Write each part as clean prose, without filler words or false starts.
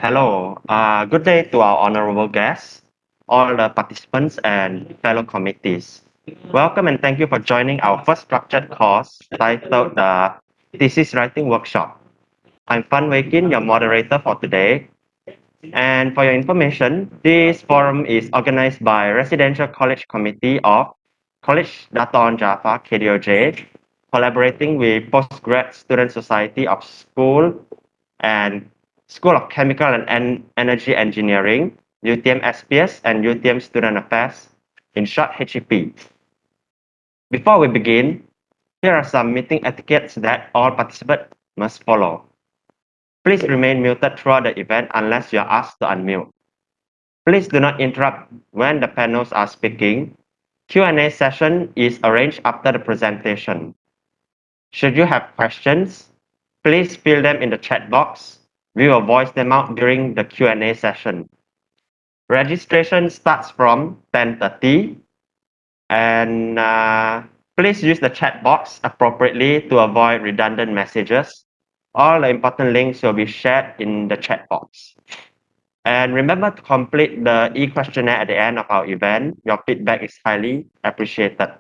Hello, good day to our honorable guests, all the participants and fellow committees. Welcome and thank you for joining our first structured course titled the Thesis Writing Workshop. I'm Fan Wei Kin, your moderator for today. And for your information, this forum is organized by Residential College Committee of Kolej Dato Onn Jaafar, KDOJ, collaborating with Postgraduate Student Society of and School of Chemical and Energy Engineering, UTM SPS, and UTM Student Affairs, in short HEP. Before we begin, here are some meeting etiquettes that all participants must follow. Please remain muted throughout the event unless you are asked to unmute. Please do not interrupt when the panels are speaking. Q&A session is arranged after the presentation. Should you have questions, please fill them in the chat box. We will voice them out during the Q&A session. Registration starts from 10:30, and please use the chat box appropriately to avoid redundant messages. All the important links will be shared in the chat box. And remember to complete the e-questionnaire at the end of our event. Your feedback is highly appreciated.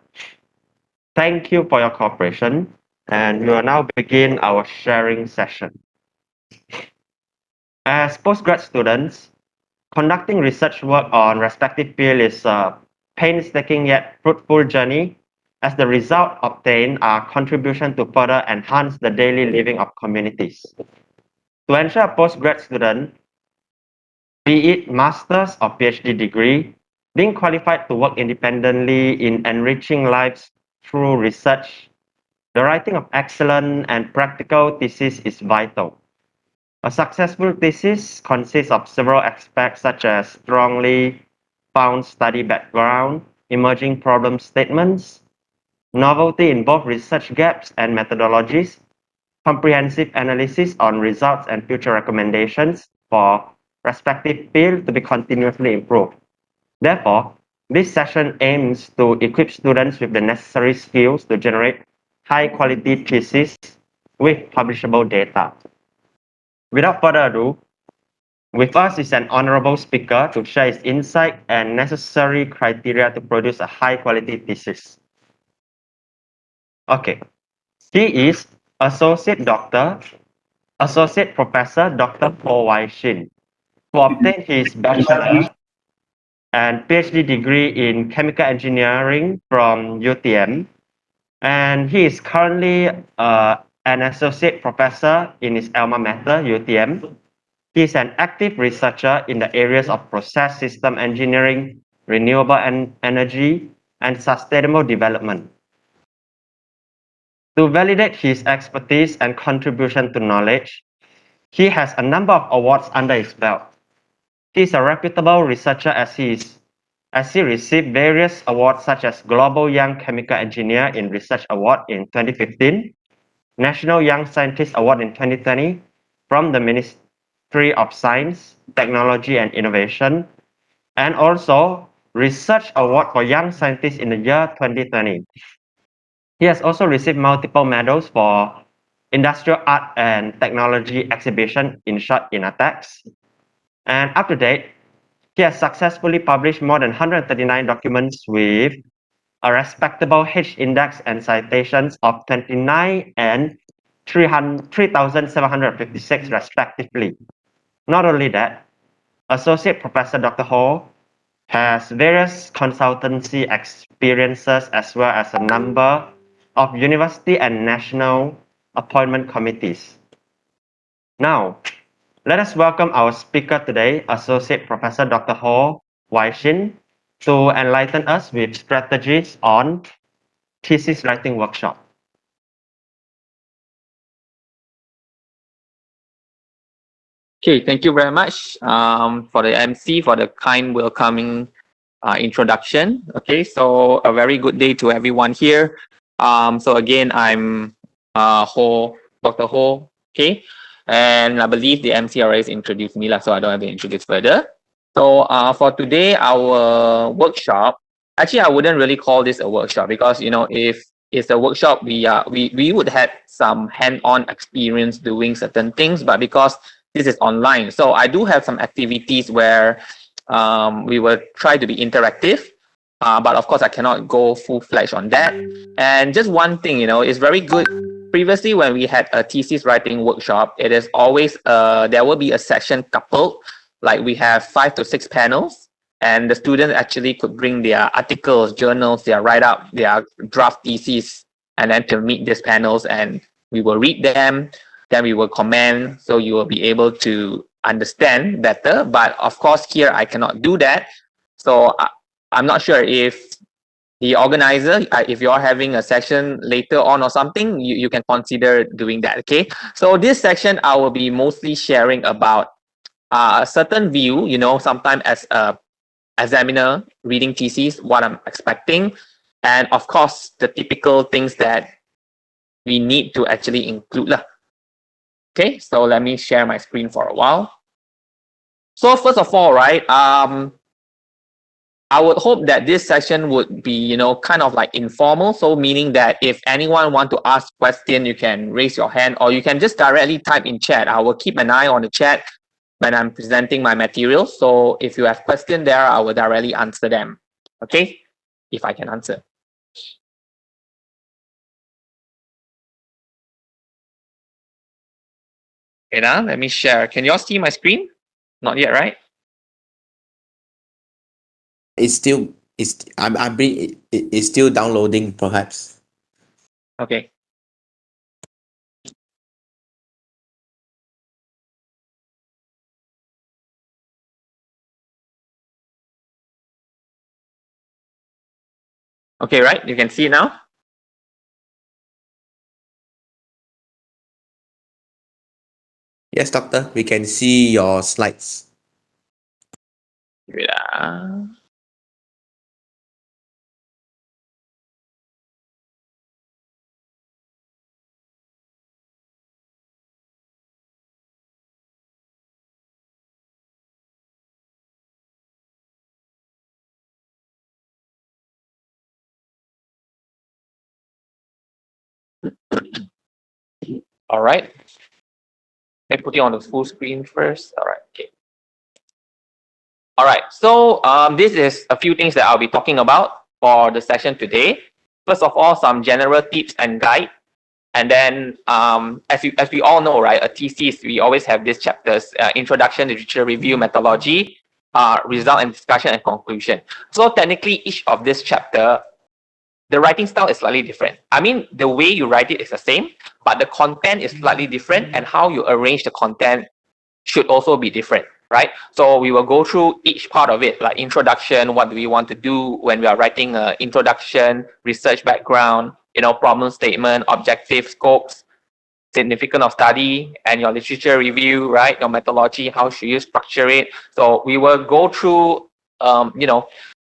Thank you for your cooperation, and we will now begin our sharing session. As postgrad students, conducting research work on respective field is a painstaking yet fruitful journey, as the result obtained are contribution to further enhance the daily living of communities. To ensure a postgrad student, be it master's or PhD degree, being qualified to work independently in enriching lives through research, the writing of excellent and practical thesis is vital. A successful thesis consists of several aspects such as strongly found study background, emerging problem statements, novelty in both research gaps and methodologies, comprehensive analysis on results and future recommendations for respective field to be continuously improved. Therefore, this session aims to equip students with the necessary skills to generate high-quality theses with publishable data. Without further ado, with us is an honorable speaker to share his insight and necessary criteria to produce a high-quality thesis. Okay, he is Associate Professor Dr. Shin, who obtained his bachelor and PhD degree in chemical engineering from UTM, and he is currently an associate professor in his alma mater, UTM. He is an active researcher in the areas of process system engineering, renewable energy, and sustainable development. To validate his expertise and contribution to knowledge, he has a number of awards under his belt. He is a reputable researcher as he received various awards such as Global Young Chemical Engineer in Research Award in 2015, National Young Scientist Award in 2020 from the Ministry of Science, Technology and Innovation, and also Research Award for Young Scientists in the year 2020. He has also received multiple medals for Industrial Art and Technology Exhibition, in short, INATEX. And up to date, he has successfully published more than 139 documents with a respectable H index and citations of 29 and 3,756 respectively. Not only that, Associate Professor Dr. Ho has various consultancy experiences as well as a number of university and national appointment committees. Now, let us welcome our speaker today, Associate Professor Dr. Shin, to enlighten us with strategies on thesis writing workshop. Okay, thank you very much for the MC for the kind welcoming introduction. Okay, so a very good day to everyone here. So again, I'm Dr. Ho. Okay, and I believe the MC already introduced me, so I don't have to introduce further. So for today, our workshop, actually, I wouldn't really call this a workshop because if it's a workshop, we would have some hand-on experience doing certain things, but because this is online. So I do have some activities where we will try to be interactive, but of course I cannot go full-fledged on that. And just one thing, it's very good. Previously, when we had a thesis writing workshop, it is always there will be a section coupled, like we have 5 to 6 panels, and the students actually could bring their articles, journals, their write-up, their draft thesis, and then to meet these panels, and we will read them, then we will comment, so you will be able to understand better. But of course, here I cannot do that. So I'm not sure if the organizer, if you're having a session later on or something, you can consider doing that, okay? So this section, I will be mostly sharing about a certain view, sometimes as a examiner reading thesis, what I'm expecting, and of course, the typical things that we need to actually include. Okay, so let me share my screen for a while. So first of all, right, I would hope that this session would be, kind of like informal. So meaning that if anyone want to ask question, you can raise your hand, or you can just directly type in chat. I will keep an eye on the chat when I'm presenting my material. So if you have question there, I will directly answer them. Okay, if I can answer. Okay, now let me share. Can you all see my screen? Not yet, right? It's still it's still downloading, perhaps. Okay. Okay, right? You can see it now. Yes, doctor, we can see your slides. Yeah. All right. Let me put it on the full screen first. All right. Okay. All right. So this is a few things that I'll be talking about for the session today. First of all, some general tips and guide. And then, as we all know, right, a thesis, we always have these chapters: introduction, literature review, methodology, result and discussion, and conclusion. So technically, each of this chapter, the writing style is slightly different. I mean, the way you write it is the same, but the content is slightly different, and how you arrange the content should also be different, right? So we will go through each part of it, like introduction, what do we want to do when we are writing an introduction, research background, problem statement, objective, scopes, significance of study, and your literature review, right? Your methodology, how should you structure it? So we will go through,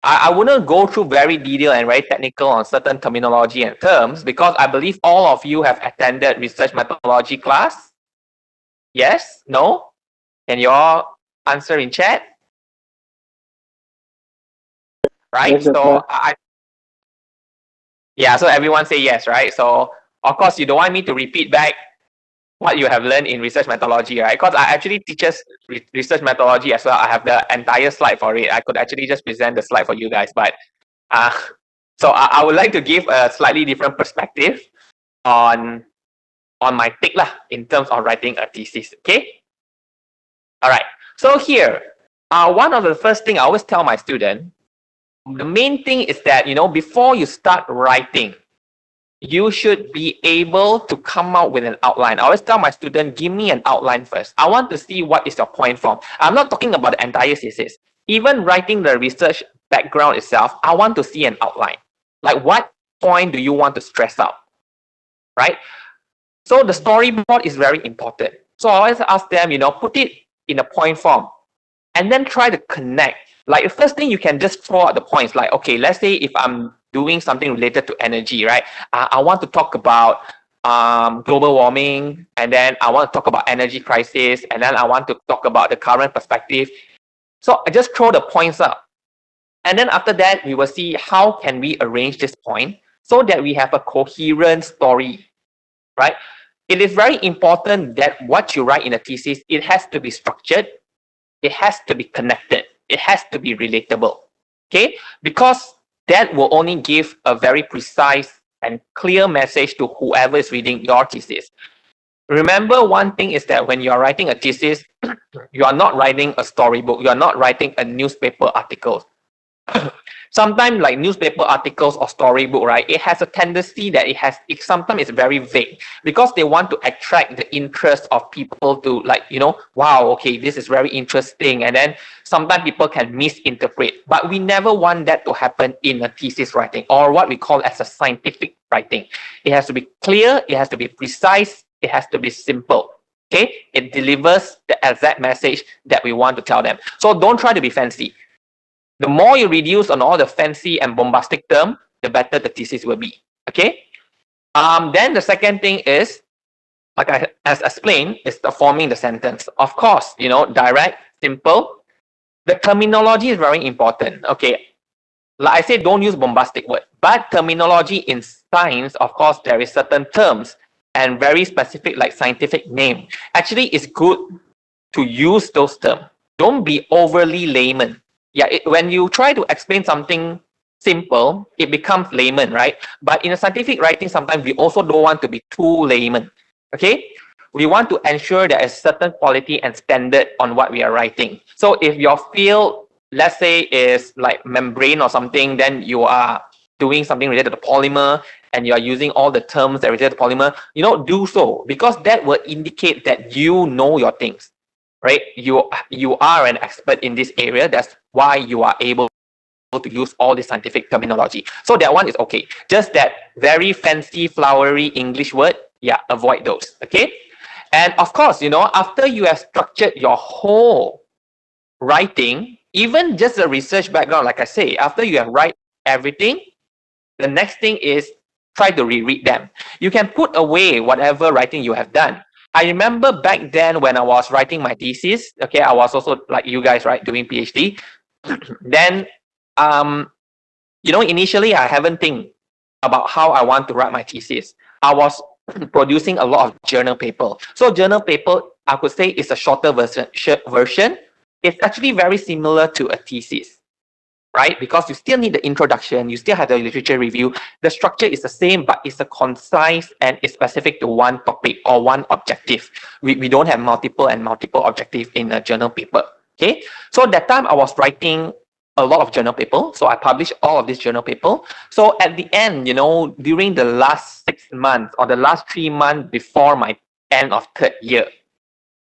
I wouldn't go through very detailed and very technical on certain terminology and terms, because I believe all of you have attended research methodology class. Yes? No? Can you all answer in chat? Right? Yes, So so everyone say yes, right? So of course you don't want me to repeat back what you have learned in research methodology, right? Because I actually teaches research methodology as well. I have the entire slide for it. I could actually just present the slide for you guys, but so I would like to give a slightly different perspective on my take in terms of writing a thesis. Okay. All right. So here, one of the first thing I always tell my student, the main thing is that before you start writing, you should be able to come out with an outline. I always tell my student, give me an outline first. I want to see what is your point from. I'm not talking about the entire thesis. Even writing the research background itself, I want to see an outline. Like, what point do you want to stress out, right? So the storyboard is very important. So I always ask them, put it in a point form, and then try to connect. Like, the first thing, you can just throw out the points. Like, okay, let's say if I'm doing something related to energy, right? I want to talk about global warming, and then I want to talk about energy crisis, and then I want to talk about the current perspective. So I just throw the points up. And then after that, we will see how can we arrange this point so that we have a coherent story, right? it is very important that what you write in a thesis, it has to be structured, it has to be connected, it has to be relatable. Okay, because that will only give a very precise and clear message to whoever is reading your thesis. Remember, one thing is that when you are writing a thesis, you are not writing a storybook, you are not writing a newspaper article. Sometimes like newspaper articles or storybook, right, it has a tendency that it sometimes it's very vague because they want to attract the interest of people to, like, wow, okay, this is very interesting, and then sometimes people can misinterpret. But we never want that to happen in a thesis writing, or what we call as a scientific writing. It has to be clear, it has to be precise, it has to be simple. Okay, it delivers the exact message that we want to tell them. So don't try to be fancy. The more you reduce on all the fancy and bombastic terms, the better the thesis will be. Okay. Then the second thing is, like I as explained, is the forming the sentence. Of course, direct, simple. The terminology is very important. Okay. Like I said, don't use bombastic words. But terminology in science, of course, there is certain terms and very specific, like scientific name. Actually, it's good to use those terms. Don't be overly layman. Yeah, when you try to explain something simple, it becomes layman, right? But in a scientific writing, sometimes we also don't want to be too layman. Okay? We want to ensure there is certain quality and standard on what we are writing. So if your field, let's say, is like membrane or something, then you are doing something related to polymer and you are using all the terms that relate to polymer, do so, because that will indicate that you know your things. Right? You are an expert in this area. That's why you are able to use all this scientific terminology. So that one is okay. Just that very fancy, flowery English word, yeah, avoid those. Okay? And of course, after you have structured your whole writing, even just a research background, like I say, after you have write everything, the next thing is try to reread them. You can put away whatever writing you have done. I remember back then when I was writing my thesis, okay, I was also like you guys, right, doing PhD. Then, initially I haven't think about how I want to write my thesis. I was producing a lot of journal paper. So journal paper, I could say, is a shorter version. It's actually very similar to a thesis, right? Because you still need the introduction, you still have the literature review. The structure is the same, but it's a concise and it's specific to one topic or one objective. We don't have multiple objectives in a journal paper. Okay, so that time I was writing a lot of journal paper, so I published all of this journal paper. So at the end, during the last 6 months or the last 3 months before my end of third year,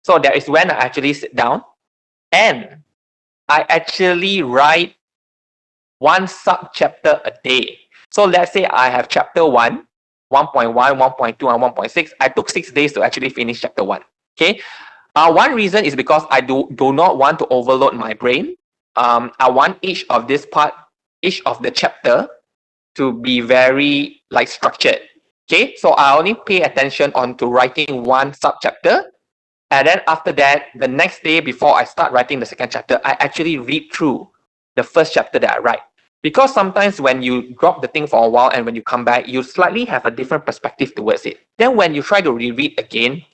so that is when I actually sit down and I actually write one sub-chapter a day. So let's say I have chapter 1, 1.1, 1.2, and 1.6. I took 6 days to actually finish chapter 1. Okay. One reason is because I do not want to overload my brain. I want each of the chapter to be very structured. Okay. So I only pay attention on to writing one sub-chapter. And then after that, the next day before I start writing the second chapter, I actually read through the first chapter that I write. Because sometimes when you drop the thing for a while and when you come back, you slightly have a different perspective towards it. Then when you try to reread again,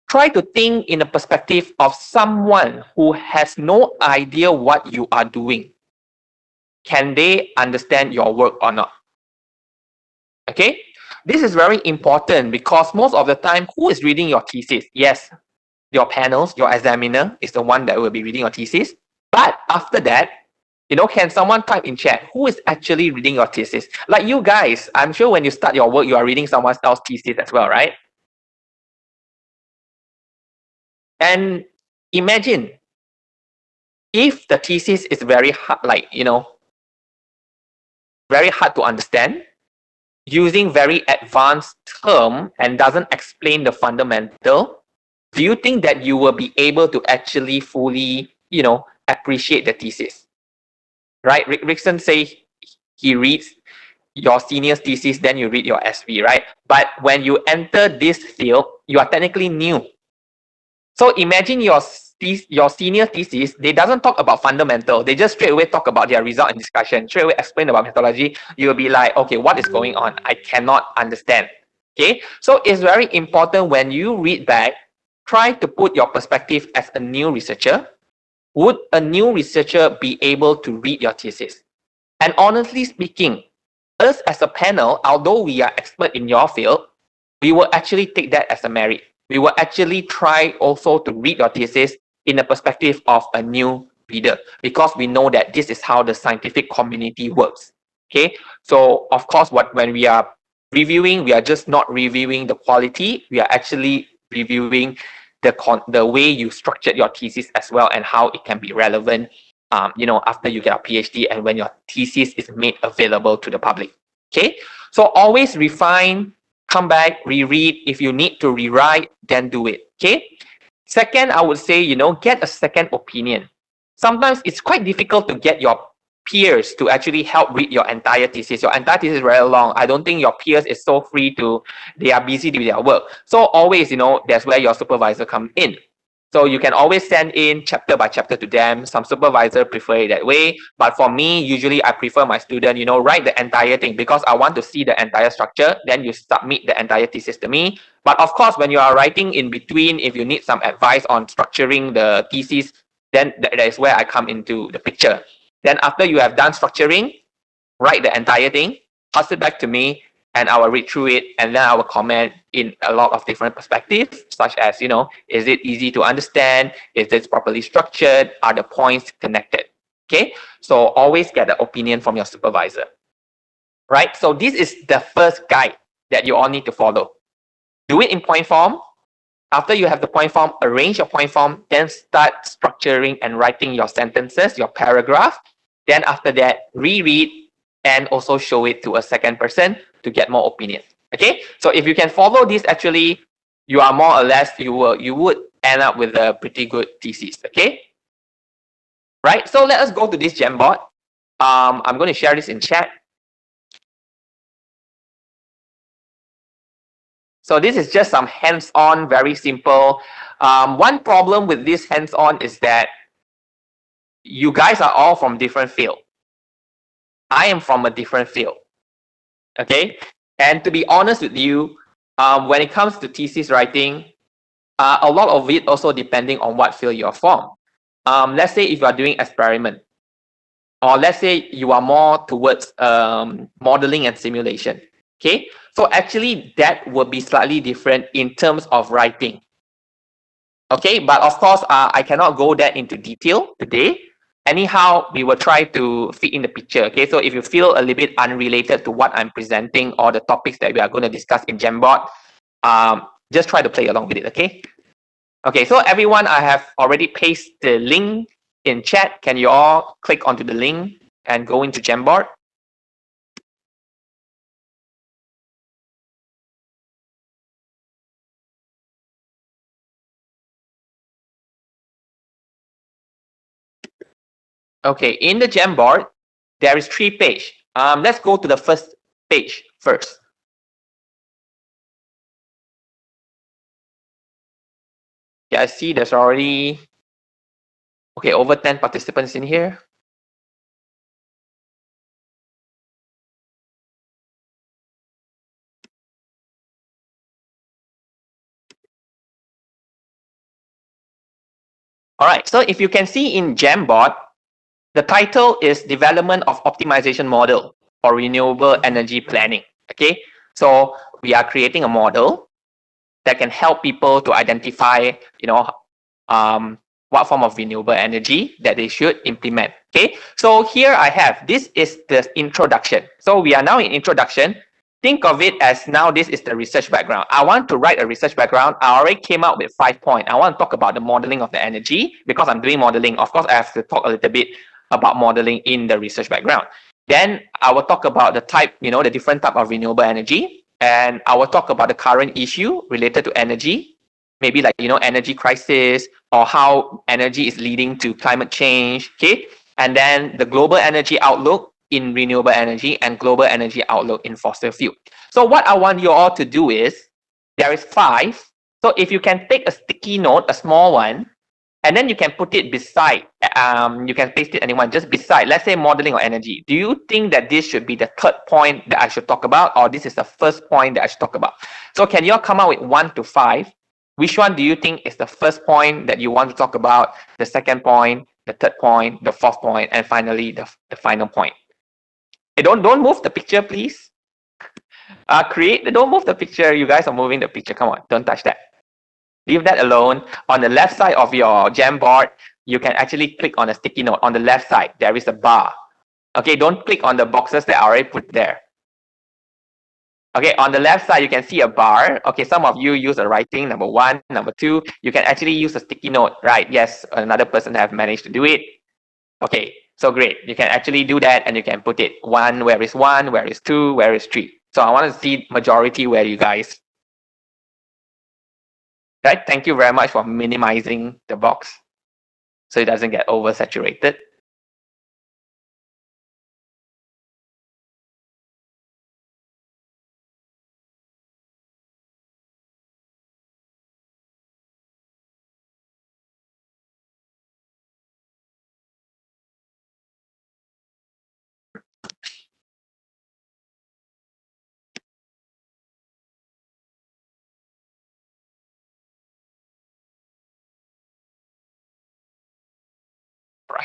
try to think in a perspective of someone who has no idea what you are doing. Can they understand your work or not? Okay? This is very important because most of the time, who is reading your thesis? Yes, your panels, your examiner is the one that will be reading your thesis. But after that, can someone type in chat who is actually reading your thesis? Like you guys, I'm sure when you start your work, you are reading someone else's thesis as well, right? And imagine if the thesis is very hard, very hard to understand, using very advanced term and doesn't explain the fundamental, do you think that you will be able to actually fully, appreciate the thesis? Right? Rickson say he reads your senior's thesis, then you read your SV, right? But when you enter this field, you are technically new. So imagine your senior thesis, they doesn't talk about fundamental. They just straight away talk about their result and discussion, straight away explain about methodology. You'll be like, okay, what is going on? I cannot understand. Okay, so it's very important when you read back, try to put your perspective as a new researcher. Would a new researcher be able to read your thesis? And honestly speaking, us as a panel, although we are expert in your field, we will actually take that as a merit. We will actually try also to read your thesis in the perspective of a new reader, because we know that this is how the scientific community works. Okay, so of course, when we are reviewing, we are just not reviewing the quality, we are actually reviewing the way you structured your thesis as well, and how it can be relevant, after you get a PhD and when your thesis is made available to the public. Okay, so always refine, come back, reread. If you need to rewrite, then do it. Okay. Second, I would say, get a second opinion. Sometimes it's quite difficult to get your peers to actually help read your entire thesis. Your entire thesis is very long. I don't think your peers is so free they are busy with their work. So always, that's where your supervisor come in. So you can always send in chapter by chapter to them. Some supervisor prefer it that way. But for me, usually I prefer my student, write the entire thing, because I want to see the entire structure. Then you submit the entire thesis to me. But of course, when you are writing in between, if you need some advice on structuring the thesis, then that is where I come into the picture. Then after you have done structuring, write the entire thing, pass it back to me, and I will read through it, and then I will comment in a lot of different perspectives, such as, is it easy to understand? Is this properly structured? Are the points connected? Okay, so always get the opinion from your supervisor, right? So this is the first guide that you all need to follow. Do it in point form. After you have the point form, arrange your point form, then start structuring and writing your sentences, your paragraph. Then after that, reread and also show it to a second person to get more opinion. Okay, so if you can follow this, actually, you are more or less, you would end up with a pretty good thesis. Okay, right? So let us go to this Jamboard. I'm going to share this in chat. So this is just some hands-on, very simple. One problem with this hands-on is that you guys are all from different field. I am from a different field. Okay, and to be honest with you, when it comes to thesis writing, a lot of it also depending on what field you're from. Let's say if you are doing experiment, or let's say you are more towards modeling and simulation. Okay, so actually that would be slightly different in terms of writing. Okay, but of course, I cannot go that into detail today. Anyhow, we will try to fit in the picture. Okay, so if you feel a little bit unrelated to what I'm presenting or the topics that we are going to discuss in Jamboard, just try to play along with it. Okay. Okay, so everyone, I have already pasted the link in chat. Can you all click onto the link and go into Jamboard? Okay, in the Jamboard, there is 3 pages. Let's go to the first page first. Yeah, I see there's already over 10 participants in here. All right, so if you can see in Jamboard, the title is Development of Optimization Model for Renewable Energy Planning. Okay, so we are creating a model that can help people to identify, what form of renewable energy that they should implement. Okay, so here I have, this is the introduction. So we are now in introduction. Think of it as now this is the research background. I want to write a research background. I already came out with 5 points. I want to talk about the modeling of the energy because I'm doing modeling. Of course, I have to talk a little bit about modeling in the research background. Then I will talk about the type, the different type of renewable energy. And I will talk about the current issue related to energy. Maybe like, energy crisis or how energy is leading to climate change. Okay. And then the global energy outlook in renewable energy and global energy outlook in fossil fuel. So what I want you all to do is, there is 5. So if you can take a sticky note, a small one, And then you can put it beside, you can paste it anyone, just beside, let's say modeling of energy. Do you think that this should be the third point that I should talk about, or this is the first point that I should talk about? So can you all come out with 1 to 5? Which one do you think is the first point that you want to talk about, the second point, the third point, the fourth point, and finally the final point? Hey, don't move the picture, please. Don't move the picture. You guys are moving the picture. Come on, don't touch that. Leave that alone. On the left side of your Jamboard, you can actually click on a sticky note. On the left side, there is a bar. Okay, don't click on the boxes that are already put there. Okay, on the left side, you can see a bar. Okay, some of you use a writing, number 1, number 2. You can actually use a sticky note, right? Yes, another person have managed to do it. Okay, so great. You can actually do that and you can put it 1, where is 1, where is 2, where is 3. So I want to see majority where you guys. Right, thank you very much for minimizing the box so it doesn't get oversaturated.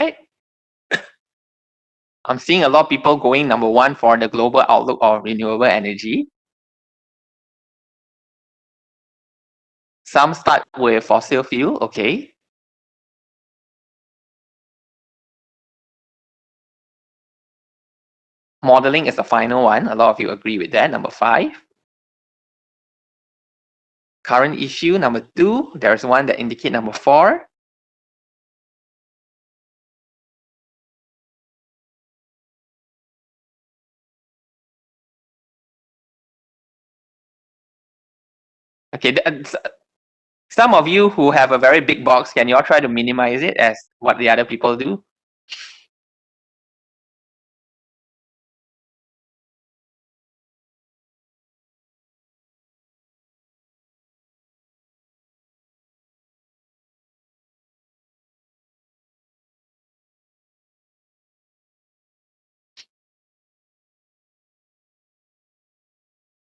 Right? I'm seeing a lot of people going number 1 for the global outlook of renewable energy. Some start with fossil fuel, okay. Modeling is the final one. A lot of you agree with that, number 5. Current issue, number 2. There's one that indicate number 4. Okay, some of you who have a very big box, can you all try to minimize it as what the other people do?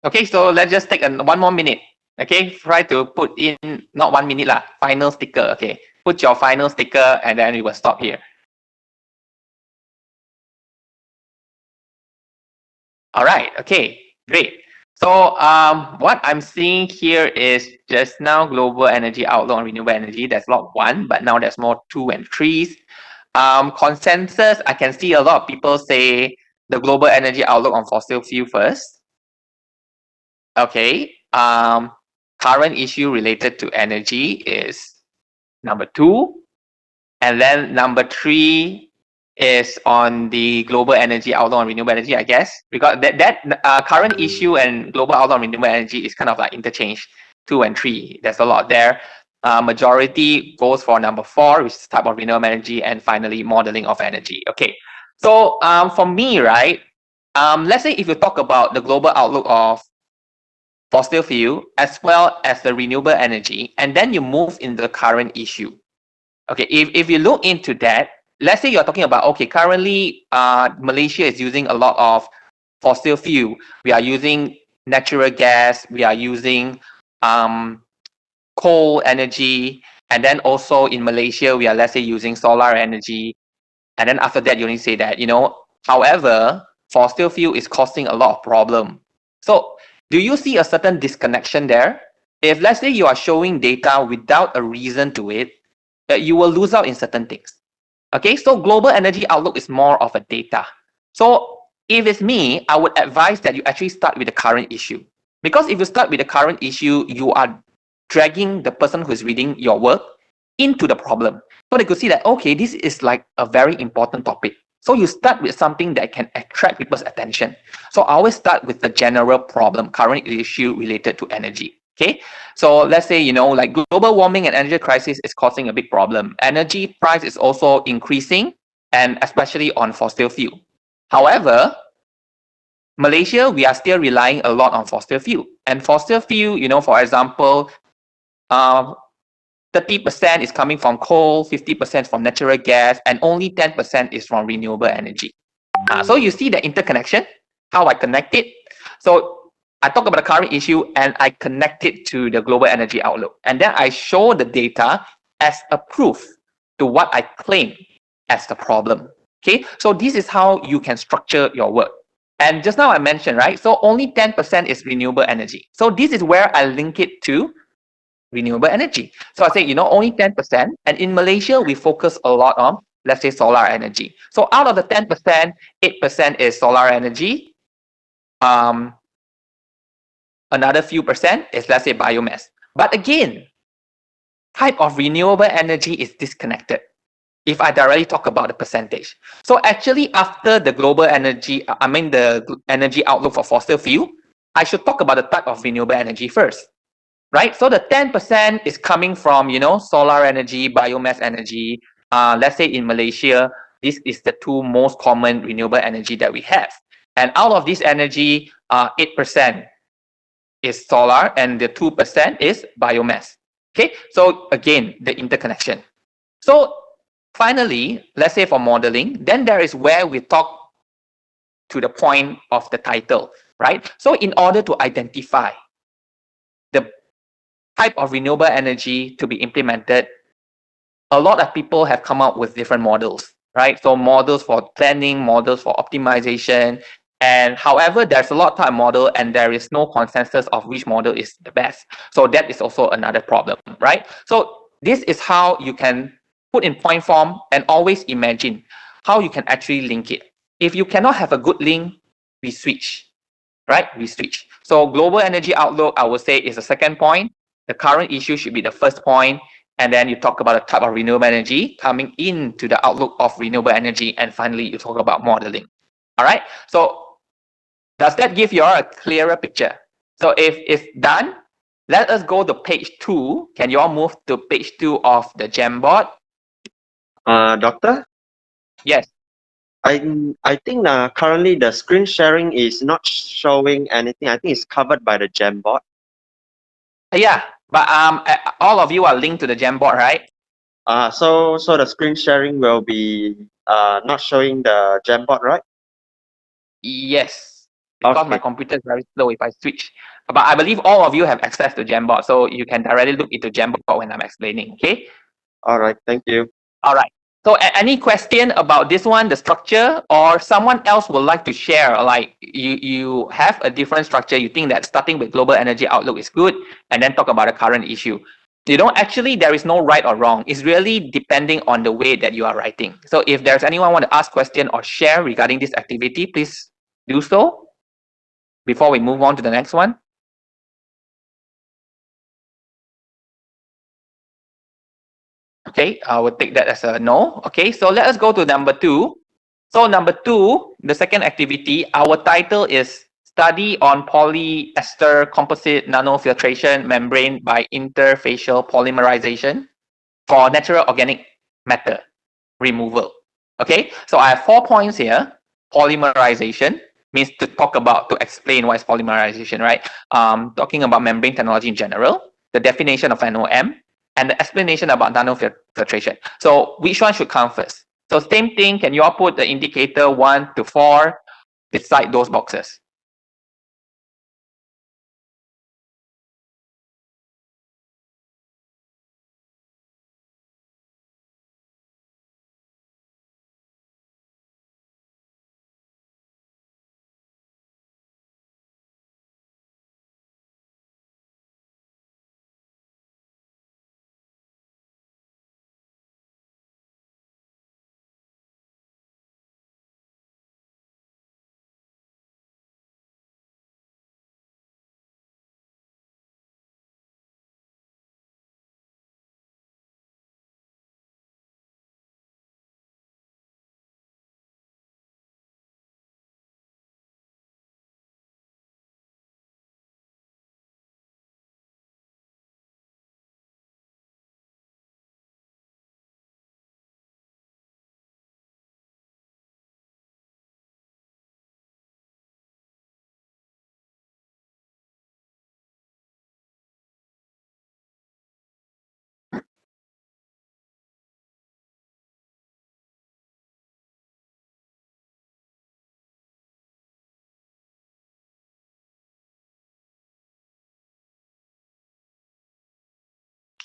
Okay, so let's just take 1 more minute. Okay, try to put in, not 1 minute lah, final sticker. Okay, put your final sticker and then we will stop here. All right, okay, great. So what I'm seeing here is just now global energy outlook on renewable energy. That's lot 1, but now there's more 2 and 3s. Consensus, I can see a lot of people say the global energy outlook on fossil fuel first. Okay, current issue related to energy is number 2, and then number 3 is on the global energy outlook on renewable energy, I guess, because that current issue and global outlook on renewable energy is kind of like interchange. 2 and 3, there's a lot there. Majority goes for number 4, which is type of renewable energy, and finally modeling of energy. Okay, so for me, right, let's say if you talk about the global outlook of fossil fuel as well as the renewable energy, and then you move into the current issue. Okay, if you look into that, let's say you're talking about, okay, currently Malaysia is using a lot of fossil fuel. We are using natural gas, we are using coal energy, and then also in Malaysia, we are, let's say, using solar energy. And then after that, you only say that, however, fossil fuel is causing a lot of problem. So do you see a certain disconnection there? If let's say you are showing data without a reason to it, you will lose out in certain things. Okay, so global energy outlook is more of a data. So if it's me, I would advise that you actually start with the current issue. Because if you start with the current issue, you are dragging the person who is reading your work into the problem. So they could see that, okay, this is like a very important topic. So you start with something that can attract people's attention. So I always start with the general problem, current issue related to energy. Okay, so let's say, like global warming and energy crisis is causing a big problem. Energy price is also increasing, and especially on fossil fuel. However, Malaysia, we are still relying a lot on fossil fuel. And fossil fuel, for example, the 30% is coming from coal, 50% from natural gas, and only 10% is from renewable energy. So you see the interconnection, how I connect it. So I talk about the current issue and I connect it to the global energy outlook. And then I show the data as a proof to what I claim as the problem. Okay, so this is how you can structure your work. And just now I mentioned, right? So only 10% is renewable energy. So this is where I link it to renewable energy. So I say, only 10%. And in Malaysia, we focus a lot on, let's say, solar energy. So out of the 10%, 8% is solar energy. Another few percent is, let's say, biomass. But again, type of renewable energy is disconnected if I directly talk about the percentage. So actually, after the global energy, the energy outlook for fossil fuel, I should talk about the type of renewable energy first. Right? So the 10% is coming from, solar energy, biomass energy. Let's say in Malaysia, this is the two most common renewable energy that we have. And out of this energy, 8% is solar and the 2% is biomass. Okay, so again, the interconnection. So finally, let's say for modeling, then there is where we talk to the point of the title, right? So in order to identify the type of renewable energy to be implemented, a lot of people have come up with different models, right? So models for planning, models for optimization, and however, there's a lot of type model and there is no consensus of which model is the best. So that is also another problem, right? So this is how you can put in point form and always imagine how you can actually link it. If you cannot have a good link, we switch, right? We switch. So global energy outlook, I would say, is the second point. The current issue should be the first point. And then you talk about the type of renewable energy coming into the outlook of renewable energy. And finally, you talk about modeling. All right. So does that give you all a clearer picture? So if it's done, let us go to page 2. Can you all move to page 2 of the Jamboard? Doctor, Yes. I think currently the screen sharing is not showing anything. I think it's covered by the Jamboard. Yeah. But all of you are linked to the Jamboard, right? So the screen sharing will be not showing the Jamboard, right? Yes, because my Okay. computer is very slow if I switch. But I believe all of you have access to Jamboard, so you can directly look into Jamboard when I'm explaining, okay? All right. Thank you. All right. So any question about this one, the structure, or someone else would like to share, like you have a different structure, you think that starting with global energy outlook is good, and then talk about the current issue. Actually, there is no right or wrong. It's really depending on the way that you are writing. So if there's anyone want to ask question or share regarding this activity, please do so before we move on to the next one. Okay, I will take that as a no. Okay, so let us go to number 2. So number 2, the second activity, our title is Study on Polyester Composite Nanofiltration Membrane by Interfacial Polymerization for Natural Organic Matter Removal. Okay, so I have 4 points here. Polymerization means to explain what is polymerization, right? Talking about membrane technology in general, the definition of NOM, and the explanation about nanofiltration. So which one should come first? So same thing, can you all put the indicator 1 to 4 beside those boxes?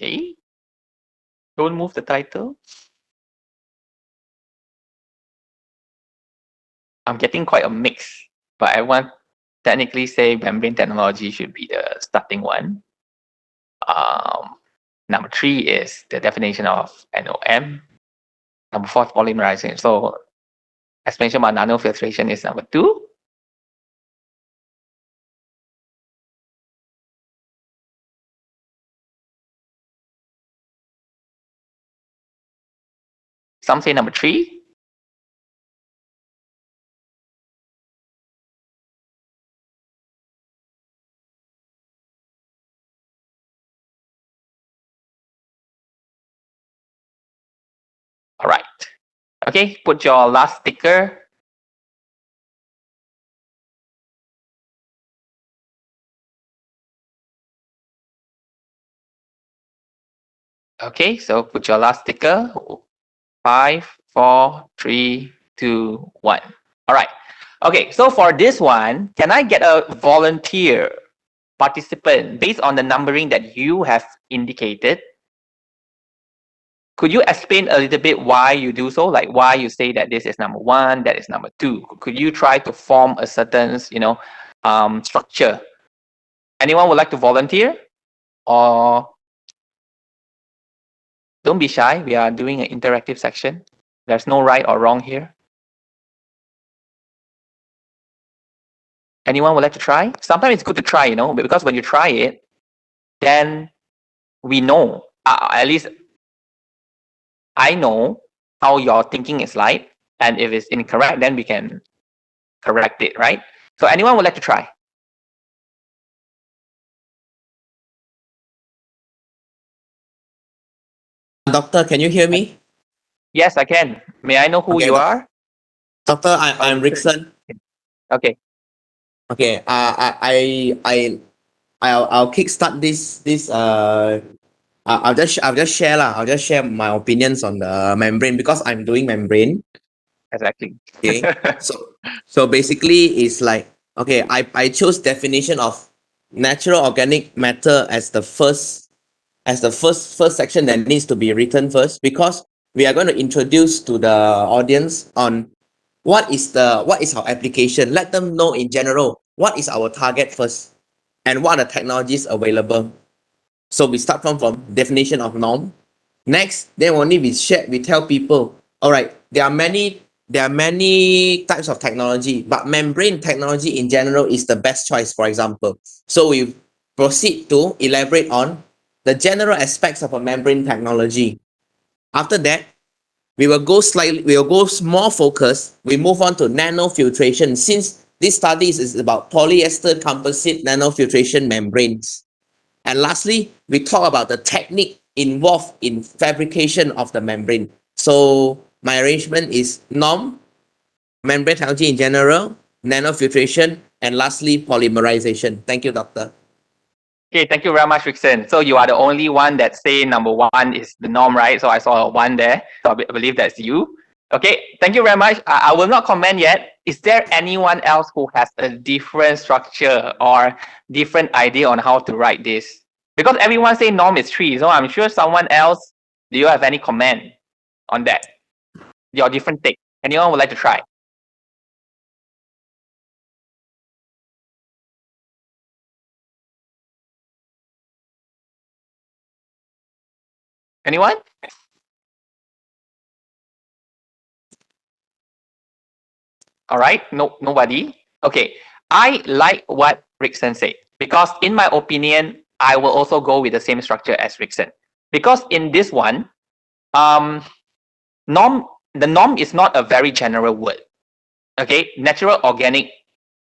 Okay. Don't move the title. I'm getting quite a mix, but I want technically say membrane technology should be the starting one. Number 3 is the definition of NOM. Number 4 is polymerization. So explanation about nanofiltration is number 2. Some say number 3. All right. Okay, put your last sticker. Okay, so put your last sticker. 5, 4, 3, 2, 1. All right. Okay, so for this one, can I get a volunteer participant based on the numbering that you have indicated? Could you explain a little bit why you do so? Like why you say that this is number 1, that is number 2. Could you try to form a certain, structure? Anyone would like to volunteer? Or don't be shy. We are doing an interactive section. There's no right or wrong here. Anyone would like to try? Sometimes it's good to try, because when you try it, then we know, at least I know how your thinking is like. And if it's incorrect, then we can correct it, right? So anyone would like to try? Doctor, can you hear me? Yes, I can. May I know who Okay, you are? Doctor, I'm Rickson. Okay. Okay, I'll kickstart this. I'll just share lah. I'll just share my opinions on the membrane because I'm doing membrane. Exactly. Okay, so basically it's like, okay, I chose definition of natural organic matter as the first first section that needs to be written first, because we are going to introduce to the audience on what is our application. Let them know in general what is our target first and what are the technologies available. So we start from definition of norm. Next, then only we tell people, all right, there are many types of technology, but membrane technology in general is the best choice, for example. So we proceed to elaborate on the general aspects of a membrane technology. After that, we will go more focused. We move on to nanofiltration, since this study is about polyester composite nanofiltration membranes. And lastly, we talk about the technique involved in fabrication of the membrane. So my arrangement is norm, membrane technology in general, nanofiltration, and lastly, polymerization. Thank you, Doctor. Okay, thank you very much, Rickson. So you are the only one that say number 1 is the norm, right? So I saw a 1 there. So I believe that's you. Okay, thank you very much. I will not comment yet. Is there anyone else who has a different structure or different idea on how to write this? Because everyone say norm is 3, so I'm sure someone else, do you have any comment on that? Your different take. Anyone would like to try? Anyone? All right, nobody. Okay, I like what Rickson said, because in my opinion, I will also go with the same structure as Rickson. Because in this one, the norm is not a very general word. Okay, natural organic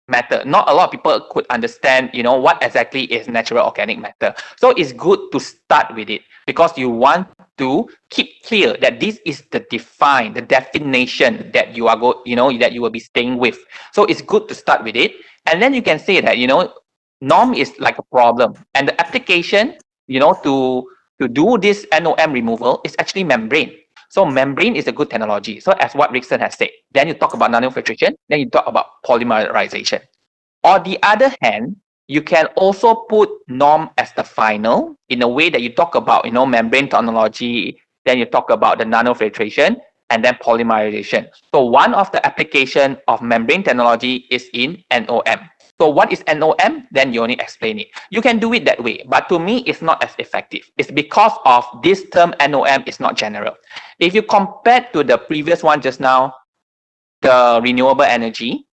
matter. Not a lot of people could understand, what exactly is natural organic matter. So it's good to start with it, because you want to keep clear that this is the definition that you are that you will be staying with. So it's good to start with it, and then you can say that norm is like a problem, and the application to do this NOM removal is actually membrane. So membrane is a good technology. So as what Rickson has said, then you talk about nanofiltration, then you talk about polymerization. On the other hand, you can also put norm as the final in a way that you talk about, membrane technology, then you talk about the nanofiltration, and then polymerization. So one of the application of membrane technology is in NOM. So what is NOM? Then you only explain it. You can do it that way, but to me, it's not as effective. It's because of this term NOM is not general. If you compare to the previous one just now, the renewable energy,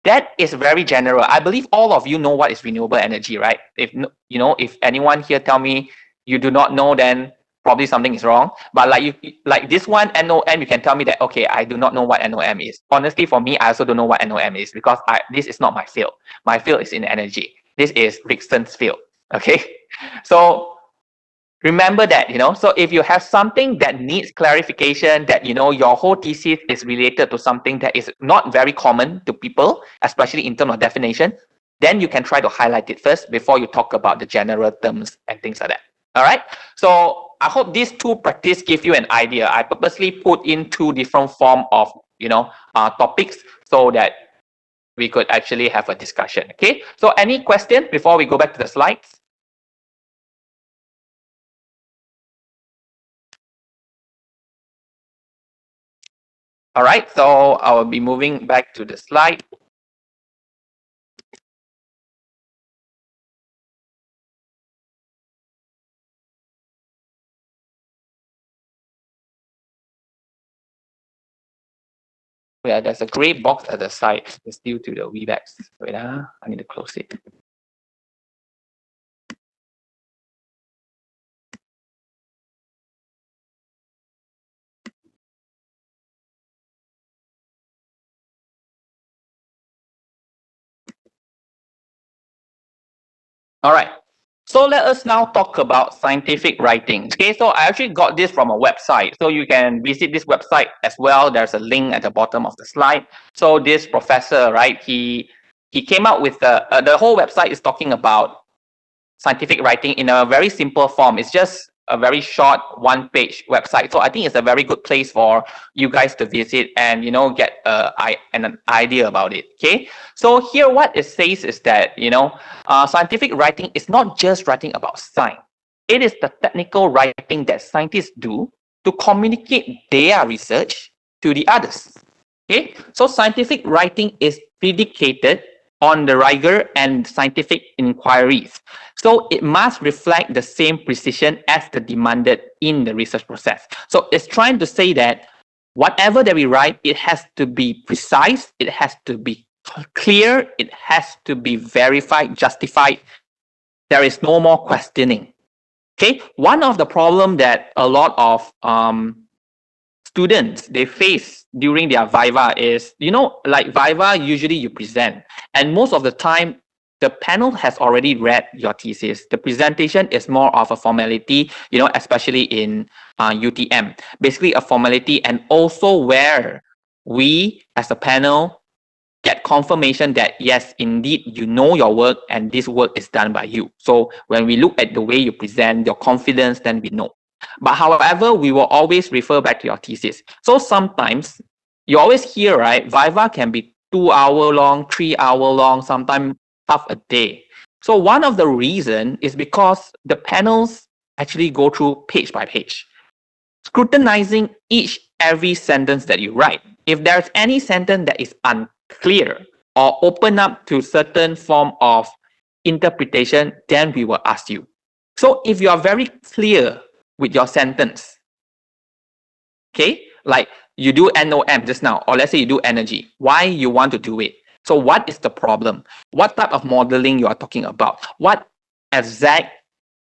that is very general. I believe all of you know what is renewable energy, right? If anyone here tell me you do not know, then probably something is wrong. But like this one, NOM, you can tell me that, okay, I do not know what NOM is. Honestly, for me, I also don't know what NOM is because this is not my field. My field is in energy. This is Rickson's field. Okay, so remember that, so if you have something that needs clarification, that, your whole thesis is related to something that is not very common to people, especially in terms of definition, then you can try to highlight it first before you talk about the general terms and things like that. All right. So I hope these two practice give you an idea. I purposely put in two different form of, topics so that we could actually have a discussion. Okay. So any question before we go back to the slides? All right, so I will be moving back to the slide. Yeah, there's a gray box at the side. It's due to the Webex. Wait, I need to close it. All right. So let us now talk about scientific writing. Okay, so I actually got this from a website. So you can visit this website as well. There's a link at the bottom of the slide. So this professor, right, he came out with the whole website is talking about scientific writing in a very simple form. It's just a very short one-page website. So I think it's a very good place for you guys to visit and, get an idea about it. Okay. So here what it says is that, scientific writing is not just writing about science. It is the technical writing that scientists do to communicate their research to the others. Okay. So scientific writing is predicated on the rigor and scientific inquiries. So it must reflect the same precision as the demanded in the research process. So it's trying to say that whatever that we write, it has to be precise, it has to be clear, it has to be verified, justified. There is no more questioning. Okay, one of the problem that a lot of students they face during their viva is, like viva, usually you present, and most of the time the panel has already read your thesis. The presentation is more of a formality, especially in UTM, basically a formality, and also where we as a panel get confirmation that yes, indeed, you know your work and this work is done by you. So when we look at the way you present, your confidence, then we know. But however, we will always refer back to your thesis. So sometimes you always hear, right, viva can be 2 hour long, 3 hour long, sometimes half a day. So one of the reason is because the panels actually go through page by page, scrutinizing every sentence that you write. If there's any sentence that is unclear or open up to certain form of interpretation, then we will ask you. So if you are very clear with your sentence, okay, like you do NOM just now, or let's say you do energy, why you want to do it? So what is the problem? What type of modeling you are talking about? What exact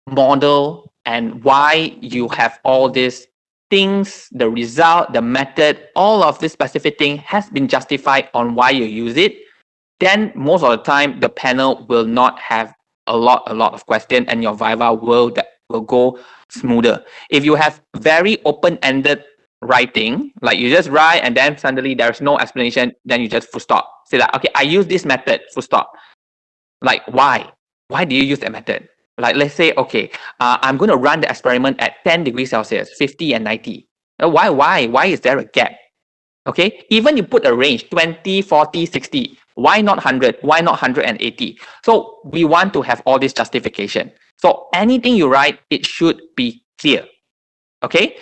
model and why you have all these things, the result, the method, all of this specific thing has been justified on why you use it, then most of the time the panel will not have a lot of question and your viva will go smoother. If you have very open-ended writing, like you just write and then suddenly there's no explanation, then you just full stop. Say like, okay, I use this method, full stop. Like why? Why do you use that method? Like let's say, okay, I'm going to run the experiment at 10 degrees Celsius, 50 and 90. Why is there a gap? Okay, even you put a range, 20, 40, 60. Why not 100? Why not 180? So we want to have all this justification. So anything you write, it should be clear. Okay.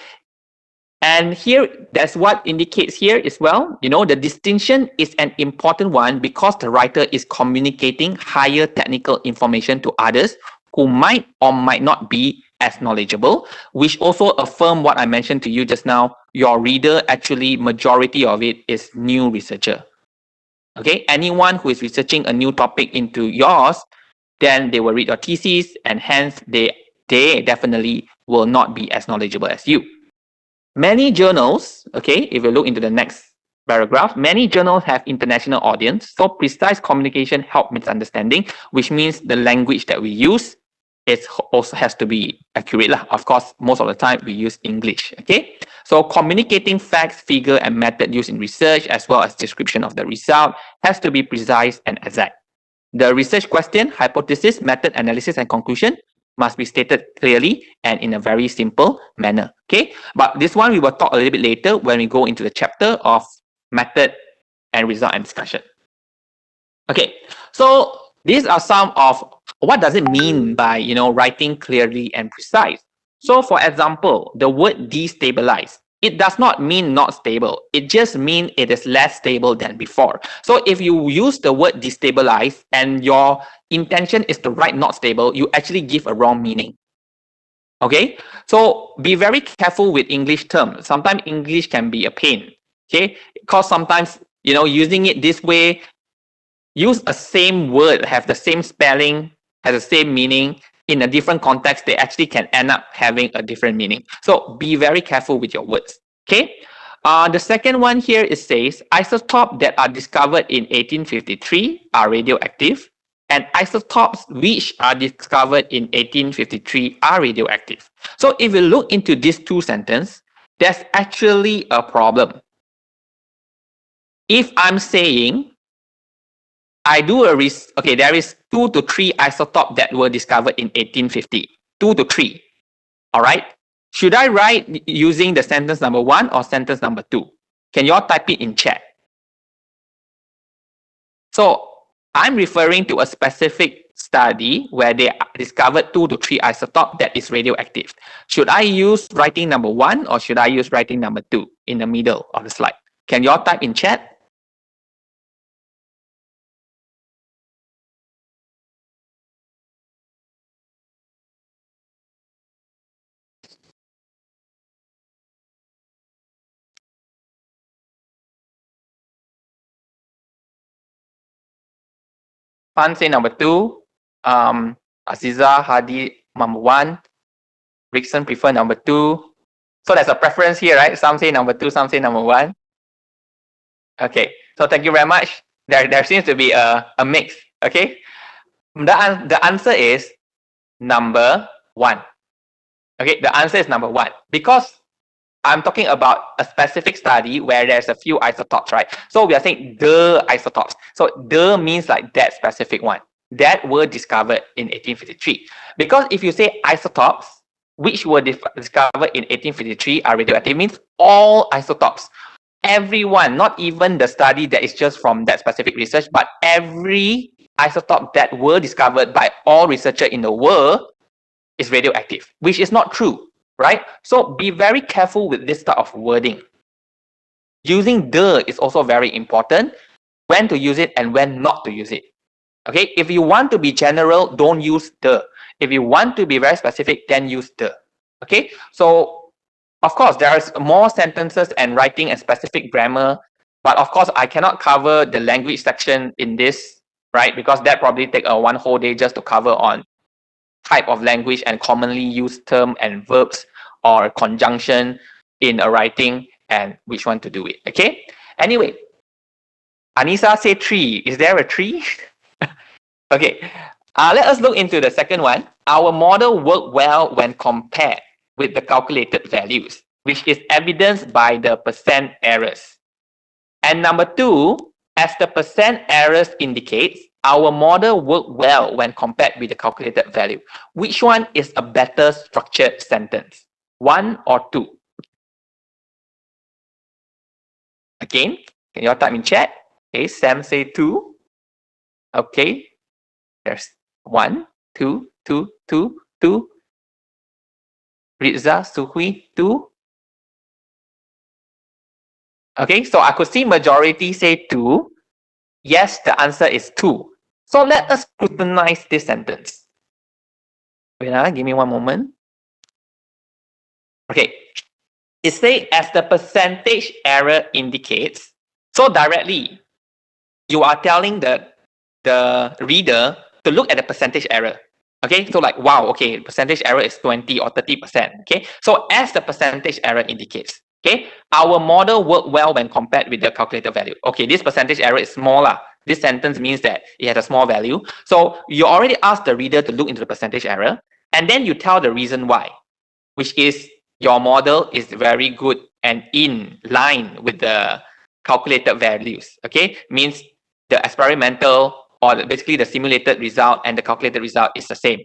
And here, that's what indicates here as well. You know, the distinction is an important one because the writer is communicating higher technical information to others who might or might not be as knowledgeable, which also affirm what I mentioned to you just now. Your reader, actually, majority of it is new researcher. Okay, anyone who is researching a new topic into yours, then they will read your thesis, and hence they definitely will not be as knowledgeable as you. Many journals, okay, if you look into the next paragraph, many journals have international audience. So precise communication help misunderstanding, which means the language that we use also has to be accurate. Of course, most of the time we use English, okay? So communicating facts, figure, and method used in research, as well as description of the result, has to be precise and exact. The research question, hypothesis, method, analysis, and conclusion must be stated clearly and in a very simple manner. Okay, but this one we will talk a little bit later when we go into the chapter of method and result and discussion. Okay, so these are some of what does it mean by, you know, writing clearly and precise. So for example, the word destabilize, it does not mean not stable. It just means it is less stable than before. So if you use the word destabilize and your intention is to write not stable, you actually give a wrong meaning. Okay, so be very careful with English terms. Sometimes English can be a pain. Okay, because sometimes, you know, using it this way, use a same word, have the same spelling, has the same meaning in a different context, they actually can end up having a different meaning. So be very careful with your words. Okay. The second one here it says isotopes that are discovered in 1853 are radioactive, and isotopes which are discovered in 1853 are radioactive. So if you look into these two sentences, there's actually a problem. If I'm saying I do a okay, there is 2 to 3 isotopes that were discovered in 1850. 2 to 3. All right. Should I write using the sentence number 1 or sentence number 2? Can you all type it in chat? So I'm referring to a specific study where they discovered 2 to 3 isotopes that is radioactive. Should I use writing number 1 or should I use writing number 2 in the middle of the slide? Can you all type in chat? Fan say number 2. Aziza, Hadi, number 1. Rickson prefer number 2. So there's a preference here, right? Some say number 2, some say number 1. Okay, so thank you very much. There seems to be a mix. Okay, the answer is number 1. Okay, the answer is number 1 because I'm talking about a specific study where there's a few isotopes, right? So we are saying the isotopes. So the means like that specific one that were discovered in 1853. Because if you say isotopes, which were discovered in 1853 are radioactive, means all isotopes. Everyone, not even the study that is just from that specific research, but every isotope that were discovered by all researchers in the world is radioactive, which is not true. Right? So be very careful with this type of wording. Using the is also very important. When to use it and when not to use it. Okay? If you want to be general, don't use the. If you want to be very specific, then use the. Okay? So, of course, there is more sentences and writing and specific grammar. But of course, I cannot cover the language section in this, right? Because that probably take one whole day just to cover on type of language and commonly used term and verbs or conjunction in a writing and which one to do it. Okay. Anyway, Anissa say 3. Is there a 3? Okay. Let us look into the second one. Our model worked well when compared with the calculated values, which is evidenced by the percent errors. And number 2, as the percent errors indicates, our model worked well when compared with the calculated value. Which one is a better structured sentence? 1 or 2? Again, can you all type in chat? Okay, Sam say 2. Okay, there's 1, 2, 2, 2, 2. Rizza, Suhui, 2. Okay, so I could see majority say 2. Yes, the answer is 2. So let us scrutinize this sentence. Wait, give me one moment. Okay, it says as the percentage error indicates. So directly, you are telling the reader to look at the percentage error. Okay, so like, wow, okay, percentage error is 20 or 30%. Okay, so as the percentage error indicates, okay, our model worked well when compared with the calculated value. Okay, this percentage error is smaller. This sentence means that it has a small value. So you already asked the reader to look into the percentage error, and then you tell the reason why, which is your model is very good and in line with the calculated values. Okay, means the experimental or basically the simulated result and the calculated result is the same.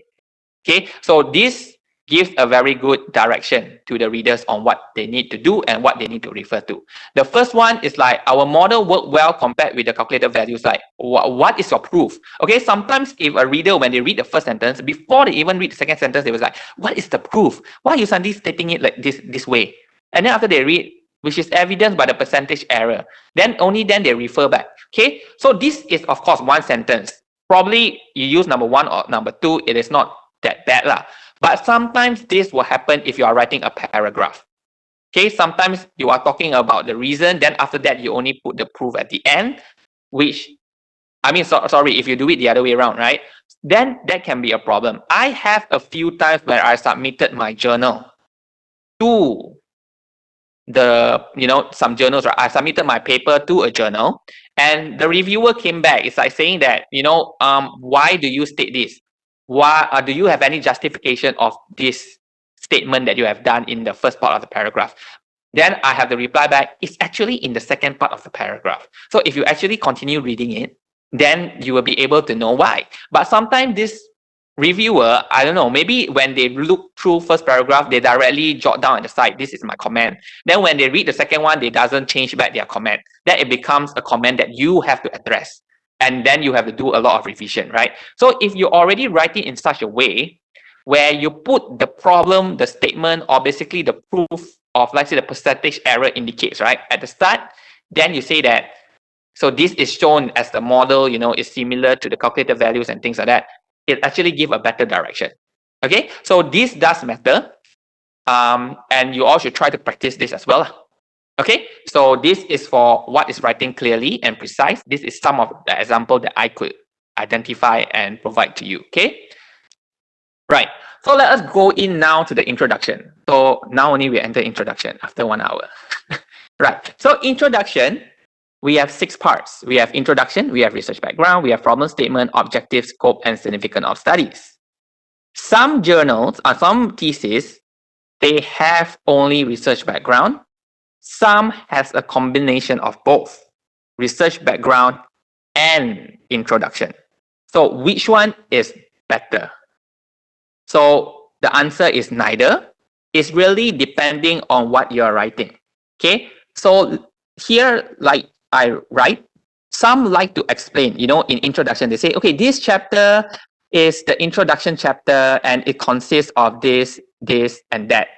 Okay, so this gives a very good direction to the readers on what they need to do and what they need to refer to. The first one is like our model worked well compared with the calculated values. Like what is your proof? Okay, sometimes if a reader, when they read the first sentence, before they even read the second sentence, they was like, what is the proof? Why are you suddenly stating it like this way? And then after they read, which is evidenced by the percentage error, then only then they refer back. Okay, so this is of course one sentence. Probably you use number 1 or number 2, it is not that bad lah. But sometimes this will happen if you are writing a paragraph. Okay, sometimes you are talking about the reason, then after that you only put the proof at the end, which, I mean, sorry, if you do it the other way around, right? Then that can be a problem. I have a few times where I submitted my journal to some journals, right? I submitted my paper to a journal and the reviewer came back. It's like saying that, why do you state this? Why do you have any justification of this statement that you have done in the first part of the paragraph? Then I have the reply back. It's actually in the second part of the paragraph. So if you actually continue reading it, then you will be able to know why. But sometimes this reviewer, I don't know, maybe when they look through first paragraph, they directly jot down at the side, this is my comment. Then when they read the second one, they doesn't change back their comment. Then it becomes a comment that you have to address. And then you have to do a lot of revision, right? So if you're already writing in such a way where you put the problem, the statement, or basically the proof of, let's say, the percentage error indicates, right, at the start, then you say that, so this is shown as the model, is similar to the calculated values and things like that. It actually gives a better direction. Okay, so this does matter. And you all should try to practice this as well. Okay, so this is for what is writing clearly and precise. This is some of the example that I could identify and provide to you. Okay, right. So let us go in now to the introduction. So now only we enter introduction after 1 hour. Right. So introduction, we have 6 parts. We have introduction, we have research background, we have problem statement, objective, scope, and significance of studies. Some journals or some theses, they have only research background. Some has a combination of both research background and introduction. So which one is better? So the answer is neither. It's really depending on what you're writing. Okay, so here, like I write, some like to explain, in introduction, they say, okay, this chapter is the introduction chapter and it consists of this, this, and that.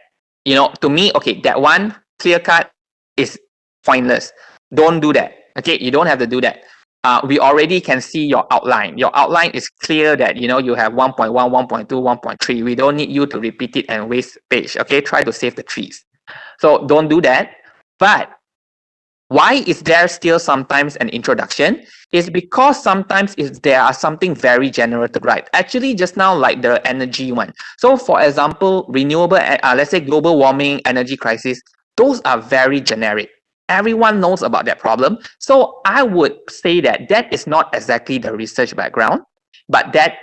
To me, okay, that one clear cut is pointless. Don't do that. Okay, you don't have to do that. We already can see your outline. Your outline is clear that, you have 1.1, 1.2, 1.3. We don't need you to repeat it and waste page. Okay, try to save the trees. So don't do that. But why is there still sometimes an introduction? Is because sometimes there are something very general to write. Actually, just now, like the energy one. So for example, renewable, let's say global warming, energy crisis, those are very generic. Everyone knows about that problem. So I would say that is not exactly the research background, but that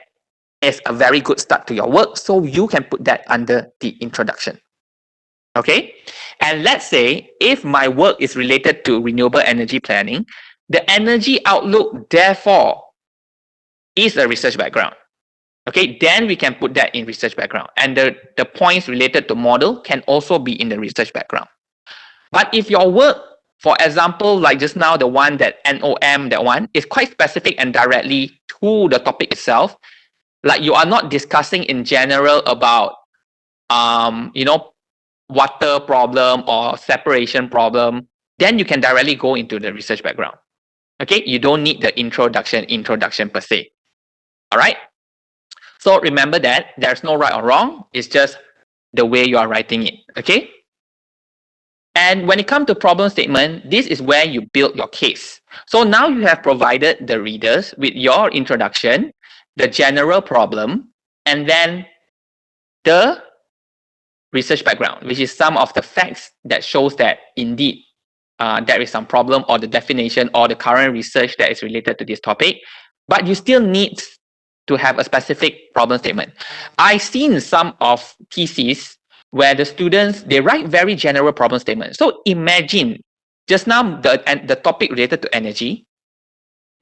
is a very good start to your work. So you can put that under the introduction. Okay, and let's say if my work is related to renewable energy planning, the energy outlook therefore is a research background. Okay, then we can put that in research background, and the points related to model can also be in the research background. But if your work, for example, like just now, the one that NOM, that one is quite specific and directly to the topic itself, like you are not discussing in general about, water problem or separation problem, then you can directly go into the research background. Okay, you don't need the introduction per se. All right. So remember that there's no right or wrong. It's just the way you are writing it. Okay. And when it comes to problem statement, this is where you build your case. So now you have provided the readers with your introduction, the general problem, and then the research background, which is some of the facts that shows that indeed there is some problem, or the definition or the current research that is related to this topic. But you still need to have a specific problem statement. I've seen some of theses where the students, they write very general problem statements. So imagine just now the topic related to energy.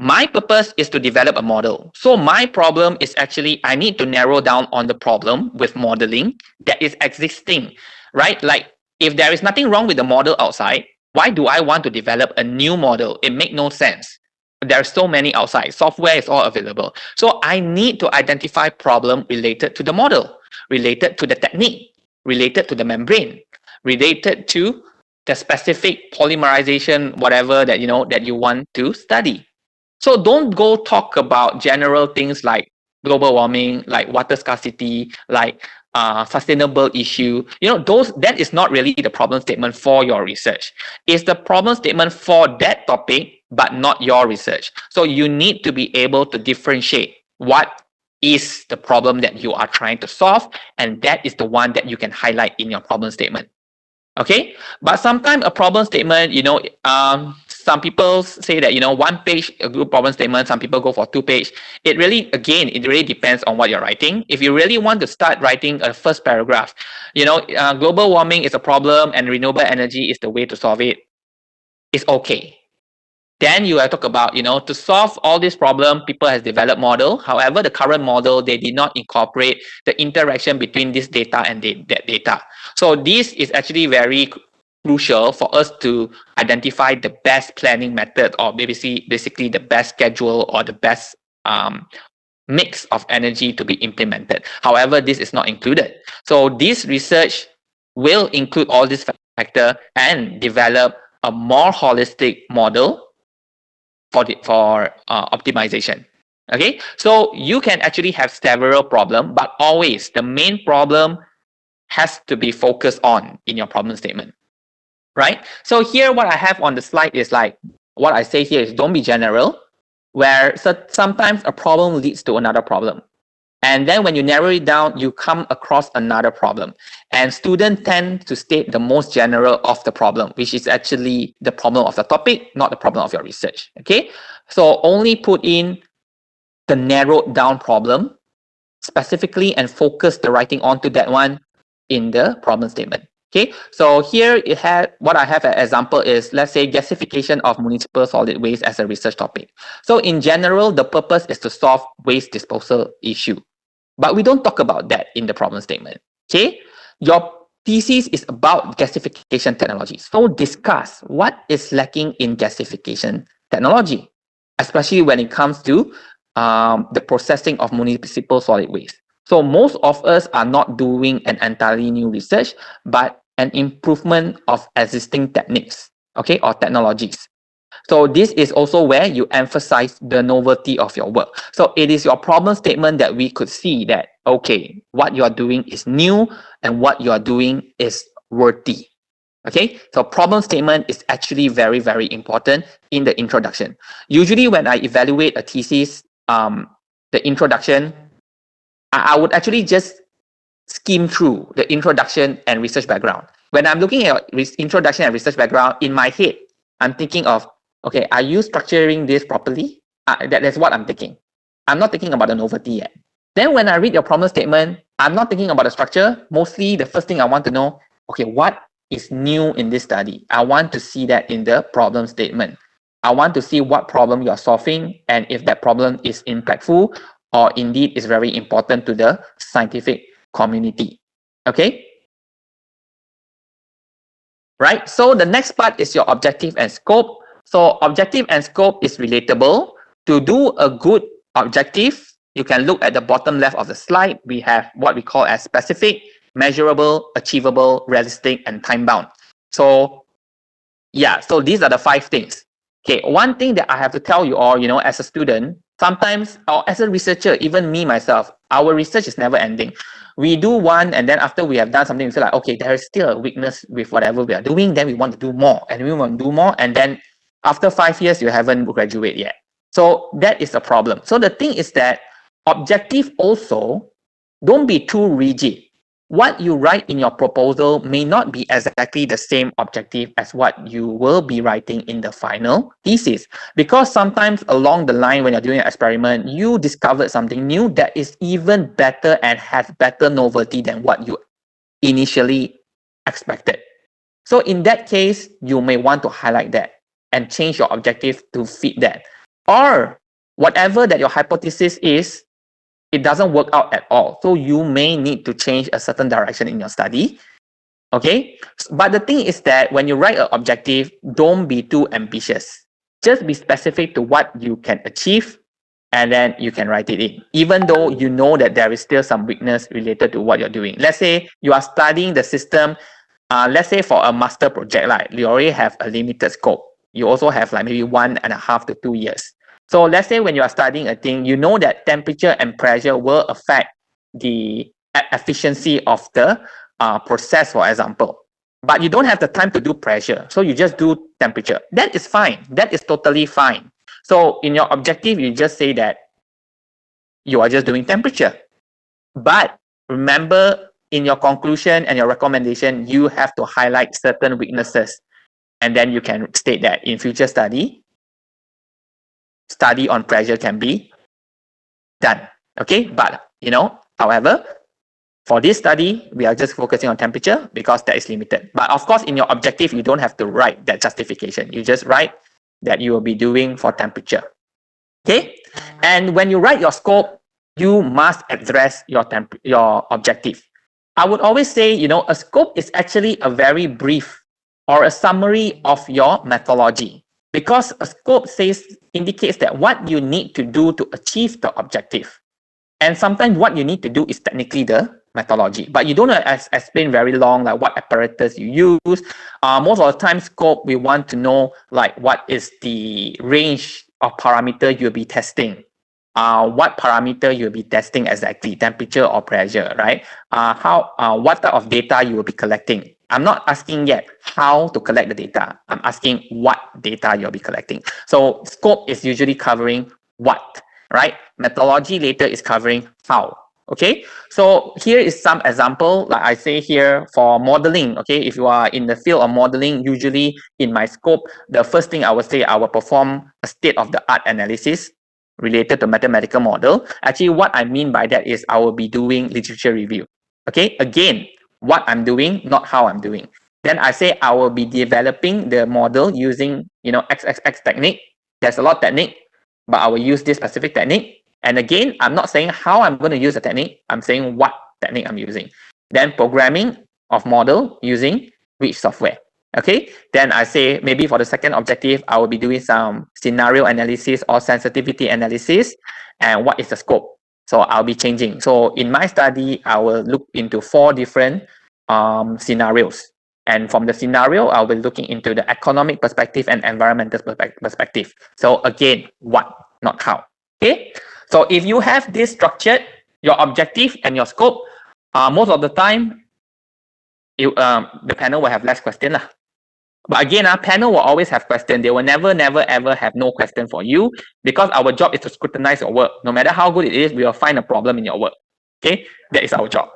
My purpose is to develop a model. So my problem is actually I need to narrow down on the problem with modeling that is existing, right? Like if there is nothing wrong with the model outside, why do I want to develop a new model? It makes no sense. There are so many outside. Software is all available. So I need to identify problem related to the model, related to the technique, related to the membrane, related to the specific polymerization, whatever that you want to study. So don't go talk about general things like global warming, like water scarcity, like sustainable issue. That is not really the problem statement for your research. It's the problem statement for that topic, but not your research. So you need to be able to differentiate what is the problem that you are trying to solve, and that is the one that you can highlight in your problem statement. Okay, but sometimes a problem statement, some people say that, 1 page, a good problem statement, some people go for 2 page. It really depends on what you're writing. If you really want to start writing a first paragraph, global warming is a problem and renewable energy is the way to solve it, it's okay. Then you talk about, to solve all this problem, people has developed model. However, the current model, they did not incorporate the interaction between this data and that data. So this is actually very crucial for us to identify the best planning method, or basically the best schedule or the best mix of energy to be implemented. However, this is not included. So this research will include all these factors and develop a more holistic model for optimization. Okay, so you can actually have several problems, but always the main problem has to be focused on in your problem statement, right? So here what I have on the slide is like, what I say here is don't be general, where sometimes a problem leads to another problem. And then when you narrow it down, you come across another problem. And students tend to state the most general of the problem, which is actually the problem of the topic, not the problem of your research. Okay, so only put in the narrowed down problem specifically and focus the writing onto that one in the problem statement. Okay, so here what I have as example is, let's say, gasification of municipal solid waste as a research topic. So in general, the purpose is to solve waste disposal issue. But we don't talk about that in the problem statement. Okay, your thesis is about gasification technology. So discuss what is lacking in gasification technology, especially when it comes to the processing of municipal solid waste. So most of us are not doing an entirely new research, but an improvement of existing techniques, okay, or technologies. So this is also where you emphasize the novelty of your work. So it is your problem statement that we could see that, okay, what you are doing is new and what you are doing is worthy. Okay, so problem statement is actually very, very important in the introduction. Usually when I evaluate a thesis, the introduction, I would actually just skim through the introduction and research background. When I'm looking at introduction and research background, in my head, I'm thinking of, okay, are you structuring this properly? That's what I'm thinking. I'm not thinking about the novelty yet. Then when I read your problem statement, I'm not thinking about the structure. Mostly the first thing I want to know, okay, what is new in this study? I want to see that in the problem statement. I want to see what problem you are solving and if that problem is impactful or indeed is very important to the scientific community. Okay? Right? So the next part is your objective and scope. So objective and scope is relatable. To do a good objective, you can look at the bottom left of the slide. We have what we call as specific, measurable, achievable, realistic, and time-bound. So yeah, so these are the 5 things. Okay, one thing that I have to tell you all, as a student, sometimes, or as a researcher, even me myself, our research is never ending. We do one, and then after we have done something, we feel like, okay, there is still a weakness with whatever we are doing. Then we want to do more, and we want to do more, and then after 5 years, you haven't graduated yet. So that is a problem. So the thing is that objective also, don't be too rigid. What you write in your proposal may not be exactly the same objective as what you will be writing in the final thesis. Because sometimes along the line when you're doing an experiment, you discovered something new that is even better and has better novelty than what you initially expected. So in that case, you may want to highlight that and change your objective to fit that. Or whatever that your hypothesis is, it doesn't work out at all. So you may need to change a certain direction in your study. Okay. But the thing is that when you write an objective, don't be too ambitious. Just be specific to what you can achieve, and then you can write it in. Even though you know that there is still some weakness related to what you're doing. Let's say you are studying the system. Let's say for a master project, like you already have a limited scope. You also have like maybe 1.5 to 2 years. So let's say when you are studying a thing, you know that temperature and pressure will affect the efficiency of the process, for example. But you don't have the time to do pressure. So you just do temperature. That is fine. That is totally fine. So in your objective, you just say that you are just doing temperature. But remember, in your conclusion and your recommendation, you have to highlight certain weaknesses. And then you can state that in future study on pressure can be done. Okay, but however, for this study, we are just focusing on temperature because that is limited. But of course, in your objective, you don't have to write that justification. You just write that you will be doing for temperature. Okay, and when you write your scope, you must address your objective. I would always say, a scope is actually a very brief or a summary of your methodology, because a scope indicates that what you need to do to achieve the objective. And sometimes what you need to do is technically the methodology, but you don't explain very long, like what apparatus you use. Most of the time, scope, we want to know like what is the range of parameter you'll be testing. What parameter you'll be testing exactly, temperature or pressure, right? What type of data you will be collecting. I'm not asking yet how to collect the data. I'm asking what data you'll be collecting. So scope is usually covering what, right? Methodology later is covering how. Okay, so here is some example, like I say here for modeling. Okay, if you are in the field of modeling, usually in my scope, the first thing I would say, I will perform a state-of-the-art analysis related to mathematical model. Actually, what I mean by that is I will be doing literature review. Okay, again, what I'm doing, not how I'm doing. Then I say I will be developing the model using XXX technique. There's a lot of technique, but I will use this specific technique. And again, I'm not saying how I'm going to use the technique. I'm saying what technique I'm using. Then programming of model using which software. Okay, then I say maybe for the second objective, I will be doing some scenario analysis or sensitivity analysis, and what is the scope. So I'll be changing. So in my study, I will look into 4 different scenarios. And from the scenario, I'll be looking into the economic perspective and environmental perspective. So again, what, not how. Okay, so if you have this structured, your objective and your scope, most of the time, the panel will have less questions. But again, our panel will always have questions. They will never, ever have no question for you, because our job is to scrutinize your work. No matter how good it is, we will find a problem in your work. Okay, that is our job.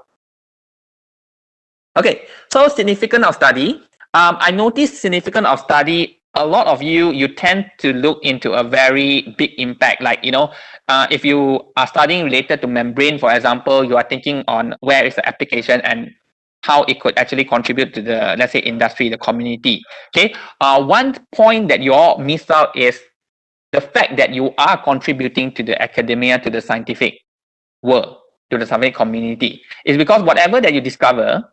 Okay, so significance of study. I noticed significance of study. A lot of you tend to look into a very big impact. Like, if you are studying related to membrane, for example, you are thinking on where is the application and how it could actually contribute to the, let's say, industry, the community. Okay, one point that you all miss out is the fact that you are contributing to the academia, to the scientific world, to the scientific community. Is because whatever that you discover,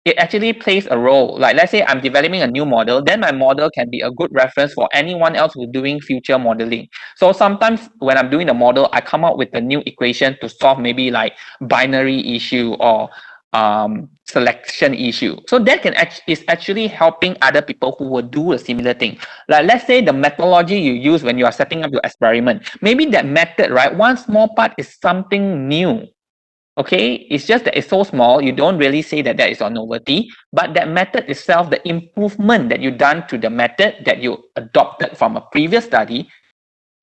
it actually plays a role. Like let's say I'm developing a new model, then my model can be a good reference for anyone else who's doing future modeling. So sometimes when I'm doing the model, I come up with a new equation to solve maybe like binary issue or selection issue. So that is actually helping other people who will do a similar thing. Like let's say the methodology you use when you are setting up your experiment, maybe that method, right? One small part is something new. Okay, it's just that it's so small, you don't really say that that is a novelty, but that method itself, the improvement that you done to the method that you adopted from a previous study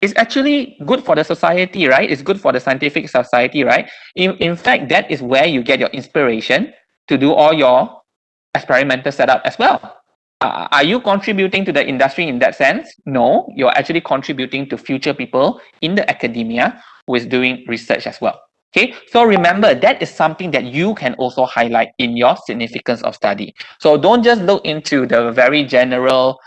is actually good for the society, right? It's good for the scientific society, right? In fact, that is where you get your inspiration to do all your experimental setup as well. Are you contributing to the industry in that sense? No, you're actually contributing to future people in the academia who is doing research as well. Okay, so remember that is something that you can also highlight in your significance of study. So don't just look into the very general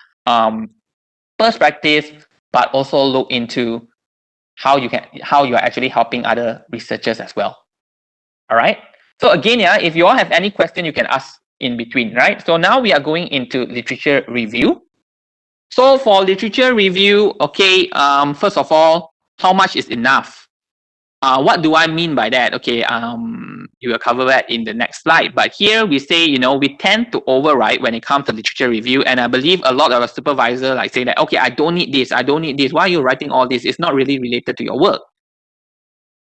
perspective, but also look into how you're actually helping other researchers as well. All right. So again, yeah, if you all have any question, you can ask in between, right? So now we are going into literature review. So for literature review, okay, first of all, how much is enough? What do I mean by that? Okay, you will cover that in the next slide. But here we say, we tend to overwrite when it comes to literature review. And I believe a lot of our supervisors like say that, okay, I don't need this. I don't need this. Why are you writing all this? It's not really related to your work.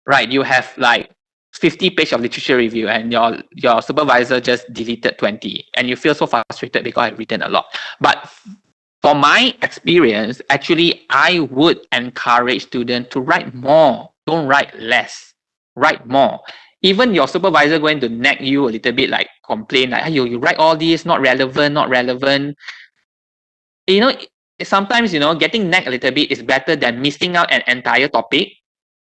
Right, you have like 50 pages of literature review and your supervisor just deleted 20 and you feel so frustrated because I've written a lot. But from my experience, actually, I would encourage students to write more. Don't write less. Write more. Even your supervisor going to nag you a little bit, like complain, like, hey, you write all this, not relevant, not relevant. Sometimes, getting nagged a little bit is better than missing out an entire topic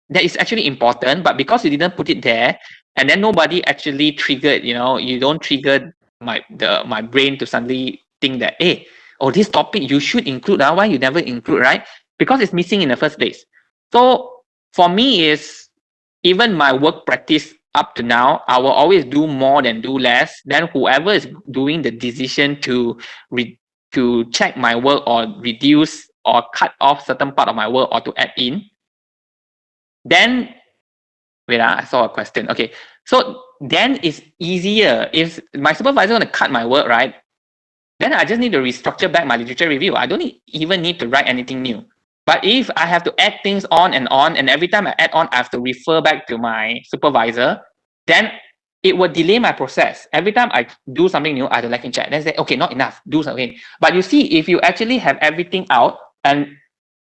that is actually important, but because you didn't put it there, and then nobody actually triggered, you don't trigger my brain to suddenly think that, hey, this topic you should include. Why you never include, right? Because it's missing in the first place. So for me, is even my work practice up to now, I will always do more than do less. Then whoever is doing the decision to check my work or reduce or cut off certain part of my work or to add in, then wait, I saw a question. Okay, so then it's easier if my supervisor want to cut my work, right? Then I just need to restructure back my literature review. I don't even need to write anything new. But if I have to add things on, and every time I add on, I have to refer back to my supervisor, then it will delay my process. Every time I do something new, I have to like in chat. Then say, okay, not enough, do something. But you see, if you actually have everything out and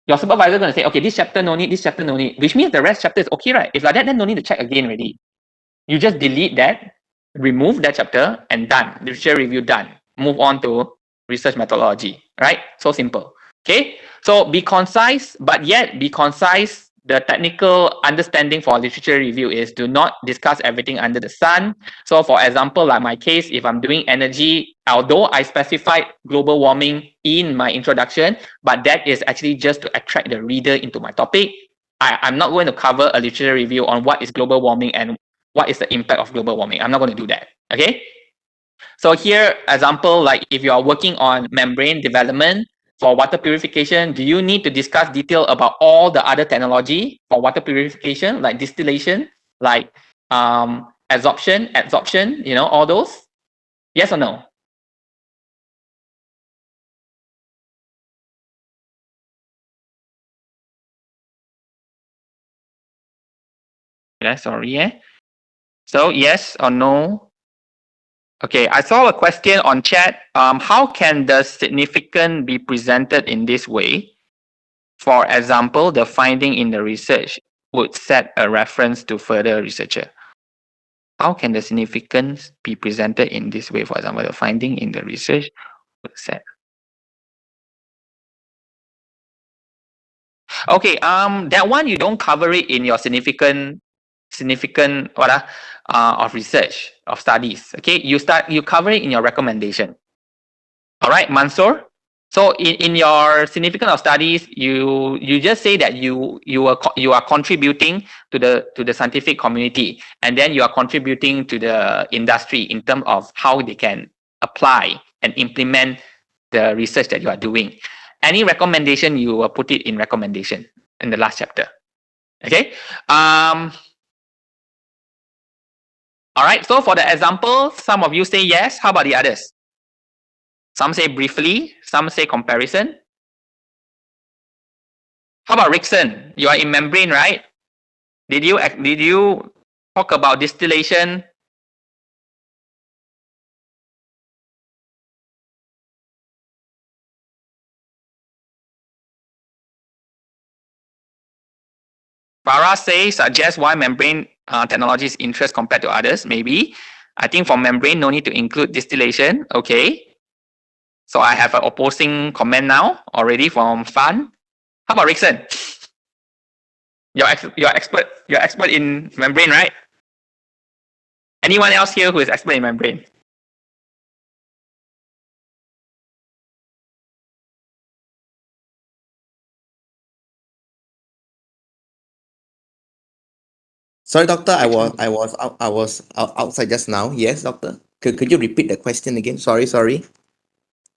your supervisor is going to say, okay, this chapter no need, this chapter no need, which means the rest chapter is okay, right? If like that, then no need to check again already. You just delete that, remove that chapter, and done. Literature review done. Move on to research methodology, right? So simple. Okay, so be concise, but yet be concise. The technical understanding for literature review is do not discuss everything under the sun. So for example, like my case, if I'm doing energy, although I specified global warming in my introduction, but that is actually just to attract the reader into my topic. I'm not going to cover a literature review on what is global warming and what is the impact of global warming. I'm not going to do that. Okay. So here, example, like if you are working on membrane development for water purification, do you need to discuss detail about all the other technology for water purification, like distillation, like adsorption, all those? Yes or no? Yeah, sorry. So yes or no? Okay, I saw a question on chat. How can the significance be presented in this way? For example, the finding in the research would set a reference to further researcher. How can the significance be presented in this way? For example, the finding in the research would set. Okay, that one you don't cover it in your significant of research of studies. Okay, you cover it in your recommendation. All right, Mansoor. So in your significance of studies, you just say that you are contributing to the scientific community, and then you are contributing to the industry in terms of how they can apply and implement the research that you are doing. Any recommendation, you will put it in recommendation in the last chapter. Okay. All right. So for the example, some of you say yes. How about the others? Some say briefly. Some say comparison. How about Rickson? You are in membrane, right? Did you talk about distillation? Farah says suggest why membrane technology is interest compared to others. Maybe. I think for membrane, no need to include distillation. Okay. So I have an opposing comment now already from Fan. How about Rickson? You're expert in membrane, right? Anyone else here who is expert in membrane? Sorry, doctor. I was outside just now. Yes, doctor. Could you repeat the question again? Sorry.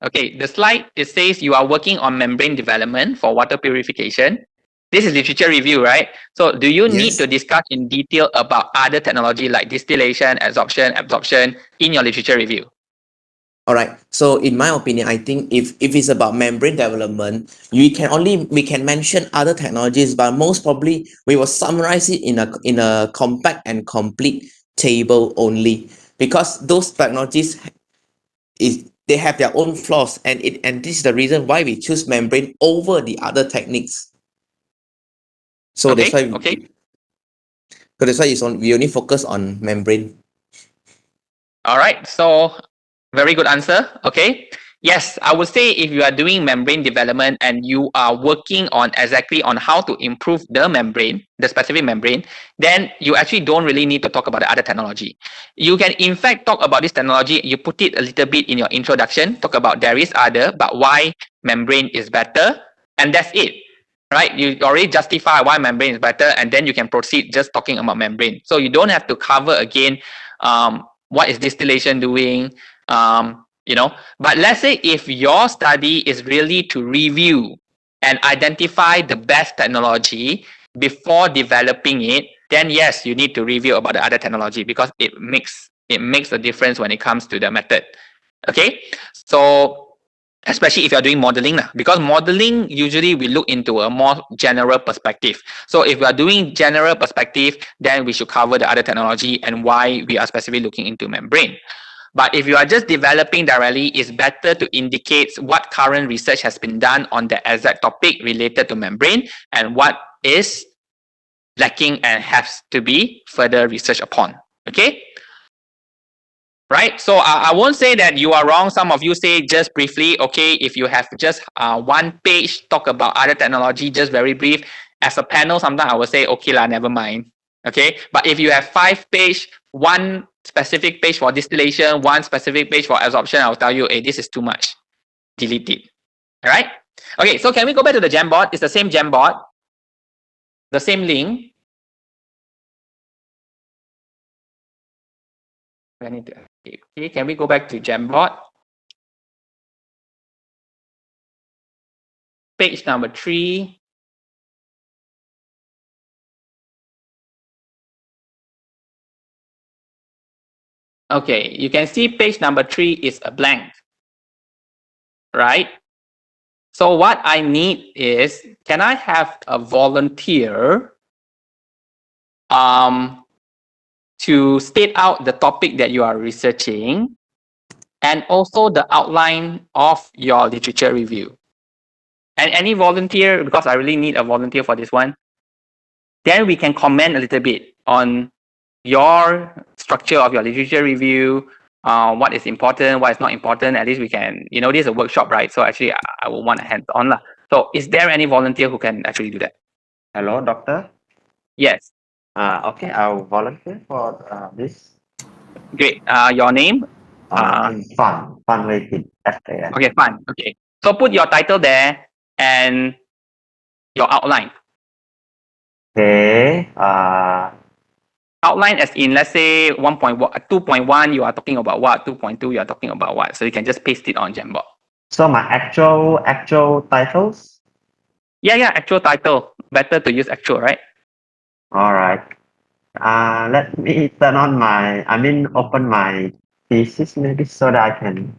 Okay, the slide, it says you are working on membrane development for water purification. This is literature review, right? So do you need Yes. to discuss in detail about other technology like distillation, absorption in your literature review? All right. So in my opinion, I think if it's about membrane development, we can mention other technologies, but most probably we will summarize it in a compact and complete table only, because those technologies they have their own flaws, and this is the reason why we choose membrane over the other techniques. So that's Okay, why okay. we only focus on membrane. All right, so very good answer. Okay. Yes, I would say if you are doing membrane development and you are working on exactly on how to improve the membrane, the specific membrane, then you actually don't really need to talk about the other technology. You can in fact talk about this technology, you put it a little bit in your introduction, talk about there is other, but why membrane is better, and that's it. Right? You already justify why membrane is better, and then you can proceed just talking about membrane. So you don't have to cover again what is distillation doing, but let's say if your study is really to review and identify the best technology before developing it, then yes, you need to review about the other technology because it makes a difference when it comes to the method. Okay, so especially if you're doing modeling, because modeling usually we look into a more general perspective. So if we are doing general perspective, then we should cover the other technology and why we are specifically looking into membrane. But if you are just developing directly, it's better to indicate what current research has been done on the exact topic related to membrane and what is lacking and has to be further researched upon. Okay? Right? So I won't say that you are wrong. Some of you say just briefly, okay, if you have just one page, talk about other technology, just very brief. As a panel, sometimes I will say, okay lah, never mind. Okay? But if you have 5 page, one specific page for distillation, one specific page for absorption, I'll tell you, hey, this is too much. Delete it. All right? Okay, so can we go back to the Jamboard? It's the same Jamboard, the same link. Okay, can we go back to Jamboard? Page number 3. Okay, you can see page number 3 is a blank, right? So what I need is, can I have a volunteer to state out the topic that you are researching and also the outline of your literature review? And any volunteer, because I really need a volunteer for this one, then we can comment a little bit on your structure of your literature review, what is important, what is not important. At least we can, this is a workshop, right? So actually, I will want a hands-on. So is there any volunteer who can actually do that? Hello, doctor. Yes. Okay, I'll volunteer for this. Great. Your name? I'm Fan Waiting. FAN. Okay, fine. Okay. So put your title there and your outline. Okay. Outline as in, let's say 2.1, you are talking about what? 2.2, you are talking about what? So you can just paste it on Jamboard. So my actual titles. Yeah, actual title. Better to use actual, right? All right. Let me open my thesis maybe so that I can.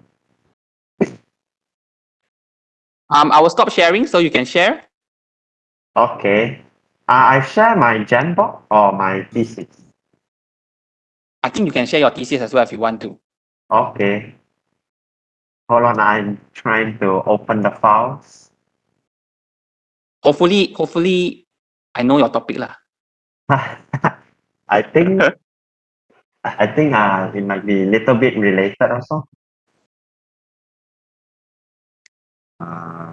I will stop sharing so you can share. Okay. I share my Jamboard or my thesis. I think you can share your thesis as well if you want to. Okay. Hold on, I'm trying to open the files. Hopefully, I know your topic lah. I think it might be a little bit related also. Uh,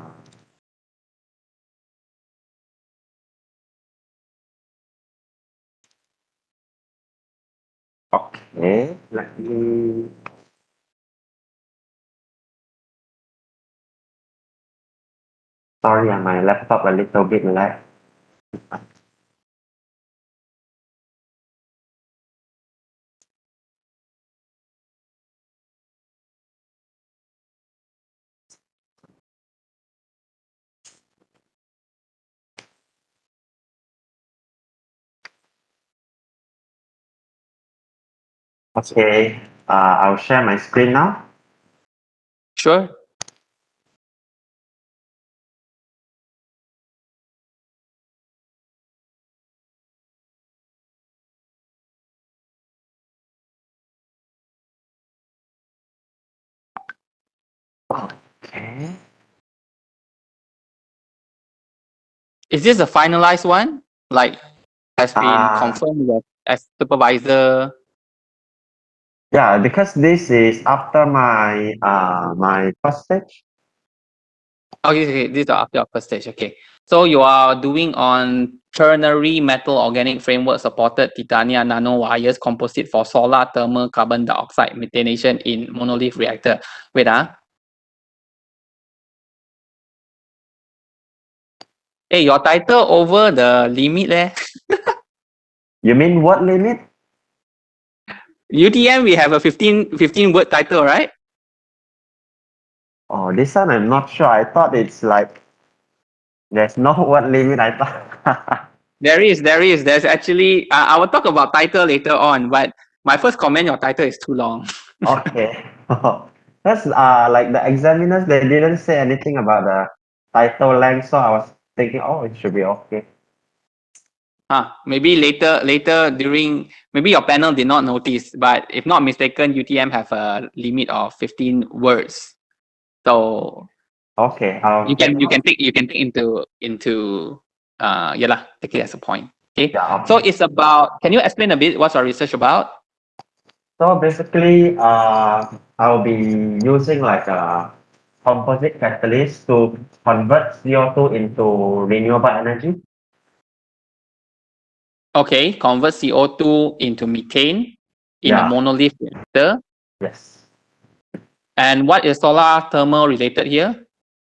okay, let me. Sorry, my laptop a little bit lag. Okay, I'll share my screen now. Sure. Okay. Is this a finalized one? Like, has been confirmed with as supervisor? Yeah, because this is after my first stage. Okay, this is after your first stage. Okay. So you are doing on ternary metal organic framework supported titanium nanowires composite for solar thermal carbon dioxide methanation in monolith reactor. Wait, Hey, your title over the limit leh. You mean word limit? UTM, we have a 15 word title, right? Oh, this one I'm not sure. I thought it's like there's no word limit. I thought. There's actually, I will talk about title later on, but my first comment, your title is too long. Okay. That's like the examiners, they didn't say anything about the title length, so I was thinking, oh, it should be okay. Maybe later during, maybe your panel did not notice, but if not mistaken, UTM have a limit of 15 words. So Okay, I'll you take can note. take into take it as a point. Okay. Yeah. So Okay. it's about, can you explain a bit what's our research about? So basically, I'll be using like a composite catalyst to convert CO2 into renewable energy. Okay, convert CO2 into methane in a Yeah. monolith reactor. Yes. And what is solar thermal related here?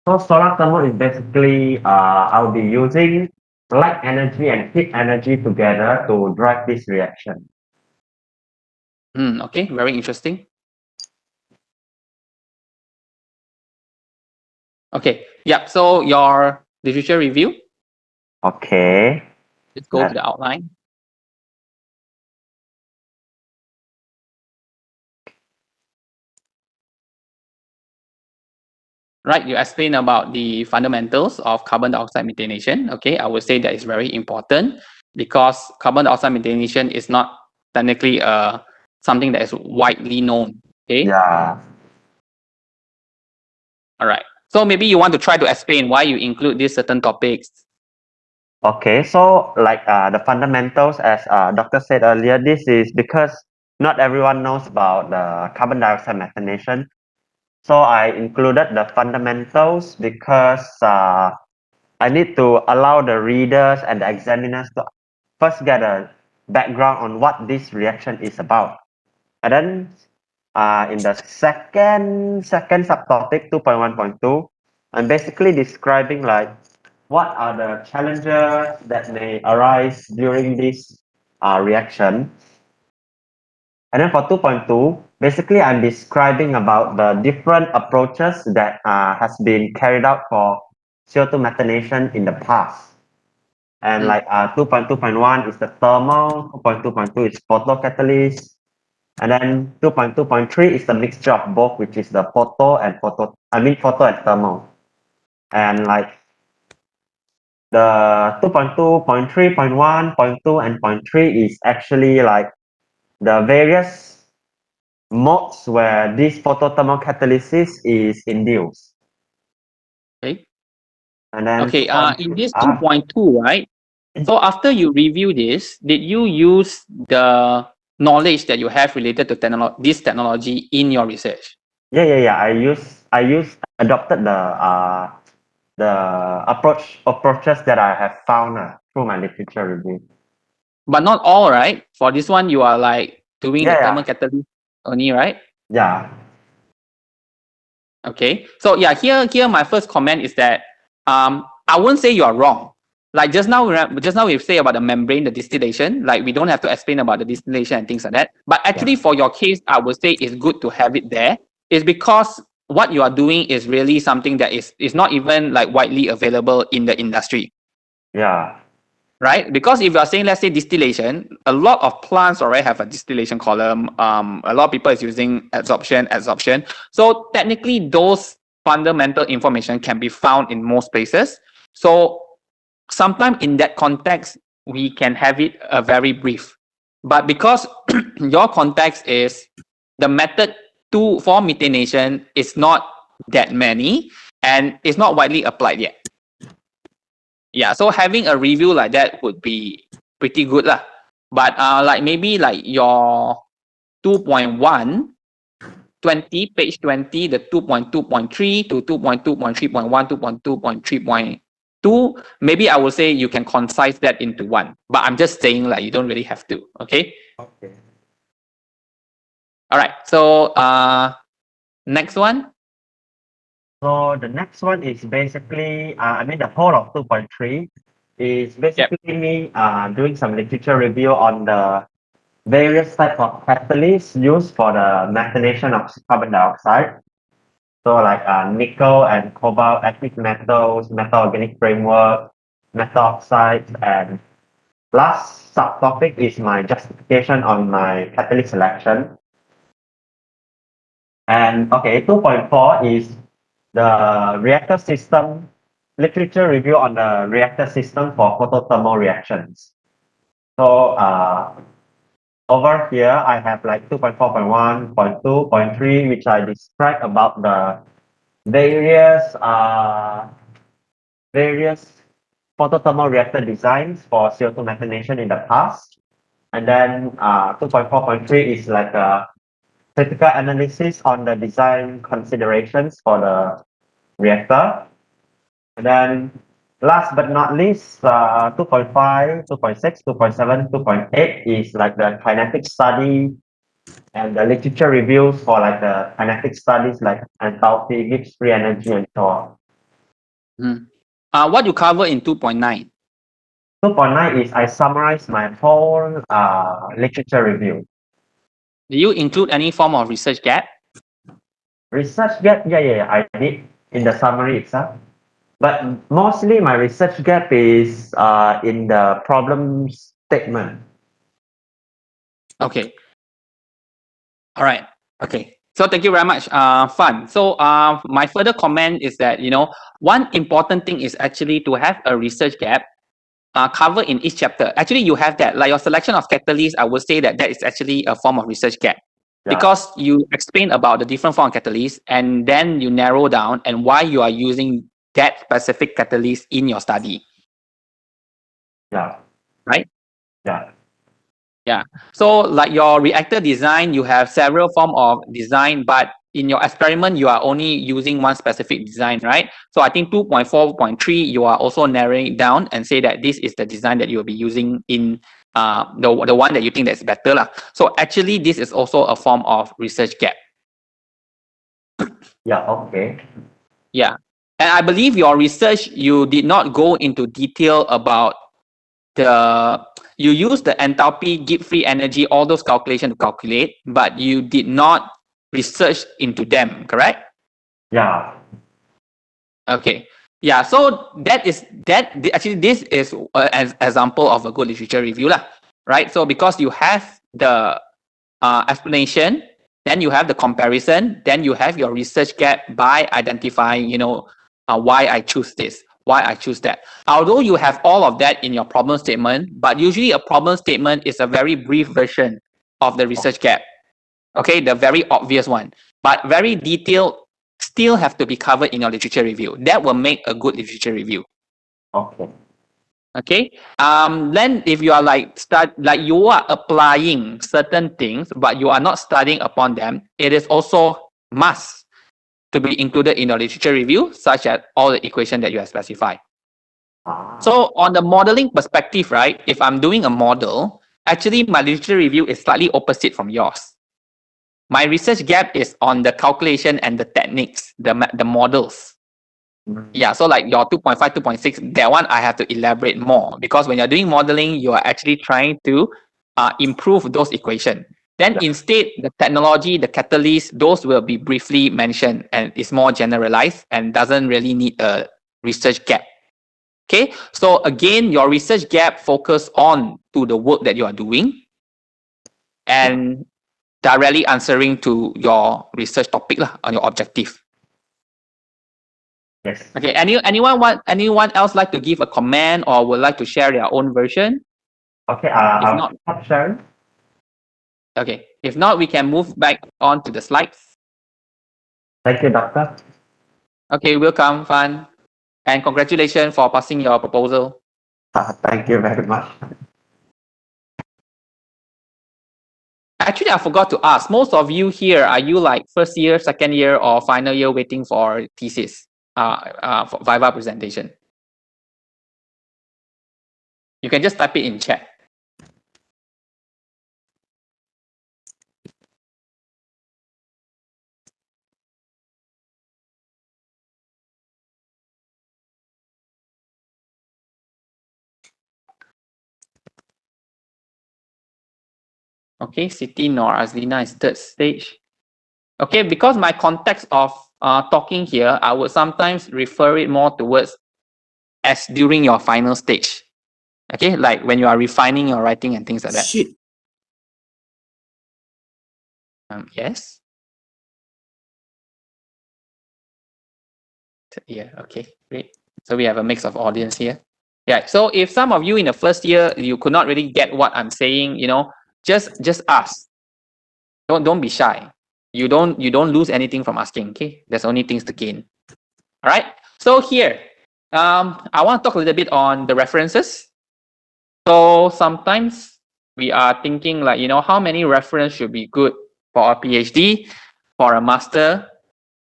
So solar thermal is basically I'll be using light energy and heat energy together to drive this reaction. Okay, very interesting. Okay, yeah. So your literature review. Okay. Let's go to the outline. Right, you explain about the fundamentals of carbon dioxide methanation. Okay, I would say that is very important because carbon dioxide methanation is not technically something that is widely known. Okay, Yeah. all right. So maybe you want to try to explain why you include these certain topics. Okay. So like the fundamentals, as Doctor said earlier, this is because not everyone knows about the carbon dioxide methanation. So I included the fundamentals because I need to allow the readers and the examiners to first get a background on what this reaction is about. And then in the second subtopic 2.1.2, I'm basically describing like what are the challenges that may arise during this reaction. And then for 2.2, basically I'm describing about the different approaches that has been carried out for CO2 methanation in the past. And like 2.2.1 is the thermal, 2.2.2 is photocatalyst, and then 2.2.3 is the mixture of both, which is the photo and thermal. And like the 2.2.3, 0.1, 0.2, and 0.3 is actually like the various modes where this photothermal catalysis is induced. Okay. And then Okay. In this 2.2, 2.2, right? So after you review this, did you use the knowledge that you have related to this technology in your research? yeah. I adopted the approaches that I have found through my literature review. But not all, right? For this one, you are like doing the thermal catalyst only, right? Yeah. Okay. So yeah, here my first comment is that I won't say you are wrong. Like just now we say about the membrane, the distillation. Like we don't have to explain about the distillation and things like that. But actually, for your case, I would say it's good to have it there. It's because what you are doing is really something that is not even like widely available in the industry. Yeah. Right? Because if you are saying, let's say distillation, a lot of plants already have a distillation column. A lot of people is using adsorption. So technically, those fundamental information can be found in most places. So sometimes in that context, we can have it very brief. But because your context is the method for methanation is not that many and it's not widely applied yet. Yeah, so having a review like that would be pretty good lah. But like maybe like your 2.1, 20, page 20, the 2.2.3 to 2.2.3.1, 2.2.3.2, maybe I would say you can concise that into one. But I'm just saying like you don't really have to, okay? Okay. All right, so next one. So the next one is basically, the whole of 2.3 is basically me doing some literature review on the various types of catalysts used for the methanation of carbon dioxide. So like nickel and cobalt, active metals, metal organic framework, metal oxides, and last subtopic is my justification on my catalyst selection. And okay, 2.4 is the reactor system, literature review on the reactor system for photothermal reactions. So over here, I have like 2.4.1, 0.2, 0.3, which I describe about the various photothermal reactor designs for CO2 methanation in the past. And then 2.4.3 is like a critical analysis on the design considerations for the reactor. And then last but not least, 2.5, 2.6, 2.7, 2.8 is like the kinetic study and the literature reviews for like the kinetic studies like enthalpy, Gibbs free energy, and so on. What you cover in 2.9? 2.9 is I summarize my whole literature review. Do you include any form of research gap? Research gap, yeah, I did in the summary itself. But mostly my research gap is in the problem statement. Okay. All right. Okay. So thank you very much, Fan. So my further comment is that, one important thing is actually to have a research gap covered in each chapter. Actually, you have that. Like your selection of catalysts, I would say that is actually a form of research gap. Yeah. Because you explain about the different form of catalysts and then you narrow down and why you are using that specific catalyst in your study. Yeah. Right? Yeah. Yeah. So like your reactor design, you have several form of design, but in your experiment, you are only using one specific design, right? So I think 2.4.3, you are also narrowing it down and say that this is the design that you will be using in the one that you think that's better lah. So actually, this is also a form of research gap. Yeah, okay. Yeah. And I believe your research, you did not go into detail about you use the enthalpy, Gibbs free energy, all those calculations to calculate, but you did not research into them, correct? Yeah. Okay. Yeah. So actually this is an example of a good literature review lah, right? So because you have the explanation, then you have the comparison, then you have your research gap by identifying, why I choose this, why I choose that. Although you have all of that in your problem statement, but usually a problem statement is a very brief version of the research gap. Okay, the very obvious one, but very detailed still have to be covered in your literature review. That will make a good literature review. Okay. Okay. Then if you are you are applying certain things, but you are not studying upon them, it is also must to be included in your literature review, such as all the equation that you have specified. So on the modeling perspective, right? If I'm doing a model, actually my literature review is slightly opposite from yours. My research gap is on the calculation and the techniques, the models. Yeah, so like your 2.5, 2.6, that one I have to elaborate more, because when you're doing modeling, you are actually trying to improve those equations. Then instead, the technology, the catalyst, those will be briefly mentioned and it's more generalized and doesn't really need a research gap. Okay, so again, your research gap focus on to the work that you are doing and directly answering to your research topic lah, on your objective. Yes. Okay, anyone else like to give a comment or would like to share their own version? Okay. If I'll not, stop sharing. okay. If not, we can move back on to the slides. Thank you, Doctor. Okay, welcome, Fan. And congratulations for passing your proposal. Thank you very much. Actually, I forgot to ask, most of you here, are you like first year, second year, or final year waiting for thesis, for Viva presentation? You can just type it in chat. Okay, Siti Nor Azlina is third stage. Okay, because my context of talking here, I would sometimes refer it more towards as during your final stage. Okay, like when you are refining your writing and things like that. Shit. Yes. Yeah, okay, great. So we have a mix of audience here. Yeah, so if some of you in the first year, you could not really get what I'm saying, just ask. Don't be shy. You don't lose anything from asking, okay? There's only things to gain. All right. So here, I want to talk a little bit on the references. So sometimes we are thinking like, how many references should be good for a PhD, for a master,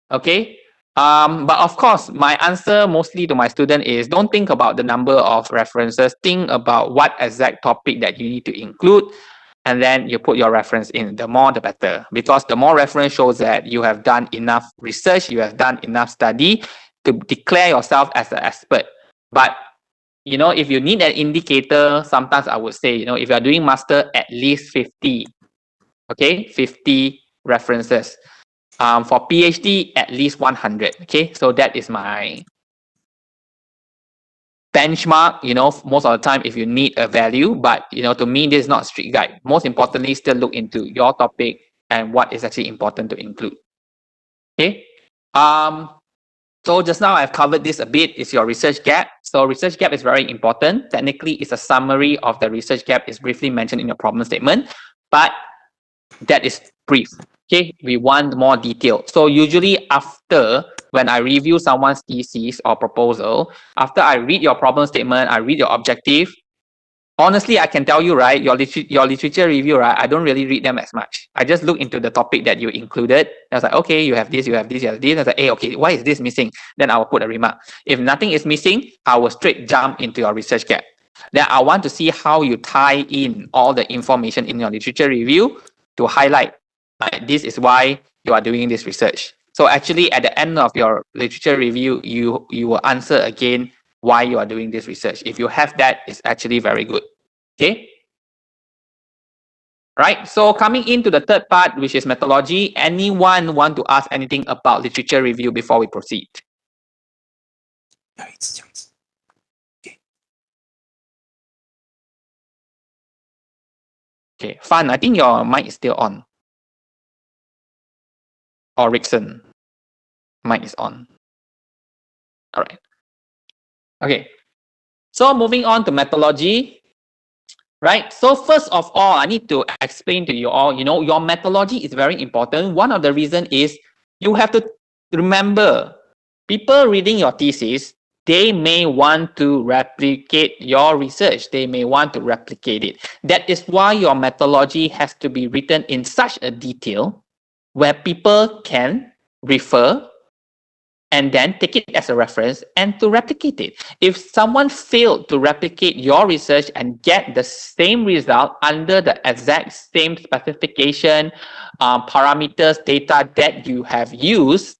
okay? But of course, my answer mostly to my student is don't think about the number of references. Think about what exact topic that you need to include, and then you put your reference in. The more, the better, because the more reference shows that you have done enough research, you have done enough study to declare yourself as an expert. But if you need an indicator, sometimes I would say, if you are doing master, at least 50, okay, 50 references. For PhD, at least 100. Okay, so that is my benchmark. Most of the time, if you need a value, but to me, this is not a strict guide. Most importantly, still look into your topic and what is actually important to include. Okay. So just now I've covered this a bit. Is your research gap. So research gap is very important. Technically, it's a summary of the research gap. Is briefly mentioned in your problem statement, but that is brief. Okay, we want more detail. So usually after, when I review someone's thesis or proposal, after I read your problem statement, I read your objective. Honestly, I can tell you, right, your literature review, right, I don't really read them as much. I just look into the topic that you included. I was like, okay, you have this, you have this, you have this. I was like, hey, okay, why is this missing? Then I will put a remark. If nothing is missing, I will straight jump into your research gap. Then I want to see how you tie in all the information in your literature review to highlight, like, this is why you are doing this research. So actually, at the end of your literature review, you will answer again why you are doing this research. If you have that, it's actually very good. Okay. Right. So coming into the third part, which is methodology. Anyone want to ask anything about literature review before we proceed? Okay, Fan, I think your mic is still on. Or Rickson, mic is on. All right. Okay. So moving on to methodology, right? So first of all, I need to explain to you all, your methodology is very important. One of the reasons is you have to remember, people reading your thesis, they may want to replicate your research. They may want to replicate it. That is why your methodology has to be written in such a detail where people can refer and then take it as a reference and to replicate it. If someone failed to replicate your research and get the same result under the exact same specification, parameters, data that you have used,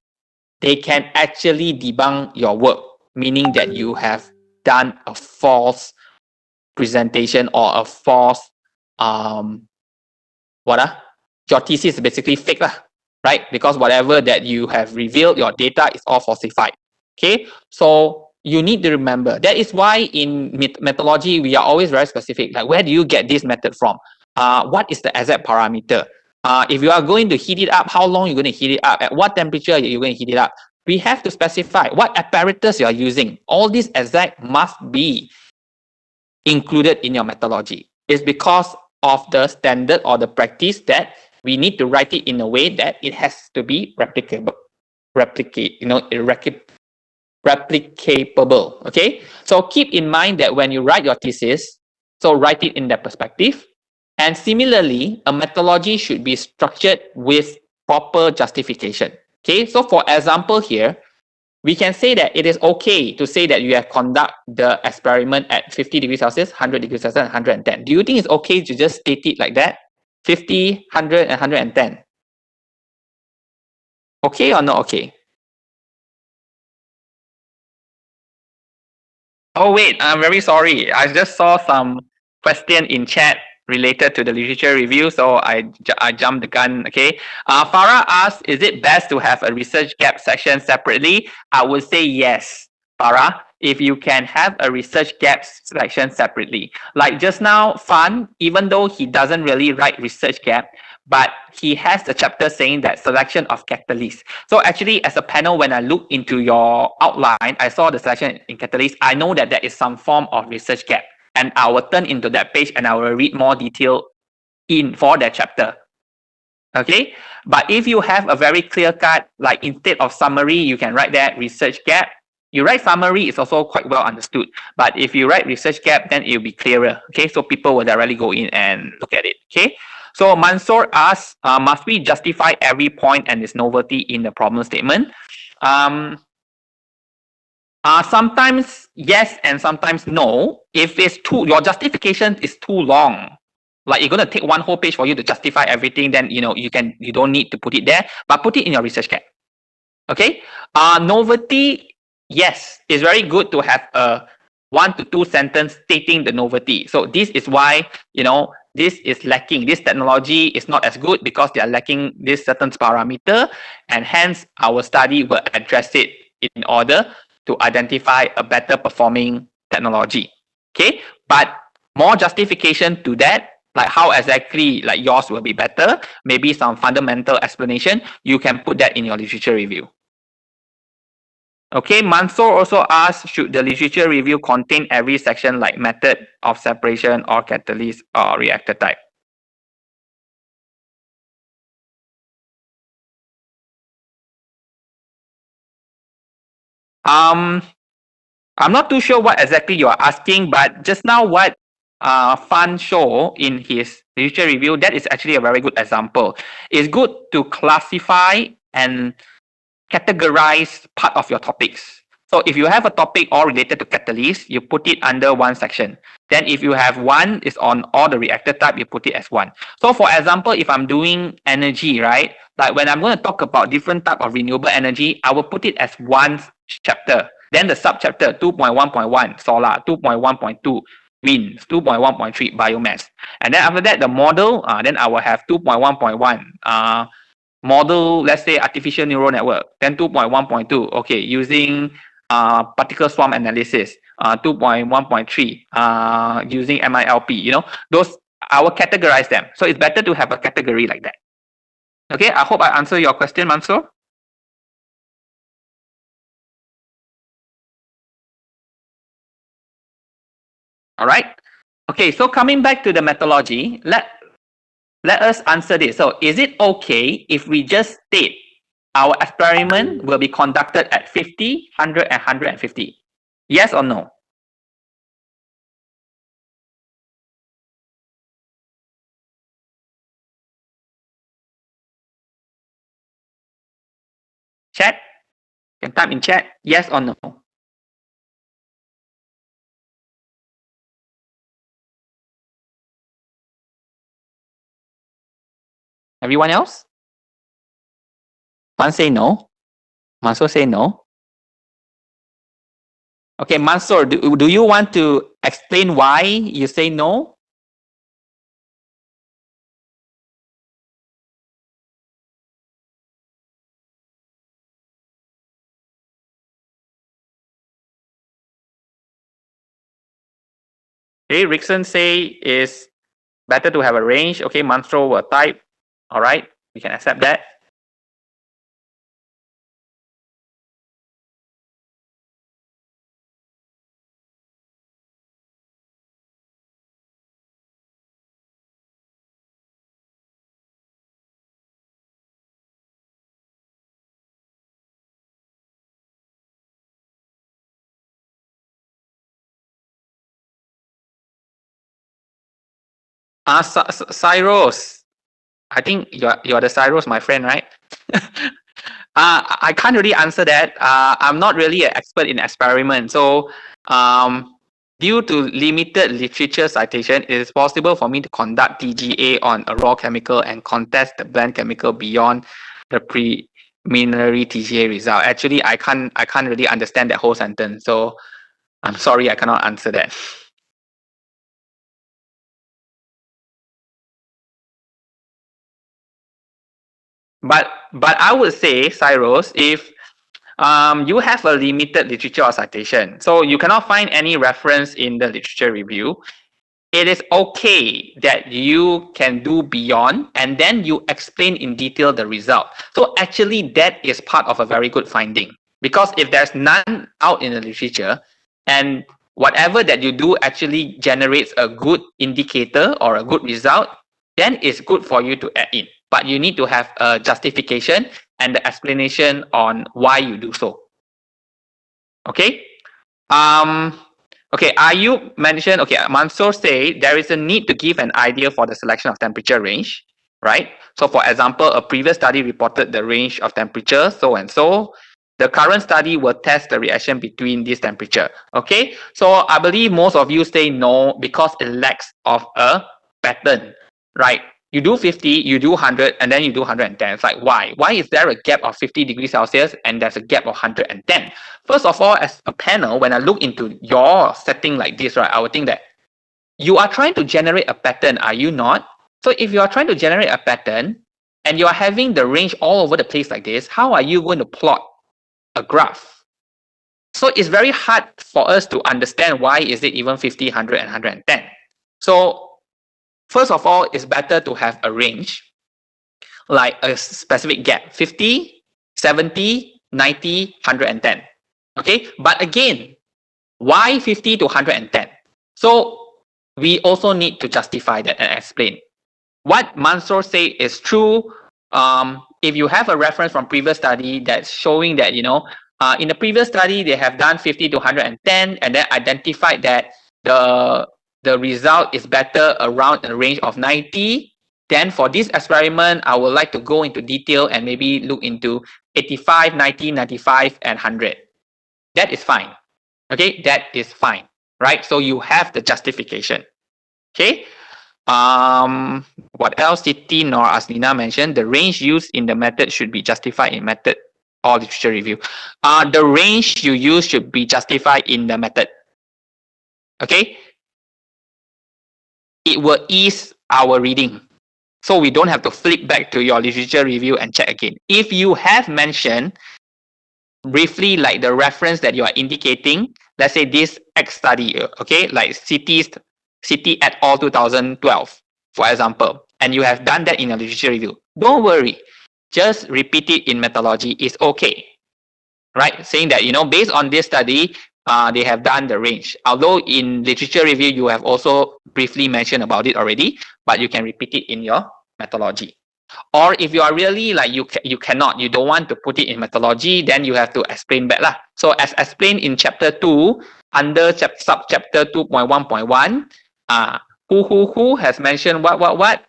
they can actually debunk your work, meaning that you have done a false presentation or a false, your thesis is basically fake lah, right? Because whatever that you have revealed, your data is all falsified. Okay, so you need to remember that is why in methodology we are always very specific. Like, where do you get this method from? What is the exact parameter? If you are going to heat it up, how long you're going to heat it up? At what temperature you're going to heat it up? We have to specify what apparatus you are using. All these exact must be included in your methodology. It's because of the standard or the practice that we need to write it in a way that it has to be replicable. Replicable. Okay. So keep in mind that when you write your thesis, so write it in that perspective. And similarly, a methodology should be structured with proper justification. Okay. So for example here, we can say that it is okay to say that you have conduct the experiment at 50 degrees Celsius, 100 degrees Celsius, and 110. Do you think it's okay to just state it like that? 50, 100, and 110. Okay or not okay? Oh wait, I'm very sorry. I just saw some question in chat related to the literature review, so I jumped the gun. Okay. Farah asked, is it best to have a research gap section separately? I would say yes, Farah. If you can have a research gap section separately, like just now, Fan, even though he doesn't really write research gap, but he has a chapter saying that selection of catalysts. So actually, as a panel, when I look into your outline, I saw the selection in catalysts. I know that there is some form of research gap, and I will turn into that page and I will read more detail in for that chapter. Okay, but if you have a very clear cut, like instead of summary, you can write that research gap. You write summary, it's also quite well understood. But if you write research gap, then it will be clearer. Okay, so people will directly go in and look at it. Okay. So Mansoor asks, must we justify every point and its novelty in the problem statement? Sometimes yes and sometimes no. If it's your justification is too long, like you're going to take one whole page for you to justify everything, then you don't need to put it there, but put it in your research cap. Okay. Novelty, yes, it's very good to have a 1 to 2 sentence stating the novelty. So this is why this is lacking. This technology is not as good because they are lacking this certain parameter, and hence our study will address it in order to identify a better performing technology. Okay, but more justification to that, like how exactly like yours will be better, maybe some fundamental explanation, you can put that in your literature review. Okay, Mansoor also asked, should the literature review contain every section like method of separation or catalyst or reactor type? I'm not too sure what exactly you are asking, but just now what Fan show in his literature review, that is actually a very good example. It's good to classify and categorize part of your topics. So if you have a topic all related to catalyst, you put it under one section. Then if you have one is on all the reactor type, you put it as one. So for example, if I'm doing energy, right? Like when I'm going to talk about different type of renewable energy, I will put it as one chapter. Then the subchapter 2.1.1 solar, 2.1.2 wind, 2.1.3 biomass. And then after that, the model, then I will have 2.1.1 model, let's say artificial neural network. Then 2.1.2, okay, using particle swarm analysis. 2.1.3 using MILP. You know, those I will categorize them. So it's better to have a category like that. Okay, I hope I answer your question, Mansoor. All right. Okay, so coming back to the methodology, let us answer this. So is it okay if we just state our experiment will be conducted at 50, 100, and 150? Yes or no? Chat? You can type in chat, yes or no? Everyone else? One say no. Mansoor say no. Okay, Mansoor, do you want to explain why you say no? Okay, Rickson say is better to have a range. Okay, Mansoor will type. All right, we can accept that. Cyrus, I think you're the Cyrus, my friend, right? I can't really answer that. I'm not really an expert in experiment. So due to limited literature citation, it is possible for me to conduct TGA on a raw chemical and contest the blend chemical beyond the preliminary TGA result. Actually, I can't really understand that whole sentence. So I'm sorry, I cannot answer that. But I would say, Cyrus, if you have a limited literature or citation, so you cannot find any reference in the literature review, it is okay that you can do beyond and then you explain in detail the result. So actually that is part of a very good finding, because if there's none out in the literature and whatever that you do actually generates a good indicator or a good result, then it's good for you to add in. But you need to have a justification and the explanation on why you do so. Okay. Okay, Ayub mentioned, okay, Mansoor say there is a need to give an idea for the selection of temperature range, right? So for example, a previous study reported the range of temperature, so and so. The current study will test the reaction between this temperature, okay? So I believe most of you say no because it lacks of a pattern, right? You do 50, you do 100, and then you do 110. It's like, why? Why is there a gap of 50 degrees Celsius and there's a gap of 110? First of all, as a panel, when I look into your setting like this, right, I would think that you are trying to generate a pattern, are you not? So if you are trying to generate a pattern and you are having the range all over the place like this, how are you going to plot a graph? So it's very hard for us to understand why is it even 50, 100, and 110. So first of all, it's better to have a range, like a specific gap, 50, 70, 90, 110. Okay, but again, why 50 to 110? So we also need to justify that and explain. What Mansoor say is true. If you have a reference from previous study that's showing that, you know, in the previous study, they have done 50 to 110 and then identified that the result is better around a range of 90. Then for this experiment, I would like to go into detail and maybe look into 85, 90, 95, and 100. That is fine. Okay, that is fine, right? So you have the justification. Okay. What else did Tin or Aslina mention? The range used in the method should be justified in method or literature review. The range you use should be justified in the method. Okay. It will ease our reading. So we don't have to flip back to your literature review and check again. If you have mentioned briefly like the reference that you are indicating, let's say this X study, okay, like CT et al. 2012, for example, and you have done that in a literature review, don't worry, just repeat it in methodology is okay, right? Saying that, based on this study, they have done the range. Although in literature review, you have also briefly mentioned about it already, but you can repeat it in your methodology. Or if you are really like you don't want to put it in methodology, then you have to explain back lah. So as explained in chapter 2 under subchapter 2.1.1, who has mentioned what,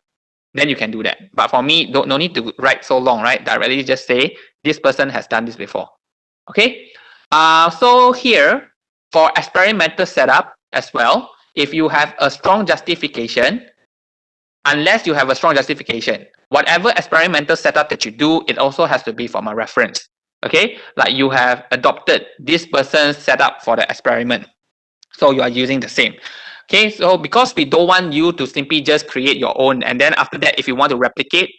then you can do that. But for me, no need to write so long, right? Directly just say this person has done this before. Okay. So here for experimental setup as well, if you have a strong justification, unless you have a strong justification, whatever experimental setup that you do, it also has to be from a reference. Okay, like you have adopted this person's setup for the experiment, so you are using the same. Okay, so because we don't want you to simply just create your own, and then after that, if you want to replicate,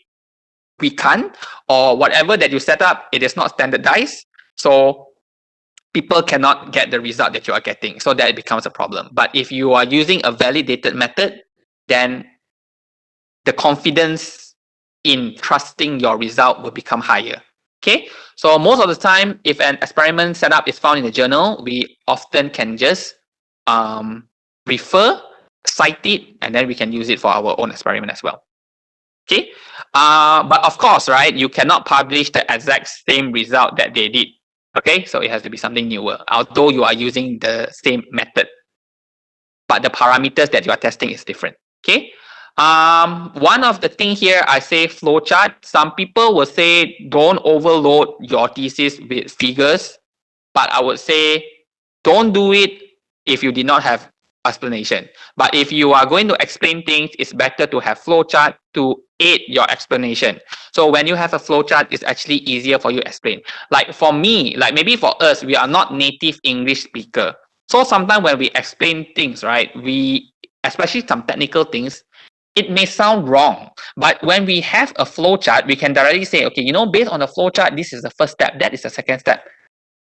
we can't, or whatever that you set up, it is not standardized, so people cannot get the result that you are getting. So that becomes a problem. But if you are using a validated method, then the confidence in trusting your result will become higher. Okay, so most of the time, if an experiment setup is found in the journal, we often can just refer, cite it, and then we can use it for our own experiment as well. Okay, but of course, right, you cannot publish the exact same result that they did. Okay, so it has to be something newer, although you are using the same method, but the parameters that you are testing is different. Okay. One of the thing here, I say flowchart. Some people will say don't overload your thesis with figures, but I would say don't do it if you did not have explanation. But if you are going to explain things, it's better to have flowchart to aid your explanation. So when you have a flowchart, it's actually easier for you to explain. Like for me, like maybe for us, we are not native English speaker. So sometimes when we explain things, right, especially some technical things, it may sound wrong, but when we have a flowchart, we can directly say, okay, based on the flowchart, this is the first step, that is the second step.